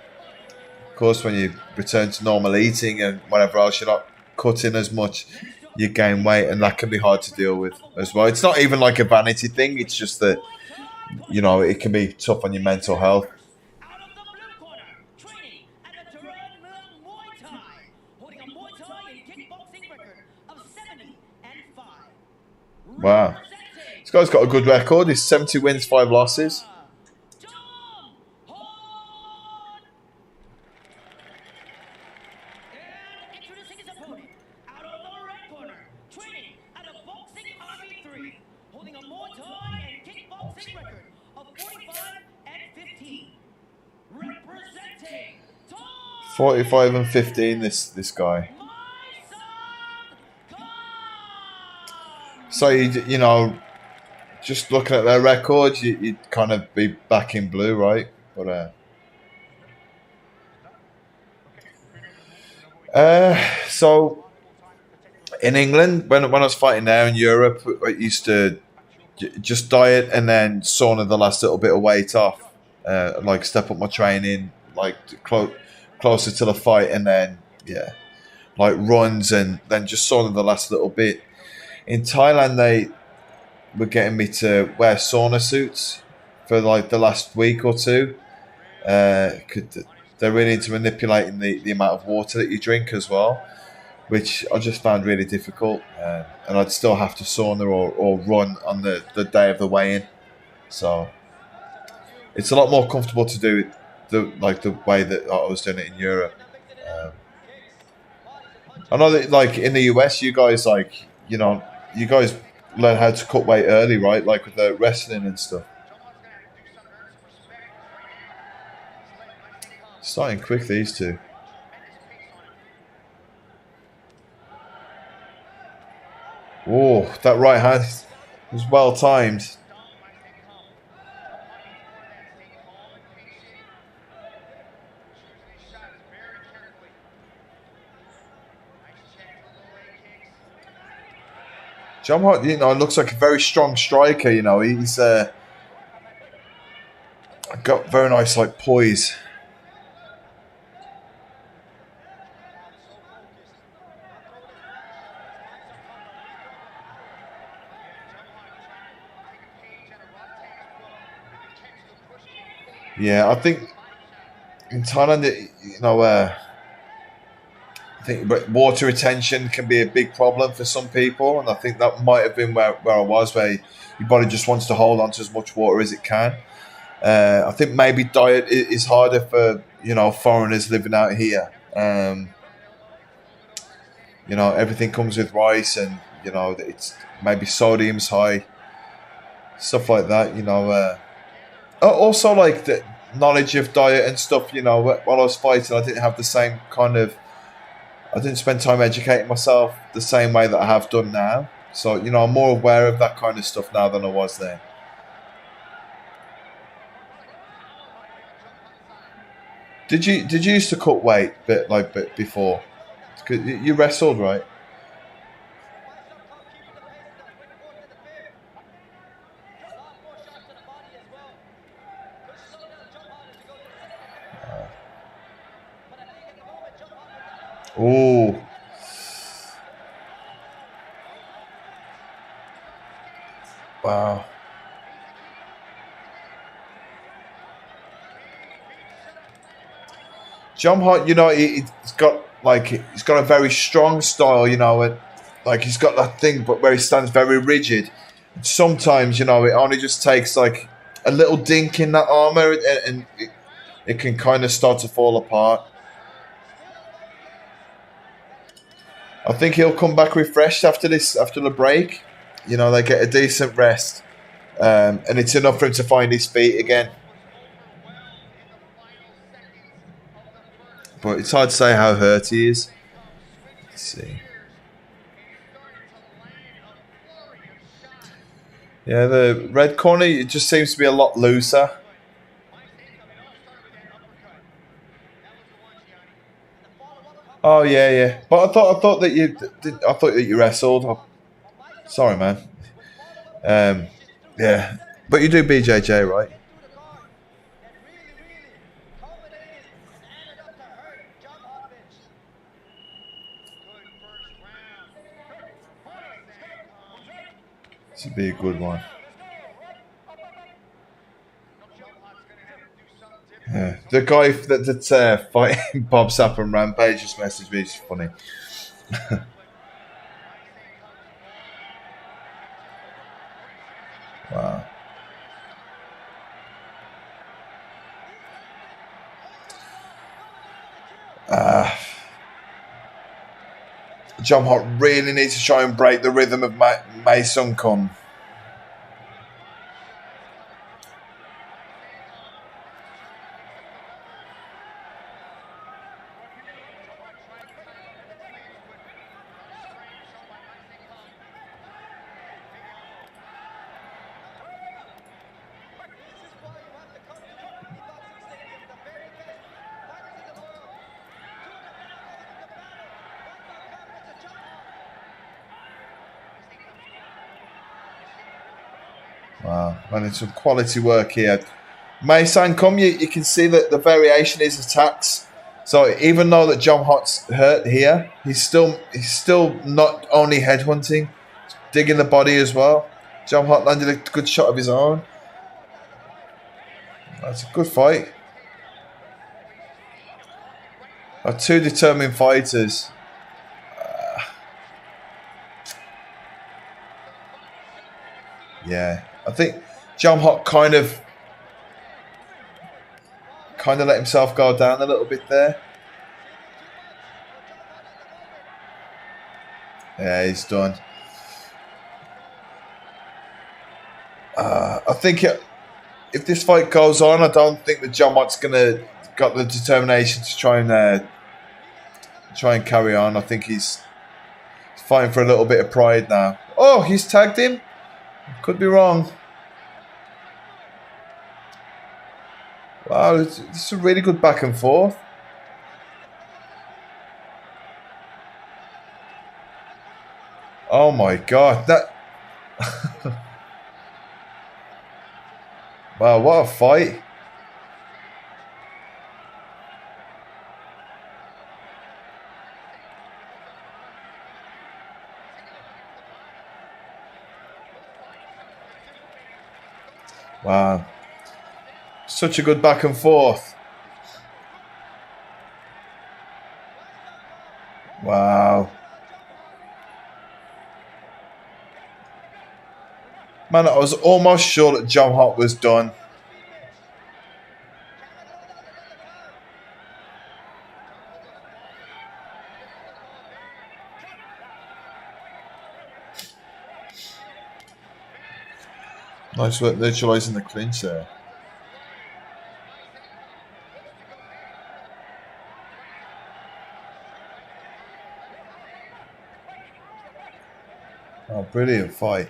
course, when you return to normal eating and whatever else, you're not cutting as much. You gain weight, and that can be hard to deal with as well. It's not even like a vanity thing. It's just that it can be tough on your mental health. Wow. This guy's got a good record. He's 70 wins, 5 losses. Holding a Muay Thai and kickboxing record of 45-15. Representing 45-15, this guy. So you know, just looking at their records, you'd kind of be back in blue, right? But so in England, when I was fighting there in Europe, I used to just diet and then sauna the last little bit of weight off, like step up my training, like closer to the fight, and then yeah, like runs and then just sauna the last little bit. In Thailand, they were getting me to wear sauna suits for like the last week or two. They're really into manipulating the amount of water that you drink as well, which I just found really difficult. And I'd still have to sauna or run on the day of the weigh-in. So it's a lot more comfortable to do it the way that I was doing it in Europe. Um, I know that like in the US, you guys you guys learn how to cut weight early, right? Like with the wrestling and stuff. Starting quick, these two. Oh, that right hand was well timed. John Hart, looks like a very strong striker. He's got very nice like poise. Yeah, I think in Thailand, I think water retention can be a big problem for some people, and I think that might have been where I was, where your body just wants to hold on to as much water as it can. I think maybe diet is harder for foreigners living out here. Everything comes with rice, and it's maybe sodium's high, stuff like that. Also like the knowledge of diet and stuff. While I was fighting, I didn't have the same kind of. I didn't spend time educating myself the same way that I have done now. So I'm more aware of that kind of stuff now than I was then. Did you used to cut weight bit before? 'Cause you wrestled, right? Oh, wow. John Hart, he's got a very strong style, and like he's got that thing, but where he stands very rigid. Sometimes, it only just takes like a little dink in that armor, and it can kind of start to fall apart. I think he'll come back refreshed after the break. They get a decent rest, and it's enough for him to find his feet again. But it's hard to say how hurt he is. Let's see. Yeah, the red corner, it just seems to be a lot looser. Oh yeah, yeah. But I thought that you wrestled. Sorry, man. Um, yeah, but you do BJJ, right? This would be a good one. Yeah. The guy that's fighting Bob Sapp and Rampage just messaged me. It's funny. Wow. Uh, John Hart really needs to try and break the rhythm of Mason Kun. Wow, man, it's some quality work here. Mason, come, you can see that the variation is attacks. So even though that John Hott's hurt here, he's still not only headhunting, digging the body as well. John Hott landed a good shot of his own. That's a good fight. Two determined fighters. Yeah, I think John Hott kind of let himself go down a little bit there. Yeah, he's done. I think if this fight goes on, I don't think that John Hott's got the determination to try and carry on. I think he's fighting for a little bit of pride now. Oh, he's tagged him. Could be wrong. Wow, it's a really good back and forth. Oh my God, that. Wow, what a fight. Wow. Such a good back and forth. Wow. Man, I was almost sure that John Hott was done. Nice work neutralising the clinch there. Oh, brilliant fight.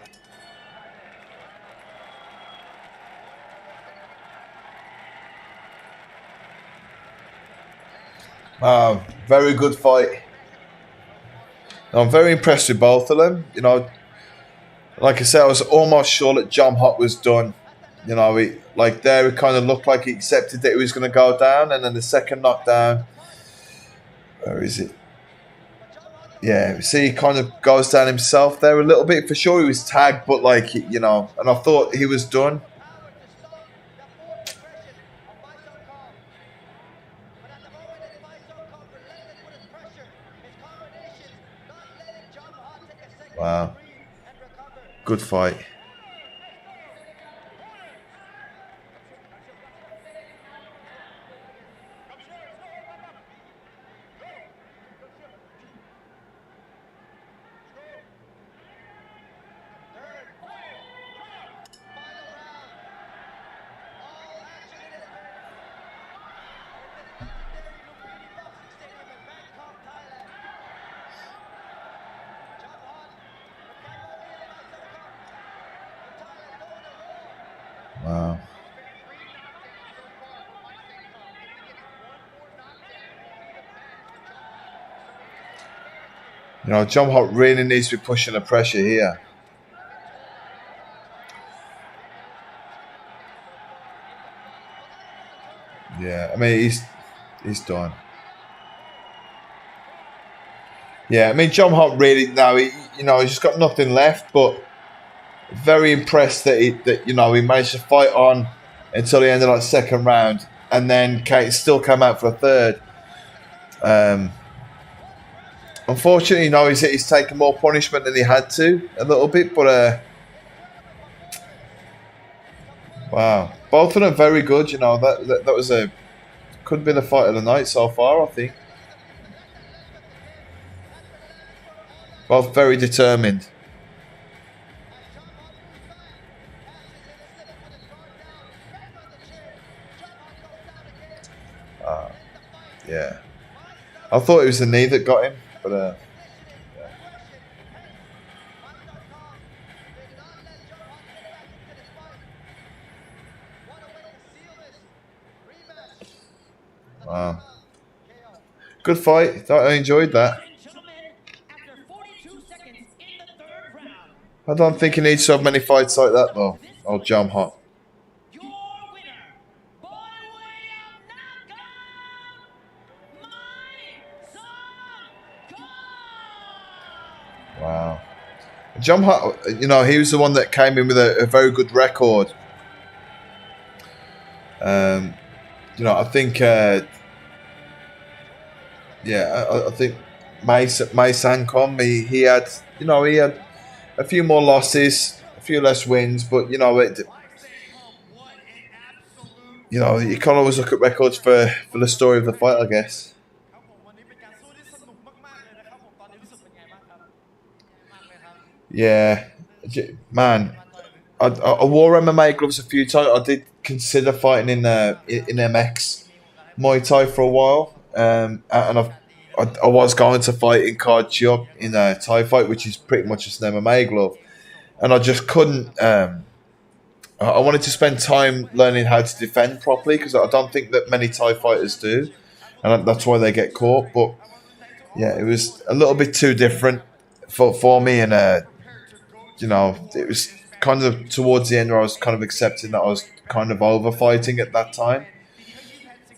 Very good fight. I'm very impressed with both of them. You know, like I said, I was almost sure that John Hott was done. You know, it kind of looked like he accepted that he was going to go down, and then the second knockdown. Where is it? Yeah, see, he kind of goes down himself there a little bit. For sure, he was tagged, but and I thought he was done. Wow. Good fight. Wow. You know, John Hott really needs to be pushing the pressure here. Yeah, I mean, he's done. Yeah, I mean, John Hott really now, he's just got nothing left, but very impressed that he managed to fight on until the end of that second round, and then Kate still came out for a third. Unfortunately, he's taken more punishment than he had to a little bit, but wow, both of them very good. You know, that was could be the fight of the night so far, I think. Both very determined. Yeah, I thought it was the knee that got him, but yeah. Wow, good fight. I enjoyed that. I don't think he needs so many fights like that though. I'll jump hot. Your winner, by way of knockout, my son, Wow. Jump hot, he was the one that came in with a very good record. I think, I think May Sancom, he had a few more losses, a few less wins, but you can't always look at records for the story of the fight, I guess. Yeah, man, I wore MMA gloves a few times. I did consider fighting in MX Muay Thai for a while, and I was going to fight in Card Chop in a Thai fight, which is pretty much just an MMA glove, and I just couldn't. I wanted to spend time learning how to defend properly because I don't think that many Thai fighters do, and that's why they get caught. But yeah, it was a little bit too different for me, and it was kind of towards the end where I was kind of accepting that I was kind of over fighting at that time.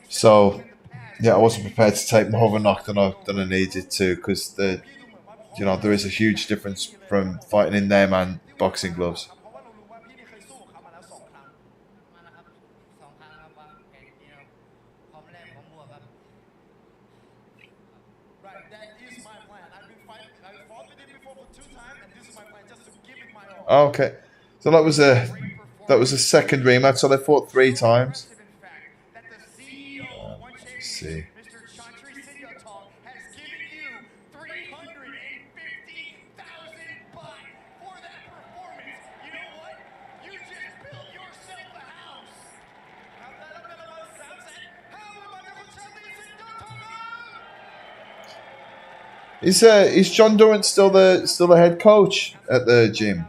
So yeah, I wasn't prepared to take more of a knock than I needed to because there is a huge difference from fighting in them and boxing gloves. Oh, okay, so that was a second rematch. So they fought 3 times. Let's see. Is John Durant still the head coach at the gym?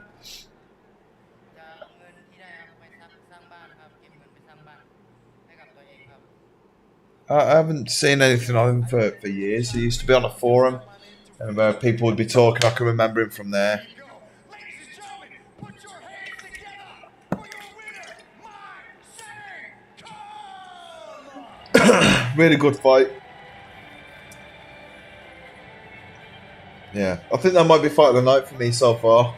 I haven't seen anything of him for years. He used to be on a forum, and people would be talking. I can remember him from there. Really good fight. Yeah, I think that might be fight of the night for me so far.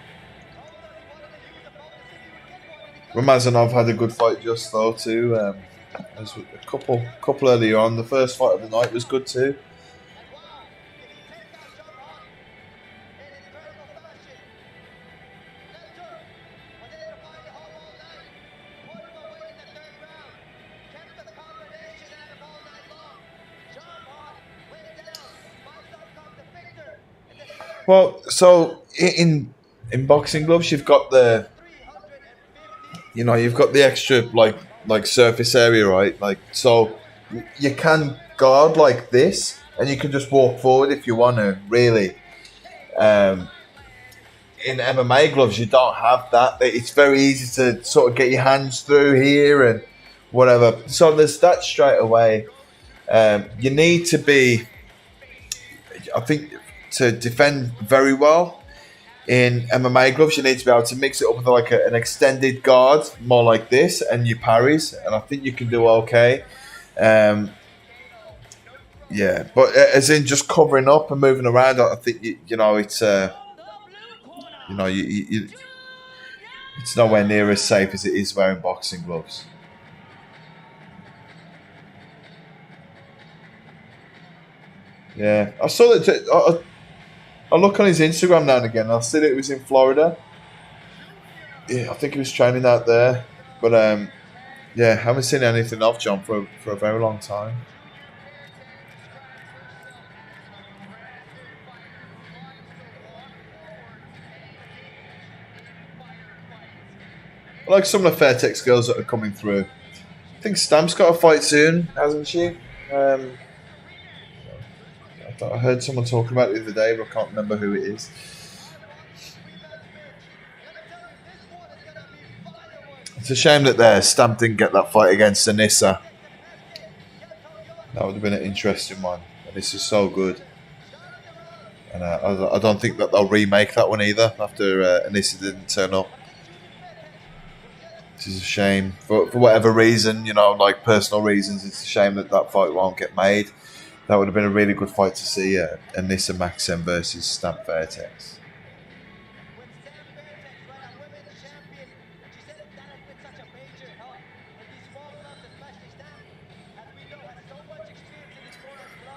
Ramazanov had a good fight just though too. There's a couple earlier on. The first fight of the night was good too. Well, so in boxing gloves, you've got the extra like surface area, right? Like so, you can guard like this, and you can just walk forward if you want to. Really, in MMA gloves, you don't have that. It's very easy to sort of get your hands through here and whatever. So there's that straight away. You need to be, I think, to defend very well in MMA gloves, you need to be able to mix it up with like an extended guard, more like this, and your parries, and I think you can do okay. Yeah, but as in just covering up and moving around, I think it's it's nowhere near as safe as it is wearing boxing gloves. Yeah, I saw that. I look on his Instagram now and again. I see that it was in Florida. Yeah, I think he was training out there. But yeah, haven't seen anything of John for a very long time. I like some of the Fairtex girls that are coming through. I think Stamp's got a fight soon, hasn't she? I heard someone talking about it the other day, but I can't remember who it is. It's a shame that Stamp didn't get that fight against Anissa. That would have been an interesting one. This is so good. And I don't think that they'll remake that one either after Anissa didn't turn up. which is a shame for whatever reason. Like personal reasons. It's a shame that fight won't get made. That would have been a really good fight to see. Anissa Maxim versus Stamp Fairtex.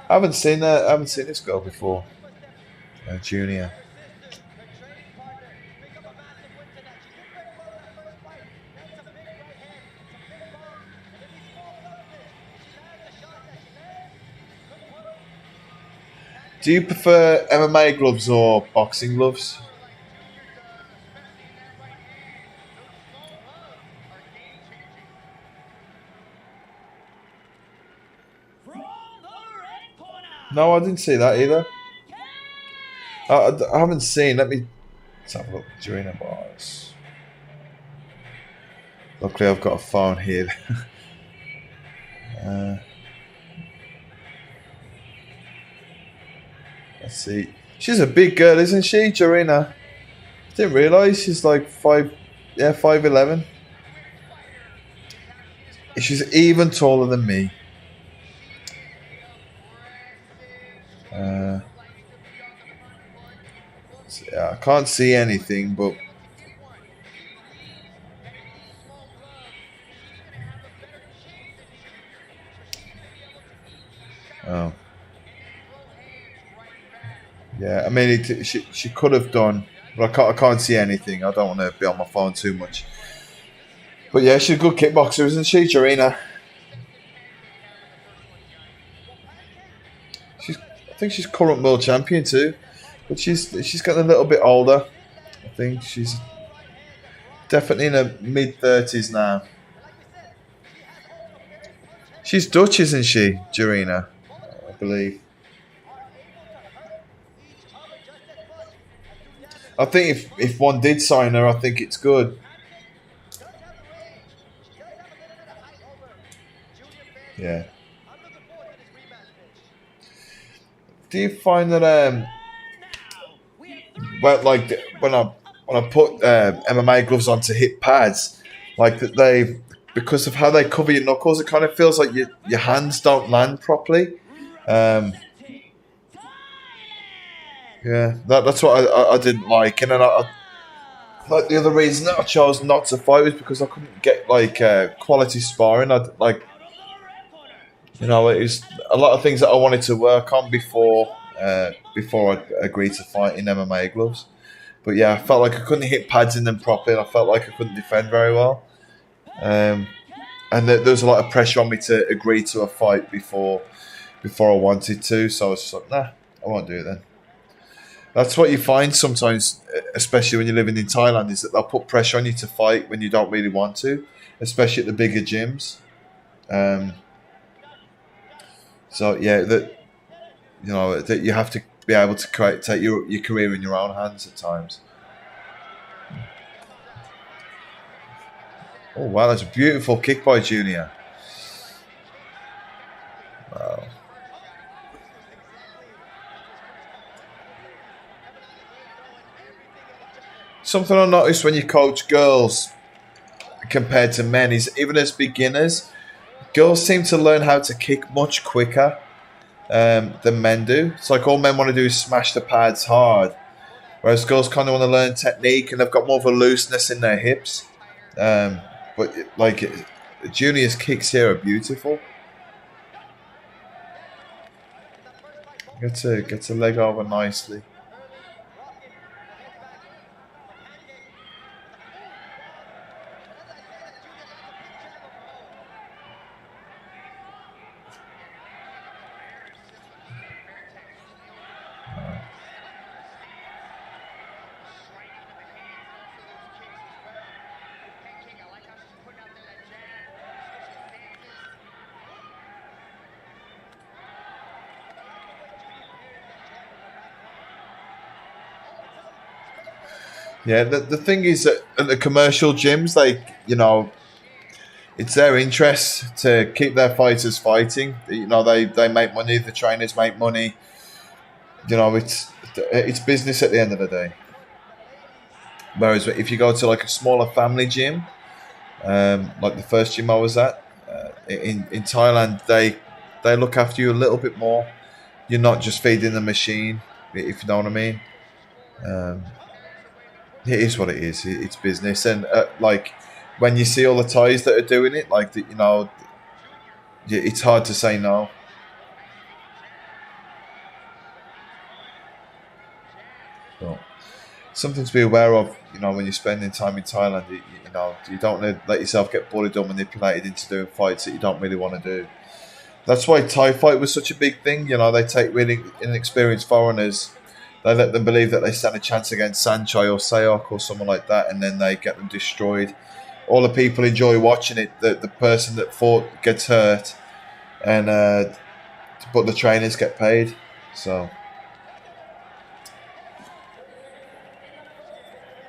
I haven't seen this girl before. Junior. Do you prefer MMA gloves or boxing gloves? From the red corner. No, I didn't see that either. I haven't seen. Let's have a look. Jarina Bars. Luckily, I've got a phone here. Let's see. She's a big girl, isn't she, Jarina? Didn't realise she's like 5'11". She's even taller than me. Yeah, I can't see anything, but oh, yeah. I mean, she could have done, but I can't see anything. I don't want to be on my phone too much. But yeah, she's a good kickboxer, isn't she, Jarina? I think she's current world champion too, but she's getting a little bit older. I think she's definitely in her mid-30s now. She's Dutch, isn't she, Jarina? I believe. I think if one did sign her, I think it's good. Yeah. Do you find that well, like when I put MMA gloves on to hit pads, like that because of how they cover your knuckles, it kind of feels like your hands don't land properly. Yeah, that's what I didn't like, and then like the other reason that I chose not to fight was because I couldn't get like quality sparring. It was a lot of things that I wanted to work on before I agreed to fight in MMA gloves. But yeah, I felt like I couldn't hit pads in them properly. And I felt like I couldn't defend very well. And there was a lot of pressure on me to agree to a fight before I wanted to. So I was just like, nah, I won't do it then. That's what you find sometimes, especially when you're living in Thailand, is that they'll put pressure on you to fight when you don't really want to, especially at the bigger gyms. So yeah, that you have to be able to take your career in your own hands at times. Oh wow, that's a beautiful kick by Junior. Wow. Something I noticed when you coach girls compared to men is even as beginners, girls seem to learn how to kick much quicker than men do. It's like all men want to do is smash the pads hard, whereas girls kind of want to learn technique and they've got more of a looseness in their hips. But like Junior's kicks here are beautiful. Gets a leg over nicely. Yeah, the thing is that at the commercial gyms, it's their interest to keep their fighters fighting. They make money, the trainers make money. It's business at the end of the day. Whereas if you go to like a smaller family gym, like the first gym I was at. In Thailand, they look after you a little bit more. You're not just feeding the machine, if you know what I mean. Um, it is what it is. It's business, and like when you see all the Thais that are doing it, like it's hard to say no. But something to be aware of, when you're spending time in Thailand. You don't let yourself get bullied or manipulated into doing fights that you don't really want to do. That's why Thai fight was such a big thing. They take really inexperienced foreigners. They let them believe that they stand a chance against Sanchai or Sayok or someone like that, and then they get them destroyed. All the people enjoy watching it. The person that fought gets hurt, and but the trainers get paid. So,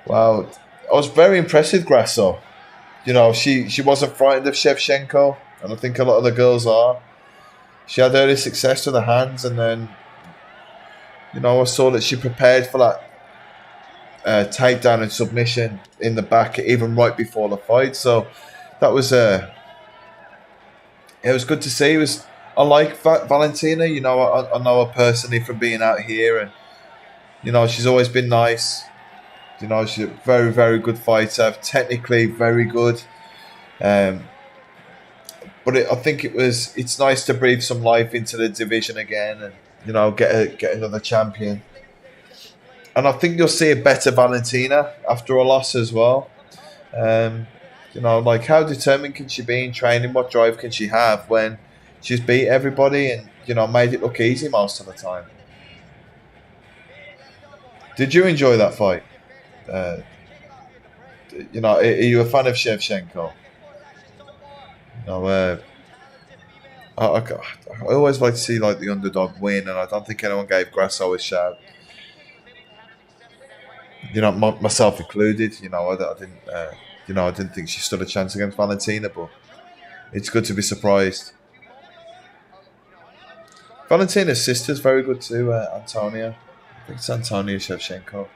wow, I was very impressed with Grasso. She wasn't frightened of Shevchenko, and I think a lot of the girls are. She had early success with the hands, and then, I saw that she prepared for that takedown and submission in the back, even right before the fight. So that was it was good to see. I like Valentina. I know her personally from being out here, and she's always been nice. She's a very, very good fighter, technically very good. But I think it's nice to breathe some life into the division again, and get another champion. And I think you'll see a better Valentina after a loss as well. Like how determined can she be in training? What drive can she have when she's beat everybody and made it look easy most of the time? Did you enjoy that fight? Are you a fan of Shevchenko? I always like to see like the underdog win, and I don't think anyone gave Grasso a shout. Myself included. I didn't. I didn't think she stood a chance against Valentina, but it's good to be surprised. Valentina's sister's very good too, Antonia. I think it's Antonia Shevchenko.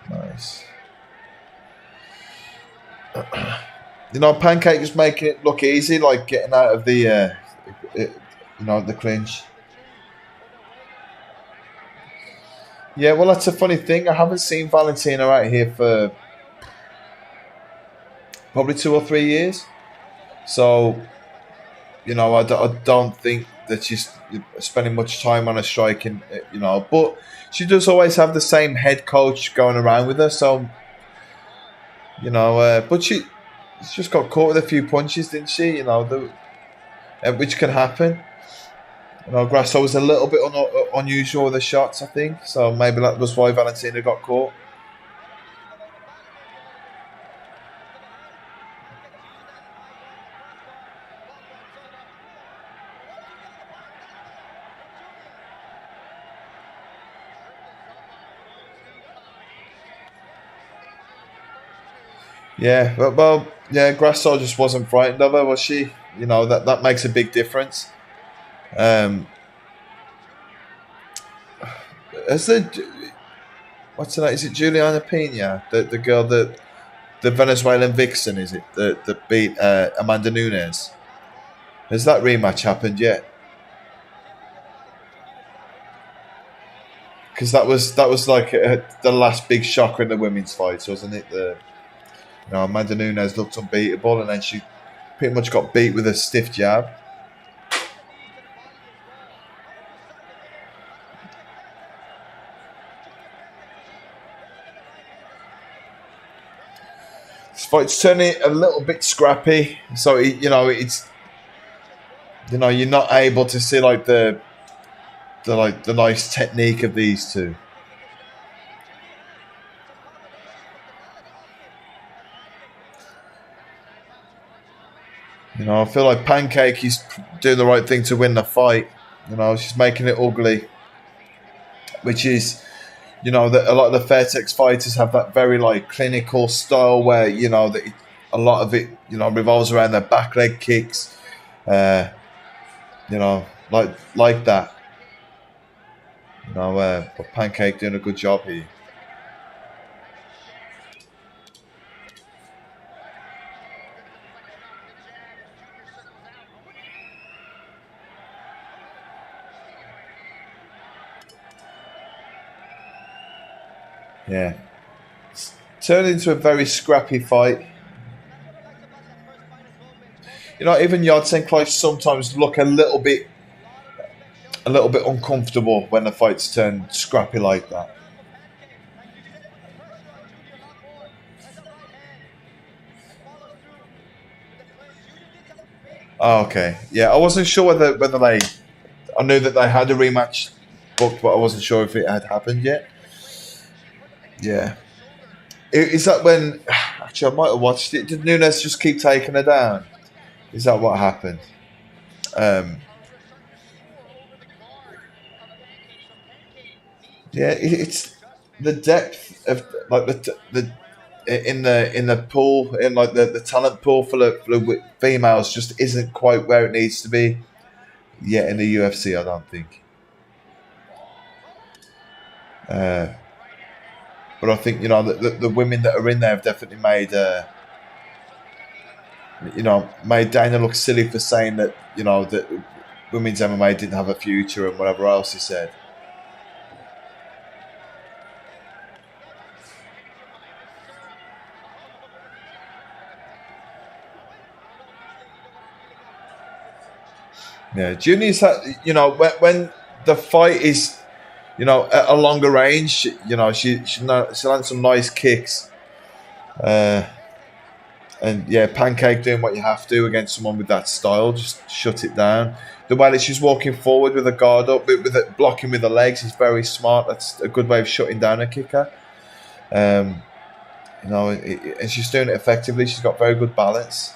Nice. Pancake just making it look easy, like getting out of the, the clinch. Yeah, well, that's a funny thing. I haven't seen Valentina out here for probably 2 or 3 years. So, I don't think that she's spending much time on a striking, but she does always have the same head coach going around with her. So, but she's just got caught with a few punches, didn't she? Which can happen. Grasso was a little bit unusual with the shots, I think. So maybe that was why Valentina got caught. Yeah, yeah, Grasso just wasn't frightened of her, was she? That makes a big difference. Is what's her name? Is it Juliana Pena, the girl that the Venezuelan vixen? Is it that beat Amanda Nunes? Has that rematch happened yet? Because that was like the last big shocker in the women's fights, wasn't it? Amanda Nunes looked unbeatable, and then she pretty much got beat with a stiff jab. This fight's turning a little bit scrappy, so it's you're not able to see like the nice technique of these two. I feel like Pancake is doing the right thing to win the fight. She's making it ugly, which is, you know, that a lot of the Fairtex fighters have that very like clinical style where you know that a lot of it, you know, revolves around their back leg kicks, uh, you know, like that. You know, but Pancake doing a good job here. Yeah, it's turned into a very scrappy fight. You know, even Yodsen Clash sometimes look a little bit uncomfortable when the fights turn scrappy like that. Oh, okay, yeah, I wasn't sure whether they. I knew that they had a rematch booked, but I wasn't sure if it had happened yet. Yeah, is that when? Actually, I might have watched it. Did Nunes just keep taking her down? Is that what happened? Um, yeah, it's the depth of like the in the pool in like the talent pool for the females just isn't quite where it needs to be yet in the UFC. I don't think. Uh, but I think you know the women that are in there have definitely made you know made Dana look silly for saying that you know that women's MMA didn't have a future and whatever else he said. Yeah, Junior's you know when the fight is you know at a longer range, you know she lands some nice kicks. Uh, And yeah, Pancake doing what you have to against someone with that style, just shut it down. The way that she's walking forward with a guard up, with it blocking with the legs, is very smart. That's a good way of shutting down a kicker. Um, you know, and she's doing it effectively. She's got very good balance.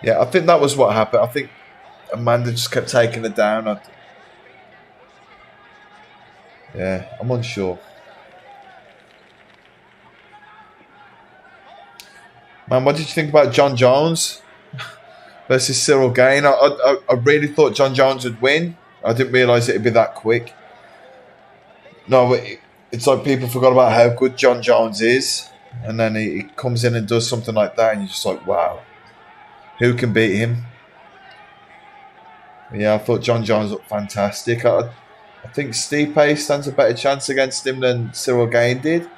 Yeah, I think that was what happened. I think Amanda just kept taking her down. Yeah, I'm unsure. Man, what did you think about John Jones versus Cyril Gain? I really thought John Jones would win. I didn't realise it'd be that quick. No, but it's like people forgot about how good John Jones is, and then he comes in and does something like that, and you're just like, wow, who can beat him? Yeah, I thought John Jones looked fantastic. I think Stipe stands a better chance against him than Cyril Gain did,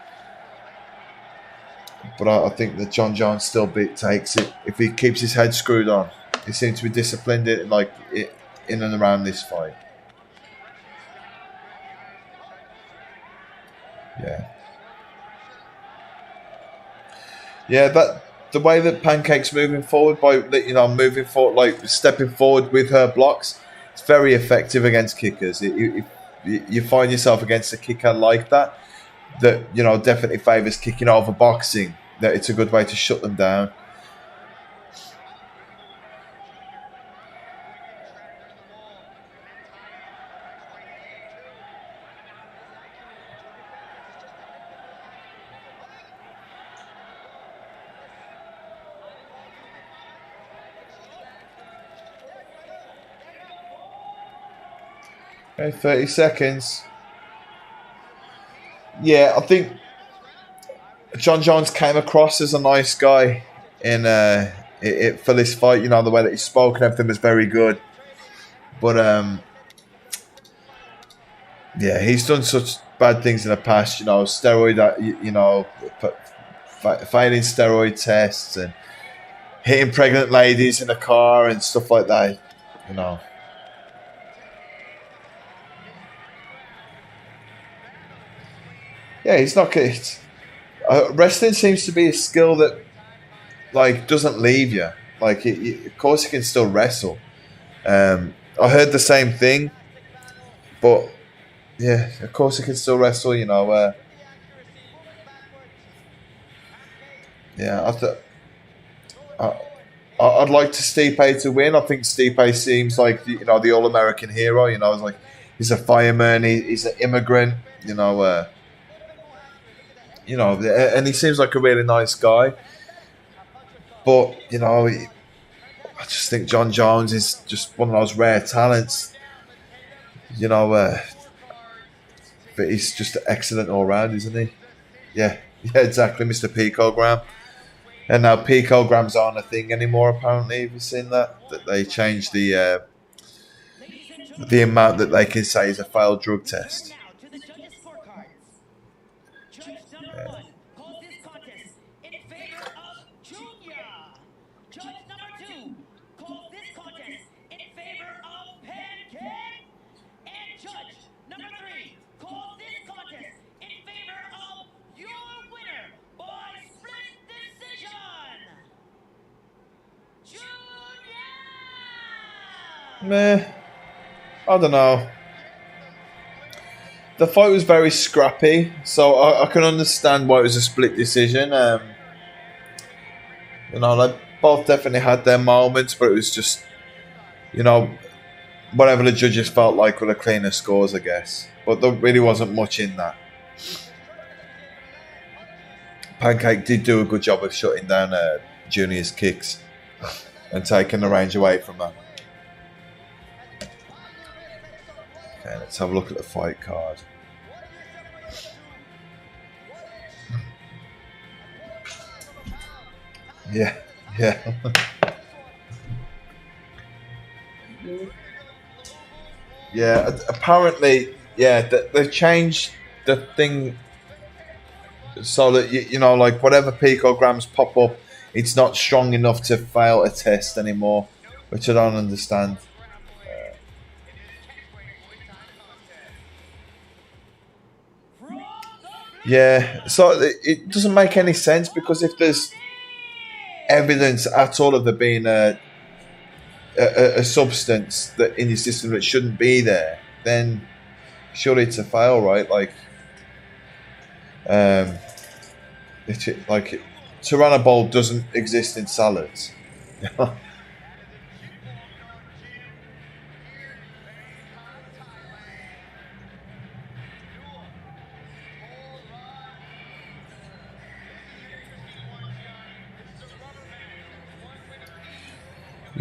but I think that John Jones still takes it if he keeps his head screwed on. He seems to be disciplined in and around this fight. Yeah. Yeah, that the way that Pancake's moving forward by you know moving forward like stepping forward with her blocks, it's very effective against kickers. You find yourself against a kicker like that you know definitely favours kicking over boxing. That it's a good way to shut them down. Okay, 30 seconds. Yeah, I think John Jones came across as a nice guy in for this fight. You know the way that he spoke and everything was very good. But yeah, he's done such bad things in the past. You know, steroid. You know, failing steroid tests and hitting pregnant ladies in the car and stuff like that. You know. Yeah, he's not good. Wrestling seems to be a skill that like doesn't leave you. Like, of course, you can still wrestle. I heard the same thing, but yeah, of course, you can still wrestle. You know, yeah, I thought. I'd like to Stipe to win. I think Stipe seems like the All American hero. It's like he's a fireman. He's an immigrant. And he seems like a really nice guy. But I just think John Jones is just one of those rare talents. But he's just excellent all round, isn't he? Yeah, exactly, Mr. Picogram. And now picograms aren't a thing anymore. Apparently, have you seen that? That they changed the amount that they can say is a failed drug test. Now to the judges' scorecards. Judge number 1 calls this contest in favor of Junior. Judge number 2 calls this contest in favor of Pancake. And judge number 3 calls this contest in favor of your winner by split decision. Junior! Meh. I don't know. The fight was very scrappy, so I can understand why it was a split decision. They both definitely had their moments, but it was just, whatever the judges felt like were the cleaner scores, I guess. But there really wasn't much in that. Pancake did do a good job of shutting down Junior's kicks and taking the range away from that. Okay, let's have a look at the fight card. Yeah. Yeah, apparently, they've changed the thing so that, like whatever picograms pop up, it's not strong enough to fail a test anymore, which I don't understand. Yeah, so it doesn't make any sense, because if there's evidence at all of there being a substance that in your system that shouldn't be there, then surely it's a fail, right? Like, Turinabol doesn't exist in salads.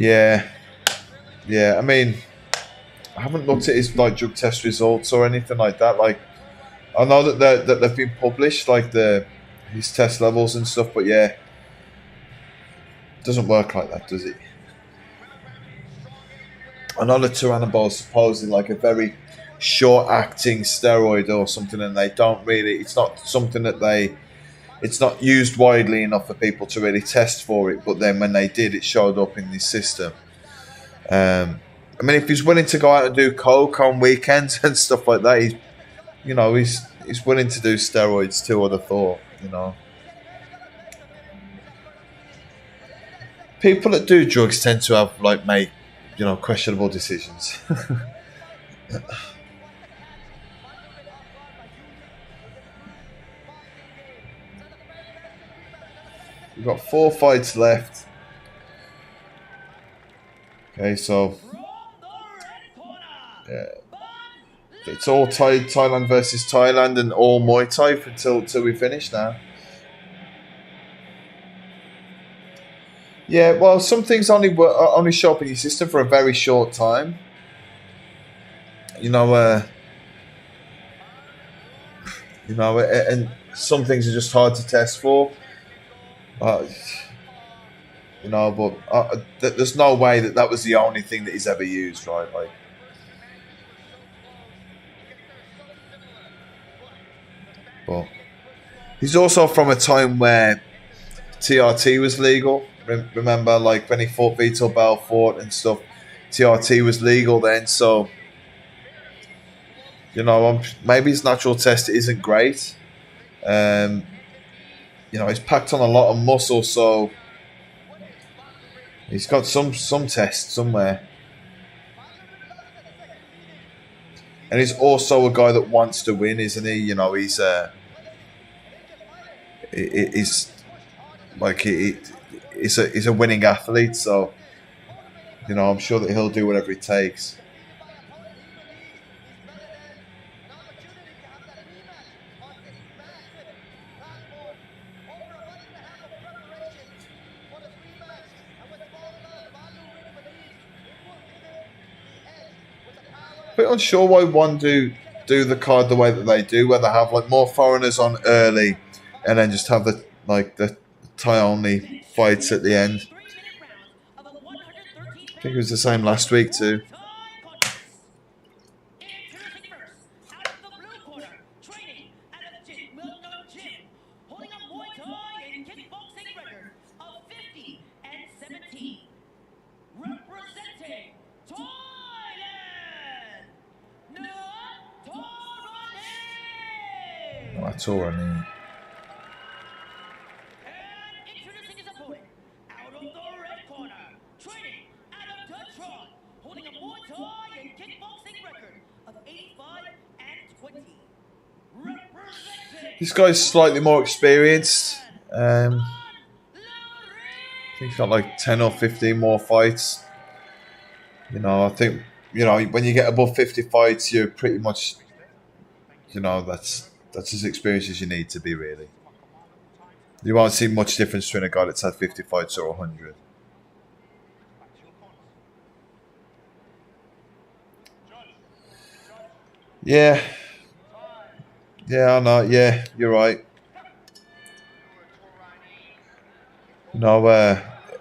Yeah. I mean, I haven't looked at his drug test results or anything like that. Like, I know that they've been published, like his test levels and stuff. But yeah, it doesn't work like that, does it? I know the Turinabol is supposedly like a very short-acting steroid or something, and they don't really. It's not something that it's not used widely enough for people to really test for it. But then when they did, it showed up in the system. I mean, if he's willing to go out and do coke on weekends and stuff like that, he's willing to do steroids too, I'd have thought, People that do drugs tend to have, make, questionable decisions. We've got 4 fights left. Okay, so yeah, it's all Thailand versus Thailand and all Muay Thai until we finish now. Yeah, well, some things only show up in your system for a very short time. And some things are just hard to test for. But there's no way that was the only thing that he's ever used, right? But he's also from a time where TRT was legal. Remember, when he fought Vitor Belfort and stuff, TRT was legal then. So, maybe his natural test isn't great. He's packed on a lot of muscle, so he's got some test somewhere. And he's also a guy that wants to win, isn't he? he's a winning athlete, so you know I'm sure that he'll do whatever it takes. Bit unsure why one do the card the way that they do, where they have like more foreigners on early, and then just have the Thai only fights at the end. I think it was the same last week too. That's all I need. Introducing his opponent, out of the red corner, training out of Detroit, holding a Muay Thai and kickboxing record of 85-20. Representing This guy's slightly more experienced. I think he's got like 10 or 15 more fights. You know, I think, you know, when you get above 50 fights, you're pretty much, you know, that's as experienced as you need to be, really. You won't see much difference between a guy that's had 50 fights or 100. Yeah. Yeah, I know. Yeah, you're right. No,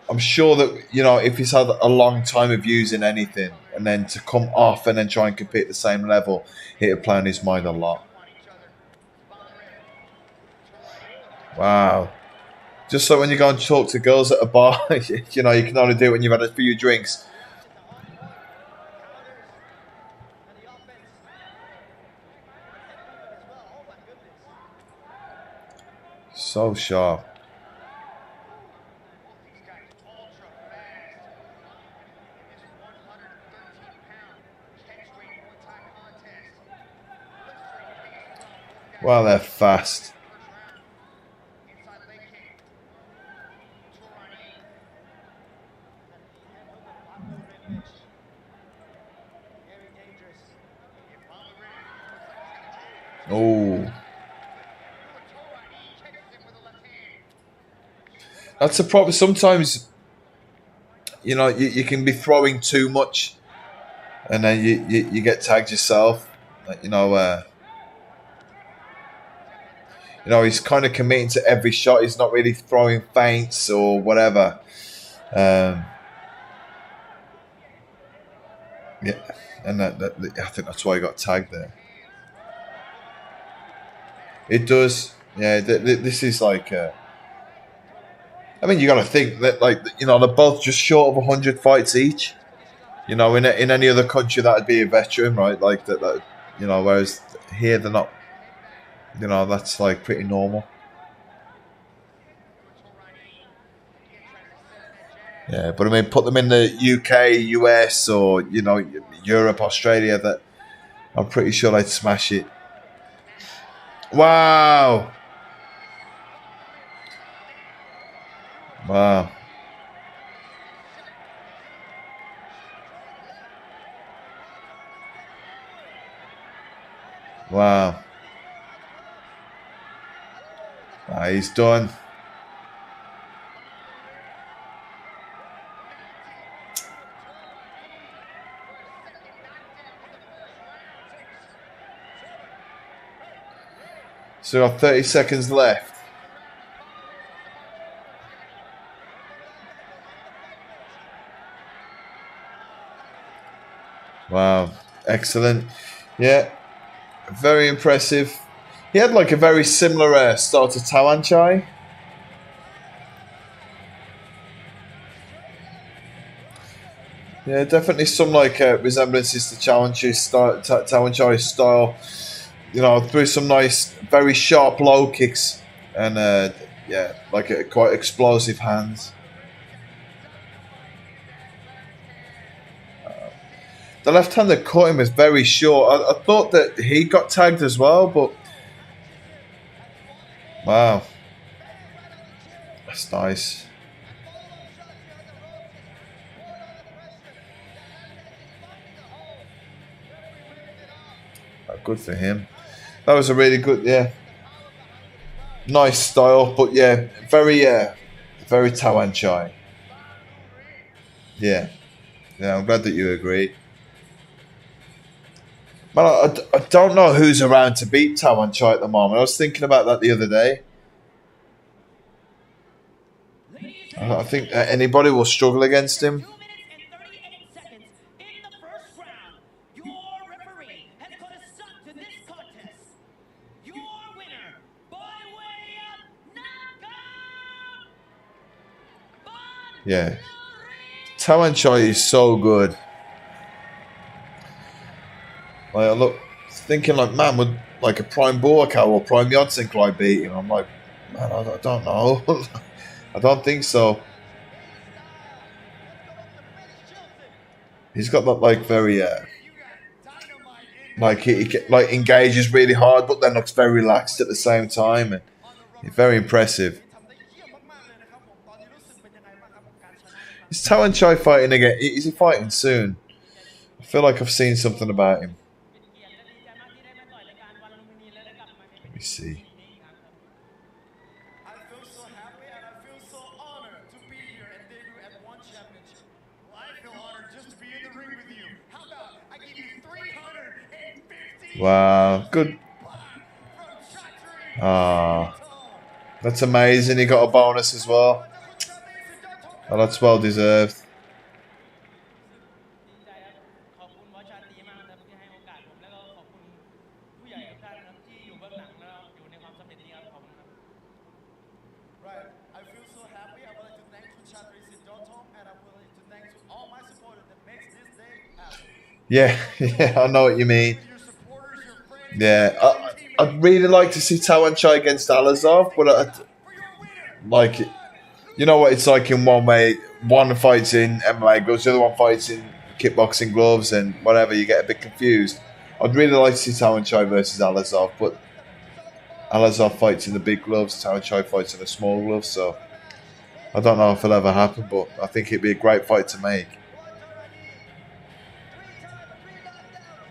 I'm sure that, you know, if he's had a long time of using anything and then to come off and then try and compete at the same level, it'll play on his mind a lot. Wow. Just so when you go and talk to girls at a bar, you know, you can only do it when you've had a few drinks. So sharp. Wow, they're fast. Oh. That's a problem. Sometimes, you know, you can be throwing too much and then you get tagged yourself. You know, he's kind of committing to every shot. He's not really throwing feints or whatever. Yeah, and I think that's why he got tagged there. It does. Yeah, this is like... I mean, you got to think that, like, you know, they're both just short of 100 fights each. You know, in any other country, that would be a veteran, right? Like, that you know, whereas here they're not... You know, that's like pretty normal. Yeah, but I mean, put them in the UK, US, or, you know, Europe, Australia, that I'm pretty sure they'd smash it. Wow. Wow. Wow. He's done. So we got 30 seconds left. Wow. Excellent. Yeah. Very impressive. He had like a very similar style to Tawanchai. Yeah, definitely some like resemblances to Tawanchai's style. You know, threw some nice, very sharp low kicks and yeah, like quite explosive hands. The left hand that caught him was very short. I thought that he got tagged as well, but wow, that's nice. Good for him. That was a really good, nice style, but very Tawan Chai. Yeah, I'm glad that you agree. Man, I don't know who's around to beat Tawan Chai at the moment. I was thinking about that the other day. I think anybody will struggle against him. 2 minutes and 38 seconds in the first round. Your referee has put a stop to this contest. Your winner by way of knockout. Yeah. Tawan Chai is so good. Like, I look, thinking like, man, would like a Prime Borkow or Prime Yodsinkrai beat him? I'm like, man, I don't know. I don't think so. He's got that like very like he like engages really hard, but then looks very relaxed at the same time, and he's very impressive. Is Tawan Chai fighting again? Is he fighting soon? I feel like I've seen something about him. Let me see. I feel so happy and I feel so honored to be here and debut at One Championship. Well, I feel honored just to be in the ring with you. How about I give you 350? Wow, good. That's amazing. He got a bonus as well. Oh, that's well deserved. Right. I feel so happy. I would like to thank to Chatrice Dotom and I would like to thank to all my supporters that makes this day happen. Yeah, I know what you mean. Your supporters, your friends, Yeah, I'd really like to see Tawan Chai against Alazov, but like, you know what it's like in one way. One fights in MMA gloves, the other one fights in kickboxing gloves, and whatever. You get a bit confused. I'd really like to see Tawan Chai versus Alazov, but Alazov fights in the big gloves, Tawan Chai fights in the small gloves, so I don't know if it'll ever happen, but I think it'd be a great fight to make.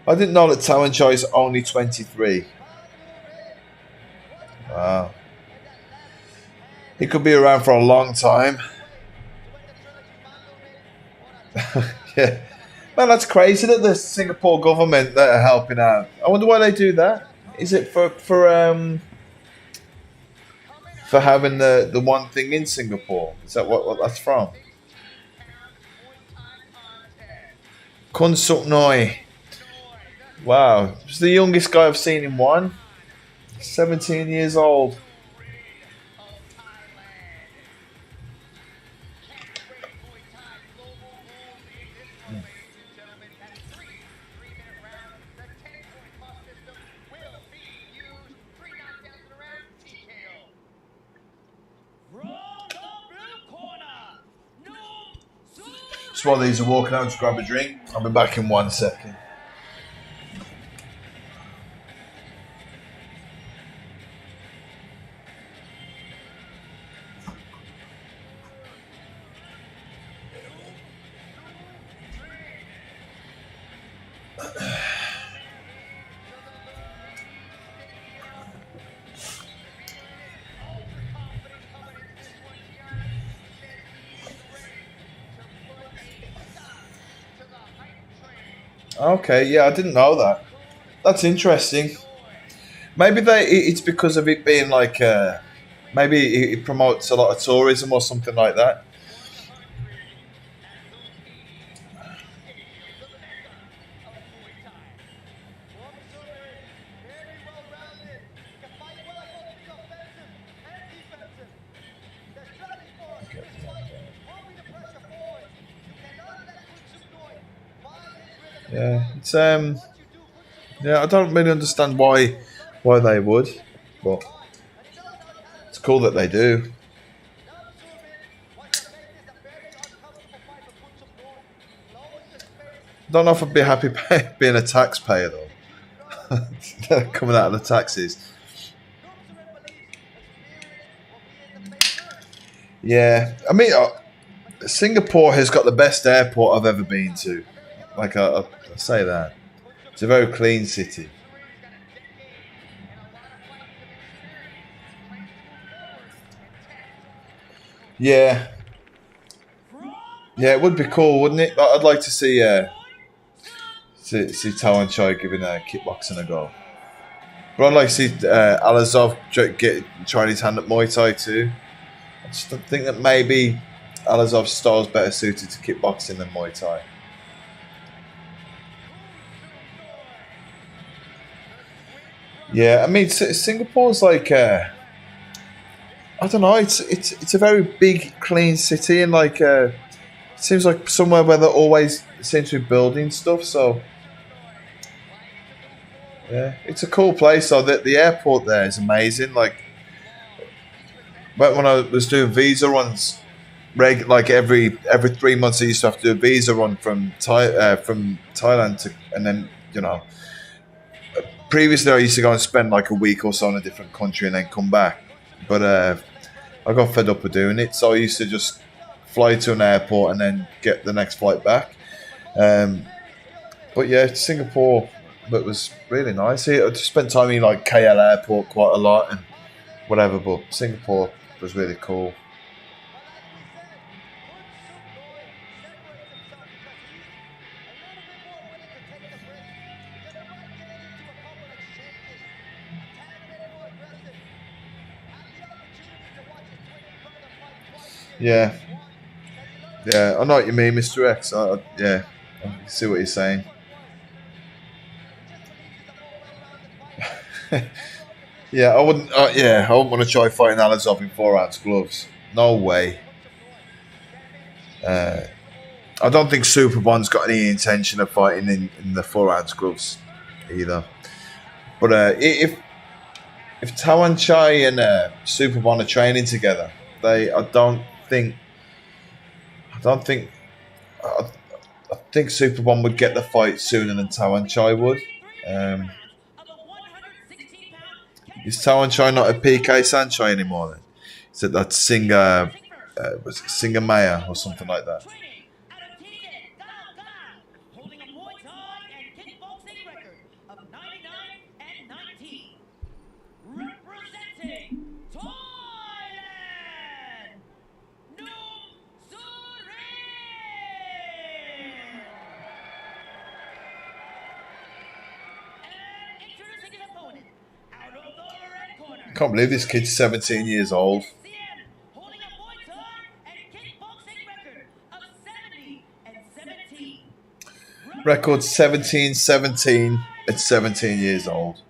I didn't know that Tawan Chai is only 23. Wow. He could be around for a long time. Yeah. Man, that's crazy that the Singapore government that are helping out. I wonder why they do that. Is it for having the one thing in Singapore? Is that what that's from? Kun Suk Noi. Wow. He's the youngest guy I've seen in one. 17 years old. Just while these are walking out to grab a drink, I'll be back in 1 second. Okay, yeah, I didn't know that. That's interesting. Maybe it's because of it being like, maybe it promotes a lot of tourism or something like that. Yeah, it's yeah, I don't really understand why they would, but it's cool that they do. Don't know if I'd be happy being a taxpayer though, coming out of the taxes. Yeah, I mean, Singapore has got the best airport I've ever been to. Like I say that, it's a very clean city. Yeah, yeah, it would be cool, wouldn't it? I'd like to see Tawan Chai giving kickboxing a go. But I'd like to see Alazov trying his hand at Muay Thai too. I just think that maybe Alazov's style is better suited to kickboxing than Muay Thai. Yeah, I mean Singapore's like I don't know. It's a very big, clean city, and like it seems like somewhere where they always seem to be building stuff. So yeah, it's a cool place. So the airport there is amazing. Like, but when I was doing visa runs, like every 3 months, I used to have to do a visa run from Thailand to, and then previously I used to go and spend like a week or so in a different country and then come back. But I got fed up with doing it, so I used to just fly to an airport and then get the next flight back. But yeah, Singapore, that was really nice. I just spent time in like KL airport quite a lot and whatever. But Singapore was really cool. Yeah, yeah, I know what you mean, Mr. X. Yeah, I see what you're saying. Yeah, I wouldn't. I wouldn't want to try fighting Alazov in 4 ounce gloves. No way. I don't think Superbond's got any intention of fighting in the 4 ounce gloves either. But if Tawan Chai and Superbond are training together, I think Superbond would get the fight sooner than Tawan Chai would. Is Tawan Chai not a PK Sanchai anymore then? Is it that Singer, was it Singer Maya or something like that? Holding a Muay Thai and kickboxing record of 99-19. Representing Thailand, Noom Surin. And introducing his opponent, out of the red corner. I can't believe this kid's 17 years old. Holding a Muay Thai and kickboxing record of 70-17. Record 17-17 at 17 years old.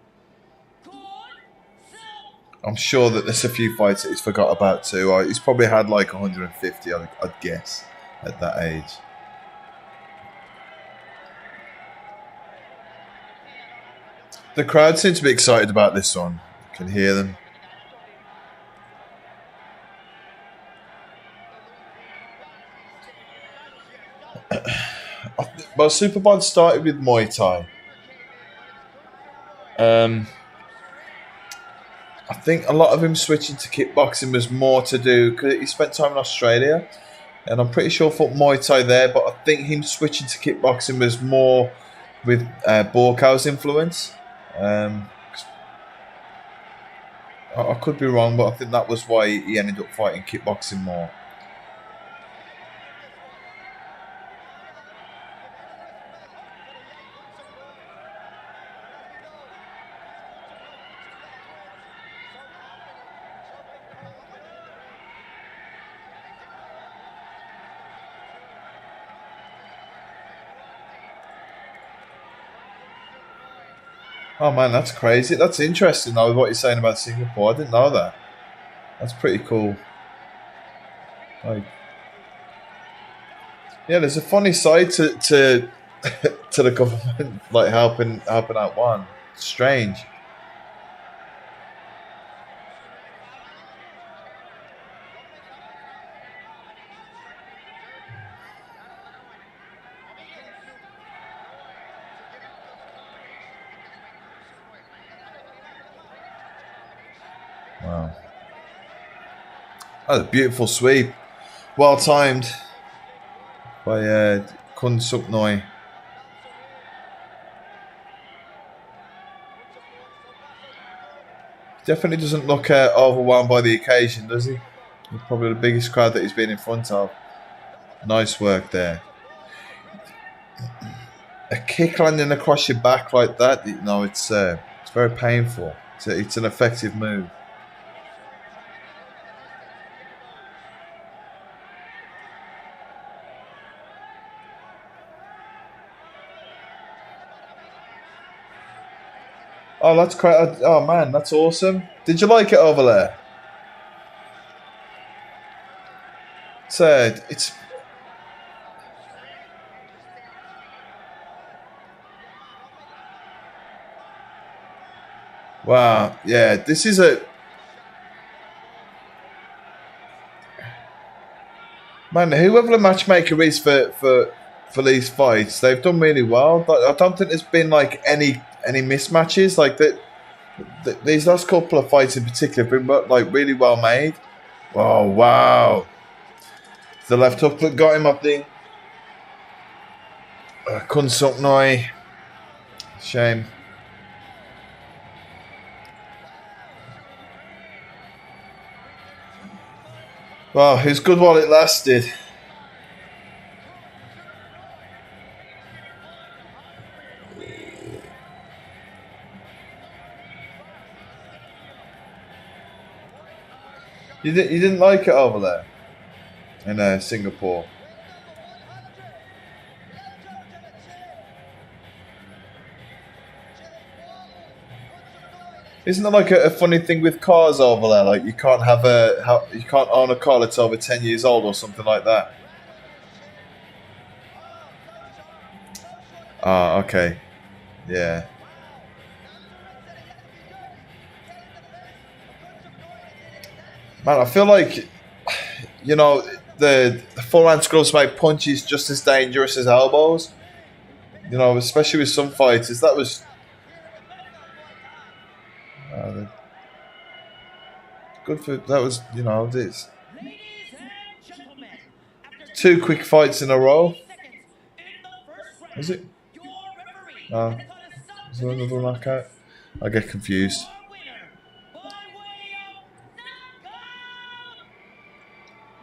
I'm sure that there's a few fights that he's forgot about too. He's probably had like 150, I'd guess, at that age. The crowd seems to be excited about this one. You can hear them. Well, Superbond started with Muay Thai. I think a lot of him switching to kickboxing was more to do because he spent time in Australia, and I'm pretty sure fought Muay Thai there. But I think him switching to kickboxing was more with Borkow's influence. I could be wrong, but I think that was why he ended up fighting kickboxing more. Oh man, that's crazy. That's interesting though, what you're saying about Singapore. I didn't know that. That's pretty cool. Like, yeah, there's a funny side to to the government, like helping out one. Strange. Wow. That was a beautiful sweep. Well timed by Kun Suk Noi. Definitely doesn't look overwhelmed by the occasion, does he? Probably the biggest crowd that he's been in front of. Nice work there. A kick landing across your back like that, you know, it's very painful. It's an effective move. Oh, that's quite. Oh man, that's awesome. Did you like it over there? It's wow. Yeah, this is a man. Whoever the matchmaker is for these fights, they've done really well. I don't think there's been like any mismatches like that. These last couple of fights in particular have been like really well made. Oh wow. The left hook that got him, I think. Kun Suk Noi. Shame. Well, it was good while it lasted. You didn't like it over there? In Singapore. Isn't there like a funny thing with cars over there? Like you can't own a car that's over 10 years old or something like that. Ah, okay, yeah. Man, I feel like the full-hand scrubs make punches just as dangerous as elbows. You know, especially with some fighters. That was good for that was this Ladies and gentlemen, after 2 quick fights in a row. 30 seconds in the first round, Was it? your referee, Oh, and the call is is there another knockout? I get confused. your winner by way of knockout,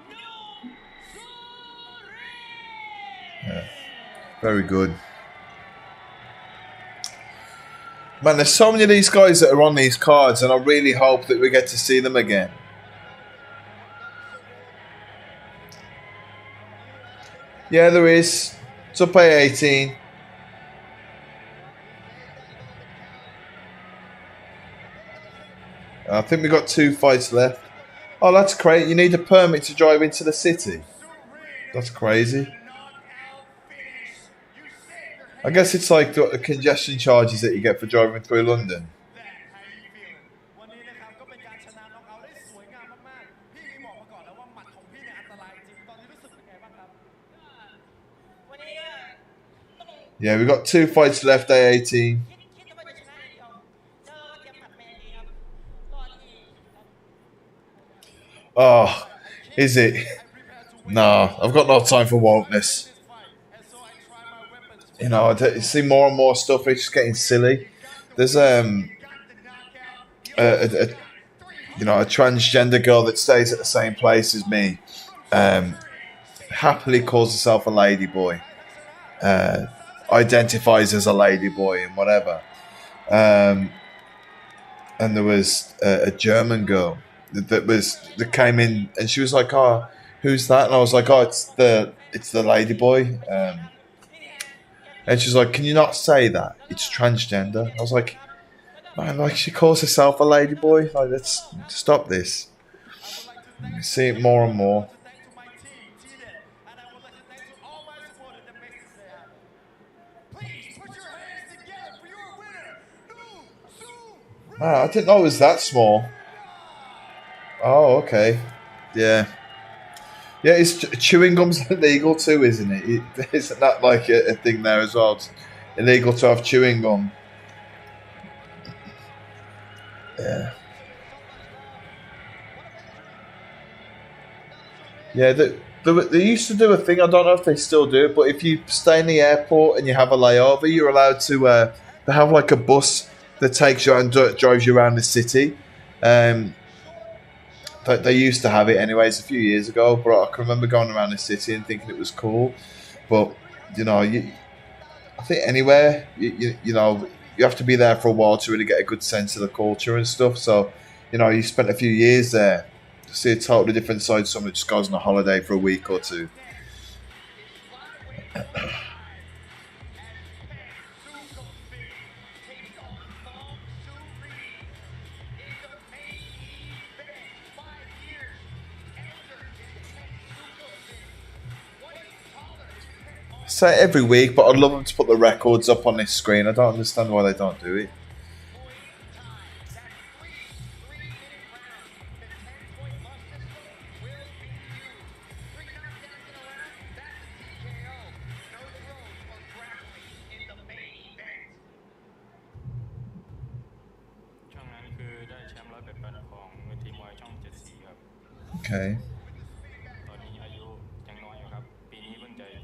No Sure. Very good. Man, there's so many of these guys that are on these cards, and I really hope that we get to see them again. Yeah, there is. It's up by 18. I think we've got 2 fights left. Oh, that's great. You need a permit to drive into the city. That's crazy. I guess it's like the congestion charges that you get for driving through London. วันนี้นะครับก็เป็นการชนะน็อกเอาท์ได้สวยงามมากๆพี่มีบอกมาก่อนแล้วว่าหมัดของพี่เนี่ยอันตรายจริงตอนนี้รู้สึกเป็นไงบ้างครับ วันนี้ต้อง Yeah, we've got 2 fights left, A18. คิดว่าจะชนะอย่างเดียวเจอเตรียมผัดแมนดีครับก็ที่ครับ Oh, is it? Nah, I've got no time for wokeness. You know, I see more and more stuff. It's just getting silly. There's a transgender girl that stays at the same place as me. Happily calls herself a ladyboy. Identifies as a ladyboy and whatever. And there was a German girl that came in, and she was like, "Oh, who's that?" And I was like, "Oh, it's the ladyboy." And she's like, "Can you not say that? It's transgender." I was like, "Man, like she calls herself a ladyboy. Like, let's stop this." You see it more and more. Man, I didn't know it was that small. Oh, okay. Yeah. Yeah, chewing gum's illegal too, isn't it? Isn't that like a thing there as well? It's illegal to have chewing gum. Yeah. Yeah, they used to do a thing, I don't know if they still do it, but if you stay in the airport and you have a layover, you're allowed to they have like a bus that takes you and drives you around the city. they used to have it anyways a few years ago, but I can remember going around the city and thinking it was cool. But you know, I think anywhere you know you have to be there for a while to really get a good sense of the culture and stuff. So you know, you spent a few years there to see a totally different side. To someone that just goes on a holiday for a week or two. Say every week, but I'd love them to put the records up on this screen. I don't understand why they don't do it. Okay.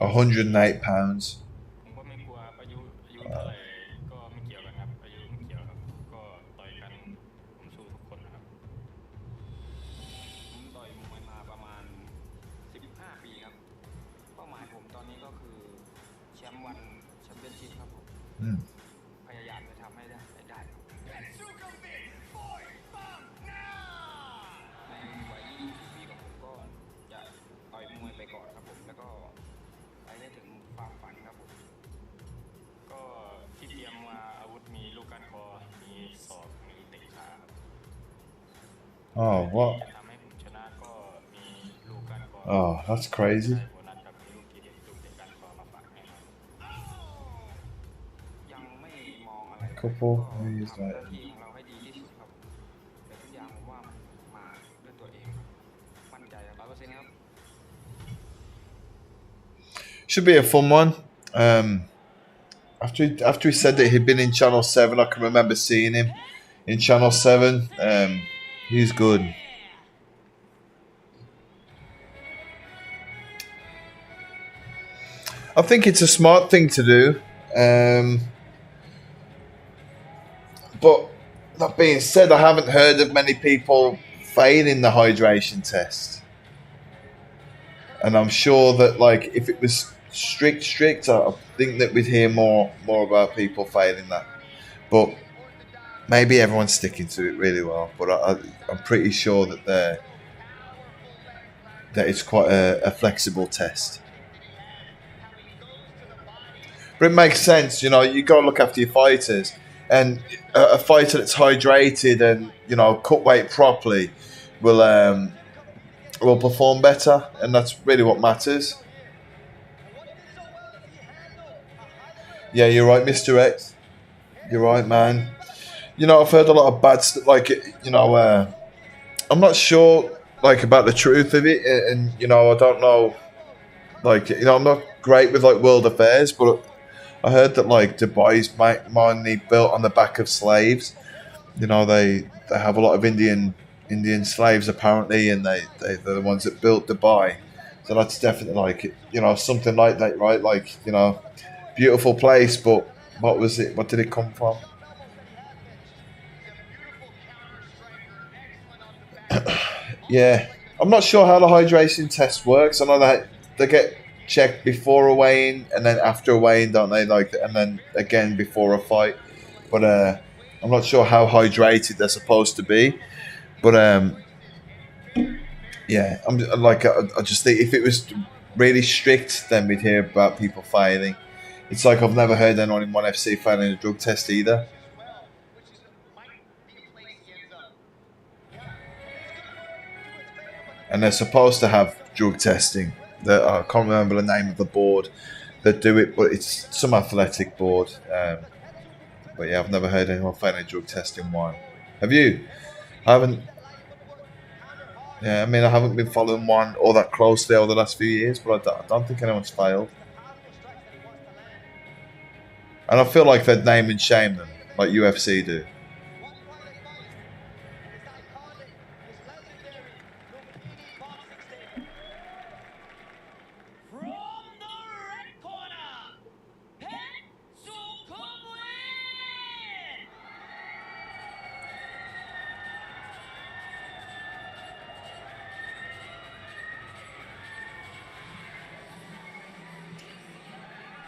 £108. Hmm. Oh, what? Oh, that's crazy. A couple of years later. Should be a fun one. After he said that he'd been in Channel 7, I can remember seeing him in Channel 7. He's good. I think it's a smart thing to do. But that being said, I haven't heard of many people failing the hydration test. And I'm sure that, like, if it was strict, I think that we'd hear more about people failing that. But maybe everyone's sticking to it really well. But I'm pretty sure that it's quite a flexible test. But it makes sense, you know. You got to look after your fighters, and a fighter that's hydrated and cut weight properly will perform better, and that's really what matters. Yeah, you're right, Mr. X. You're right, man. I've heard a lot of bad stuff. Like, I'm not sure, like, about the truth of it, and I don't know. Like, I'm not great with like world affairs, but I heard that like Dubai's mainly built on the back of slaves. They have a lot of Indian slaves apparently, and they're the ones that built Dubai. So that's definitely like something like that, right? Like beautiful place, but what was it? What did it come from? Yeah, I'm not sure how the hydration test works. I know that they get checked before a weigh-in and then after a weigh-in, don't they? Like, and then again before a fight. But I'm not sure how hydrated they're supposed to be. But yeah, I'm like I just think if it was really strict, then we'd hear about people failing. It's like I've never heard anyone in ONE FC failing a drug test either. And they're supposed to have drug testing. I can't remember the name of the board that do it, but it's some athletic board. But yeah, I've never heard anyone failing a drug test in ONE. Have you? I haven't. Yeah, I mean, I haven't been following ONE all that closely over the last few years, but I don't think anyone's failed. And I feel like they'd name and shame them, like UFC do.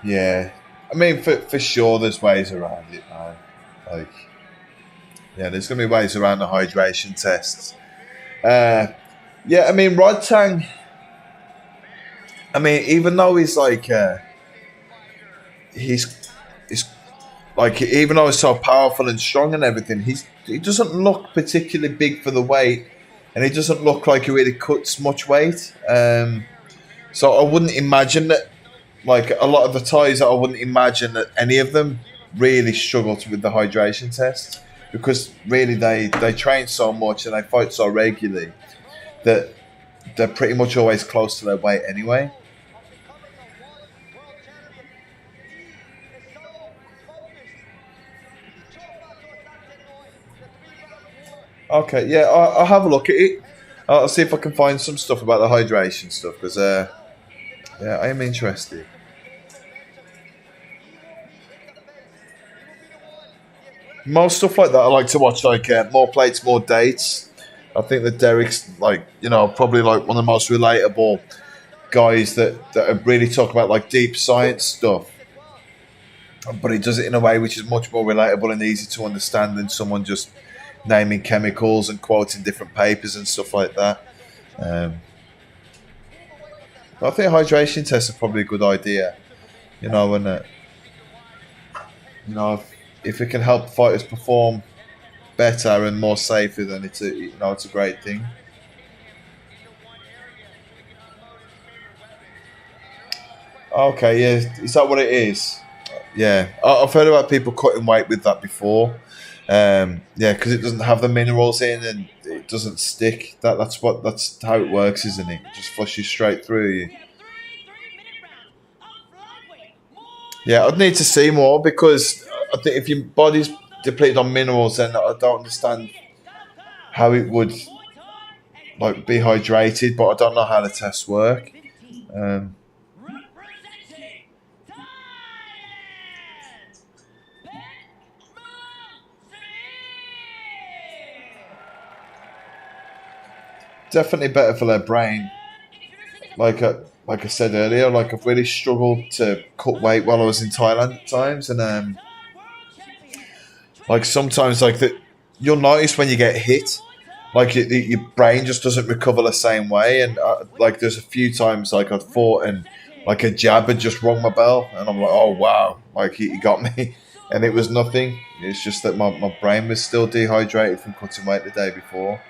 Yeah, I mean, for sure, there's ways around it now. Like, yeah, there's gonna be ways around the hydration tests. Uh, yeah, I mean, Rod Tang. I mean, even though he's he's like even though he's so powerful and strong and everything, he doesn't look particularly big for the weight, and he doesn't look like he really cuts much weight. So I wouldn't imagine that. Like a lot of the Thais, I wouldn't imagine that any of them really struggled with the hydration test because really they train so much and they fight so regularly that they're pretty much always close to their weight anyway. Okay, yeah, I'll have a look at it. I'll see if I can find some stuff about the hydration stuff because yeah, I am interested. Most stuff like that, I like to watch like More Plates, More Dates. I think that Derek's like probably like one of the most relatable guys that really talk about like deep science stuff, but he does it in a way which is much more relatable and easy to understand than someone just naming chemicals and quoting different papers and stuff like that. Um, but I think hydration tests are probably a good idea, and if it can help fighters perform better and more safely, then it's a great thing. Okay, yeah, is that what it is? Yeah, I've heard about people cutting weight with that before. Yeah, because it doesn't have the minerals in and it doesn't stick. That's how it works, isn't it? It just flushes straight through you. Yeah, I'd need to see more because I think if your body's depleted on minerals, then I don't understand how it would like be hydrated, but I don't know how the tests work. Um, Definitely better for their brain. Like I said earlier, like I've really struggled to cut weight while I was in Thailand at times, and like sometimes like that you'll notice when you get hit, like your brain just doesn't recover the same way, and like there's a few times like I'd fought and like a jab had just rung my bell, and I'm like, oh wow, like he got me, and it was nothing. It's just that my brain was still dehydrated from cutting weight the day before.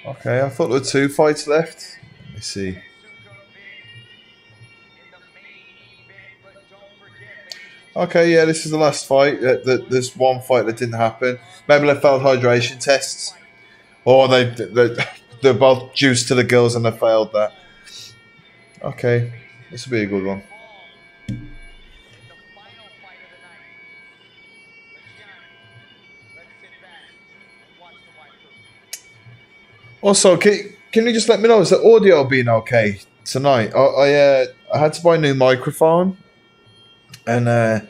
Okay, I thought there were two fights left. Let me see. Okay, yeah, this is the last fight. There's one fight that didn't happen. Maybe they failed hydration tests, or they're both juiced to the gills and they failed that. Okay, this will be a good one. Also, can you just let me know, is the audio being okay tonight? I had to buy a new microphone, and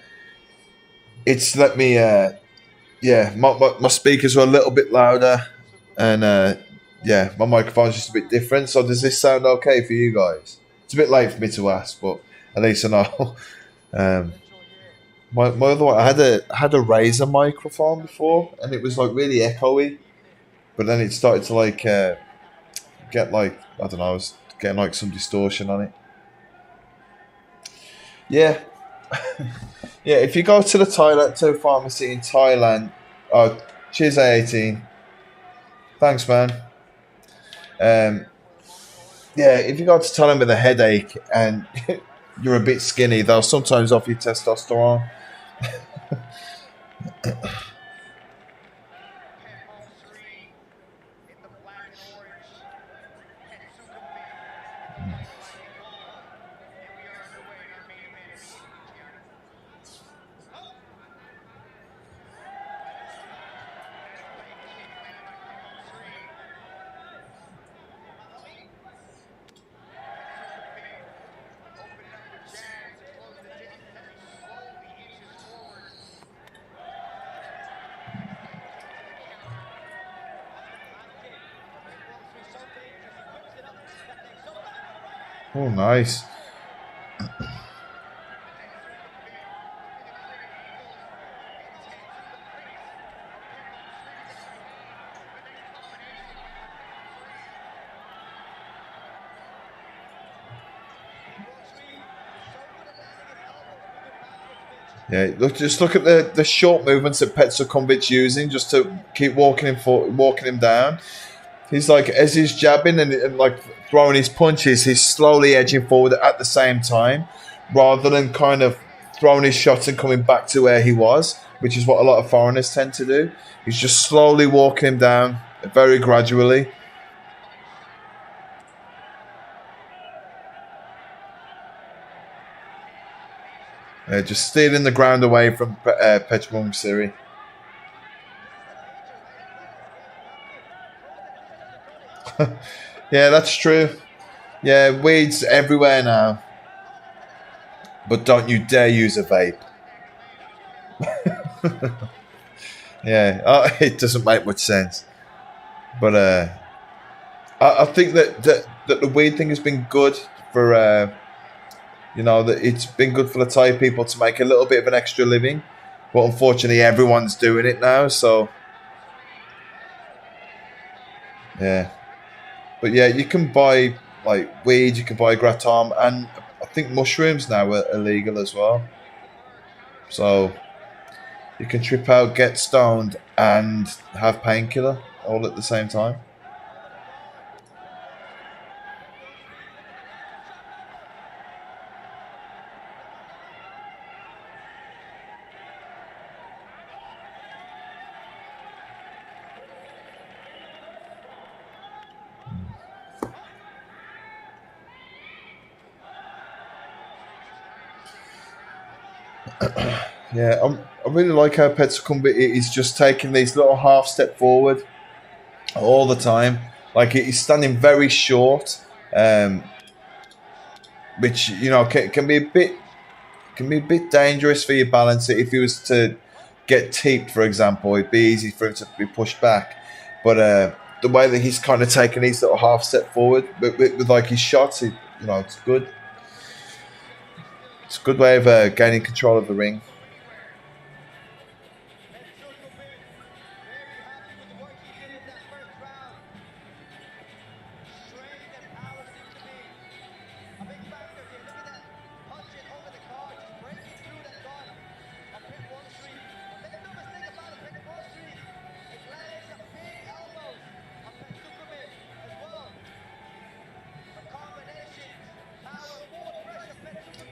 it's let me yeah, my speakers were a little bit louder, and yeah, my microphone's just a bit different. So does this sound okay for you guys? It's a bit late for me to ask, but at least I know. um, my other one, I had a Razer microphone before, and it was like really echoey. But then it started to like get like I don't know, I was getting like some distortion on it. Yeah, yeah. If you go to the Thailand pharmacy in Thailand, oh, cheers A18. Thanks, man. Um, yeah, if you go to Thailand with a headache and you're a bit skinny, they'll sometimes offer you testosterone. Oh, nice. Yeah, just look at the short movements that Pet Sukhumvit's using just to keep walking him down. He's like, as he's jabbing and like throwing his punches, he's slowly edging forward at the same time, rather than kind of throwing his shots and coming back to where he was, which is what a lot of foreigners tend to do. He's just slowly walking him down, very gradually. Just stealing the ground away from Petchbum Siri. Yeah, that's true. Yeah, weed's everywhere now. But don't you dare use a vape. Yeah, it doesn't make much sense. But I think that the weed thing has been good for... that it's been good for the Thai people to make a little bit of an extra living. But unfortunately, everyone's doing it now, so... Yeah. But yeah, you can buy like weed, you can buy gratam, and I think mushrooms now are illegal as well. So you can trip out, get stoned, and have painkiller all at the same time. Yeah, I really like how Pet Sukhumvit is just taking these little half step forward all the time. Like he's standing very short, which can be a bit dangerous for your balance. If he was to get teeped, for example, it'd be easy for him to be pushed back. But the way that he's kind of taking these little half step forward with like his shots, it's good. It's a good way of gaining control of the ring.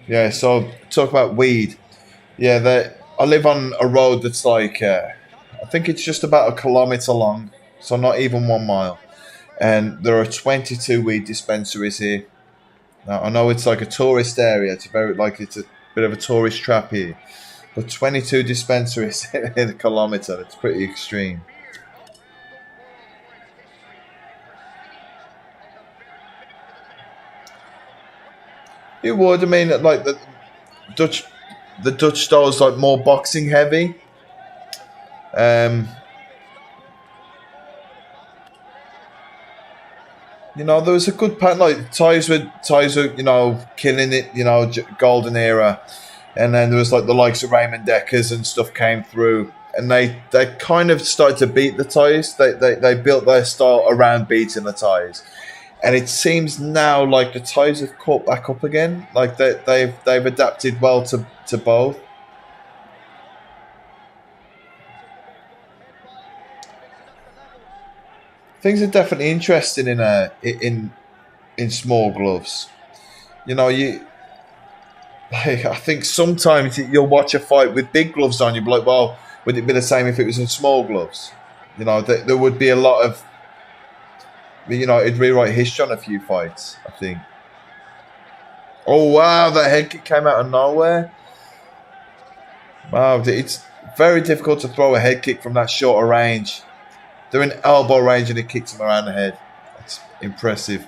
Yeah, so talk about weed. Yeah, I live on a road that's like, I think it's just about a kilometre long, so not even 1 mile. And there are 22 weed dispensaries here. Now, I know it's like a tourist area, it's a bit of a tourist trap here. But 22 dispensaries in a kilometre, it's pretty extreme. It would, I mean, like the Dutch style is like more boxing heavy. There was a good pattern. Like Thais were, killing it. Golden era, and then there was like the likes of Raymond Deckers and stuff came through, and they kind of started to beat the Thais. They built their style around beating the Thais. And it seems now like the Thais have caught back up again. Like they've adapted well to both. Things are definitely interesting in small gloves. I think sometimes you'll watch a fight with big gloves on. You'll be like, well, would it be the same if it was in small gloves? There would be a lot of. It'd rewrite history on a few fights, I think. Oh, wow, that head kick came out of nowhere. Wow, it's very difficult to throw a head kick from that shorter range. They're in elbow range and it kicks him around the head. That's impressive.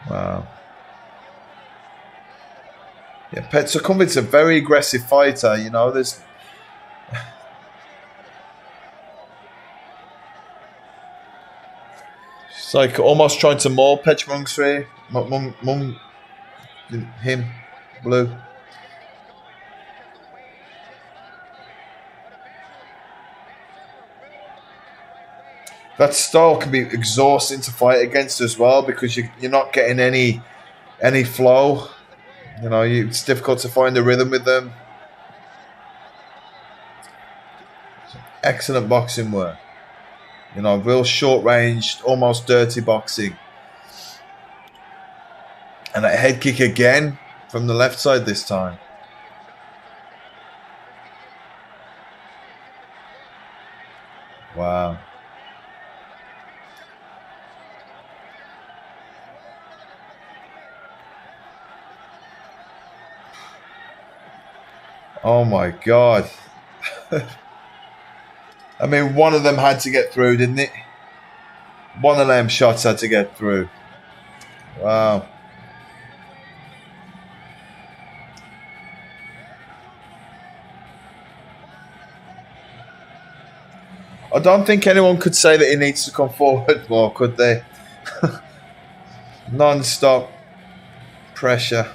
Wow. Yeah, Pet Sukhumvit's a very aggressive fighter. There's like almost trying to maul Petchmonks here. Him, Blue. That style can be exhausting to fight against as well because you're not getting any flow. You know, it's difficult to find the rhythm with them. Excellent boxing work. You know, real short-ranged, almost dirty boxing. And a head kick again from the left side this time. Wow. Oh my God. I mean, one of them had to get through, didn't it? One of them shots had to get through. Wow. I don't think anyone could say that he needs to come forward more, could they? Non-stop pressure.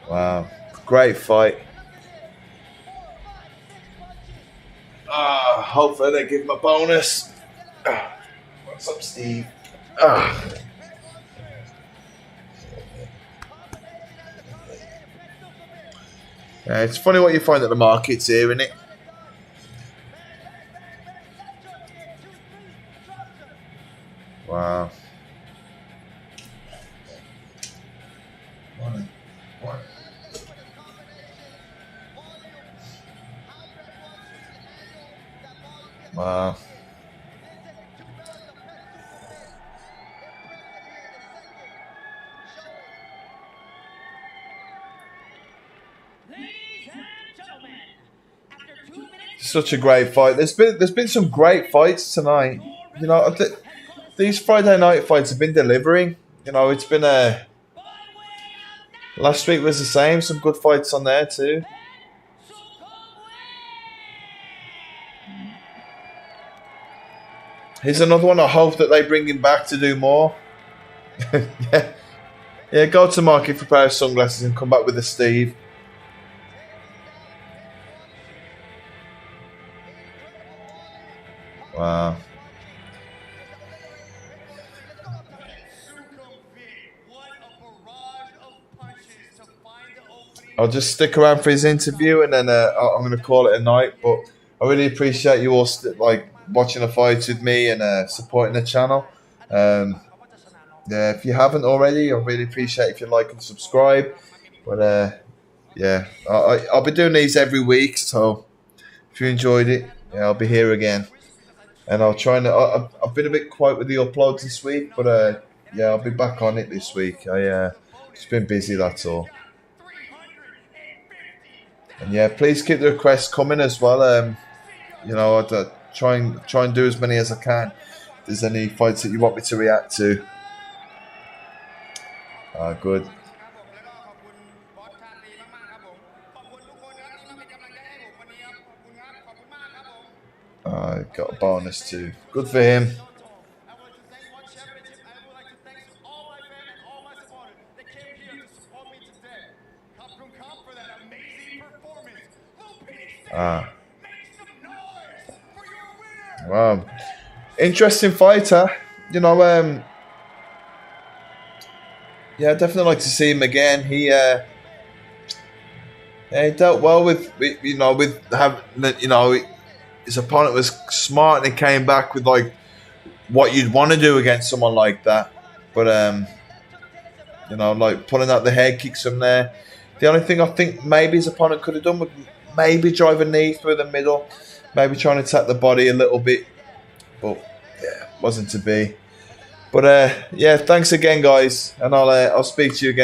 Wow, great fight. Hopefully they give him a bonus. What's up, Steve? Yeah, it's funny what you find at the markets here, isn't it? Wow. Wow. Such a great fight. There's been some great fights tonight. You know, these Friday night fights have been delivering. You know, it's been a. Last week was the same. Some good fights on there too. Here's another one. I hope that they bring him back to do more. Yeah. Go to market for a pair of sunglasses and come back with a Steve. Wow. I'll just stick around for his interview and then I'm going to call it a night. But I really appreciate you all watching the fights with me and supporting the channel. Yeah, if you haven't already, I really appreciate if you like and subscribe. But yeah, I'll be doing these every week. So if you enjoyed it, yeah, I'll be here again. And I'll try and I've been a bit quiet with the uploads this week, but yeah, I'll be back on it this week. It's been busy, that's all. And yeah, please keep the requests coming as well. You know, I'll try and do as many as I can. If there's any fights that you want me to react to. Good. Got a bonus too. Good for him. Wow. Interesting fighter. You know, yeah, I'd definitely like to see him again. He dealt well with his opponent was smart and he came back with like what you'd want to do against someone like that. But you know, like pulling out the head kicks from there. The only thing I think maybe his opponent could have done would maybe drive a knee through the middle, maybe trying to attack the body a little bit. But yeah, wasn't to be. But yeah, thanks again, guys, and I'll speak to you again.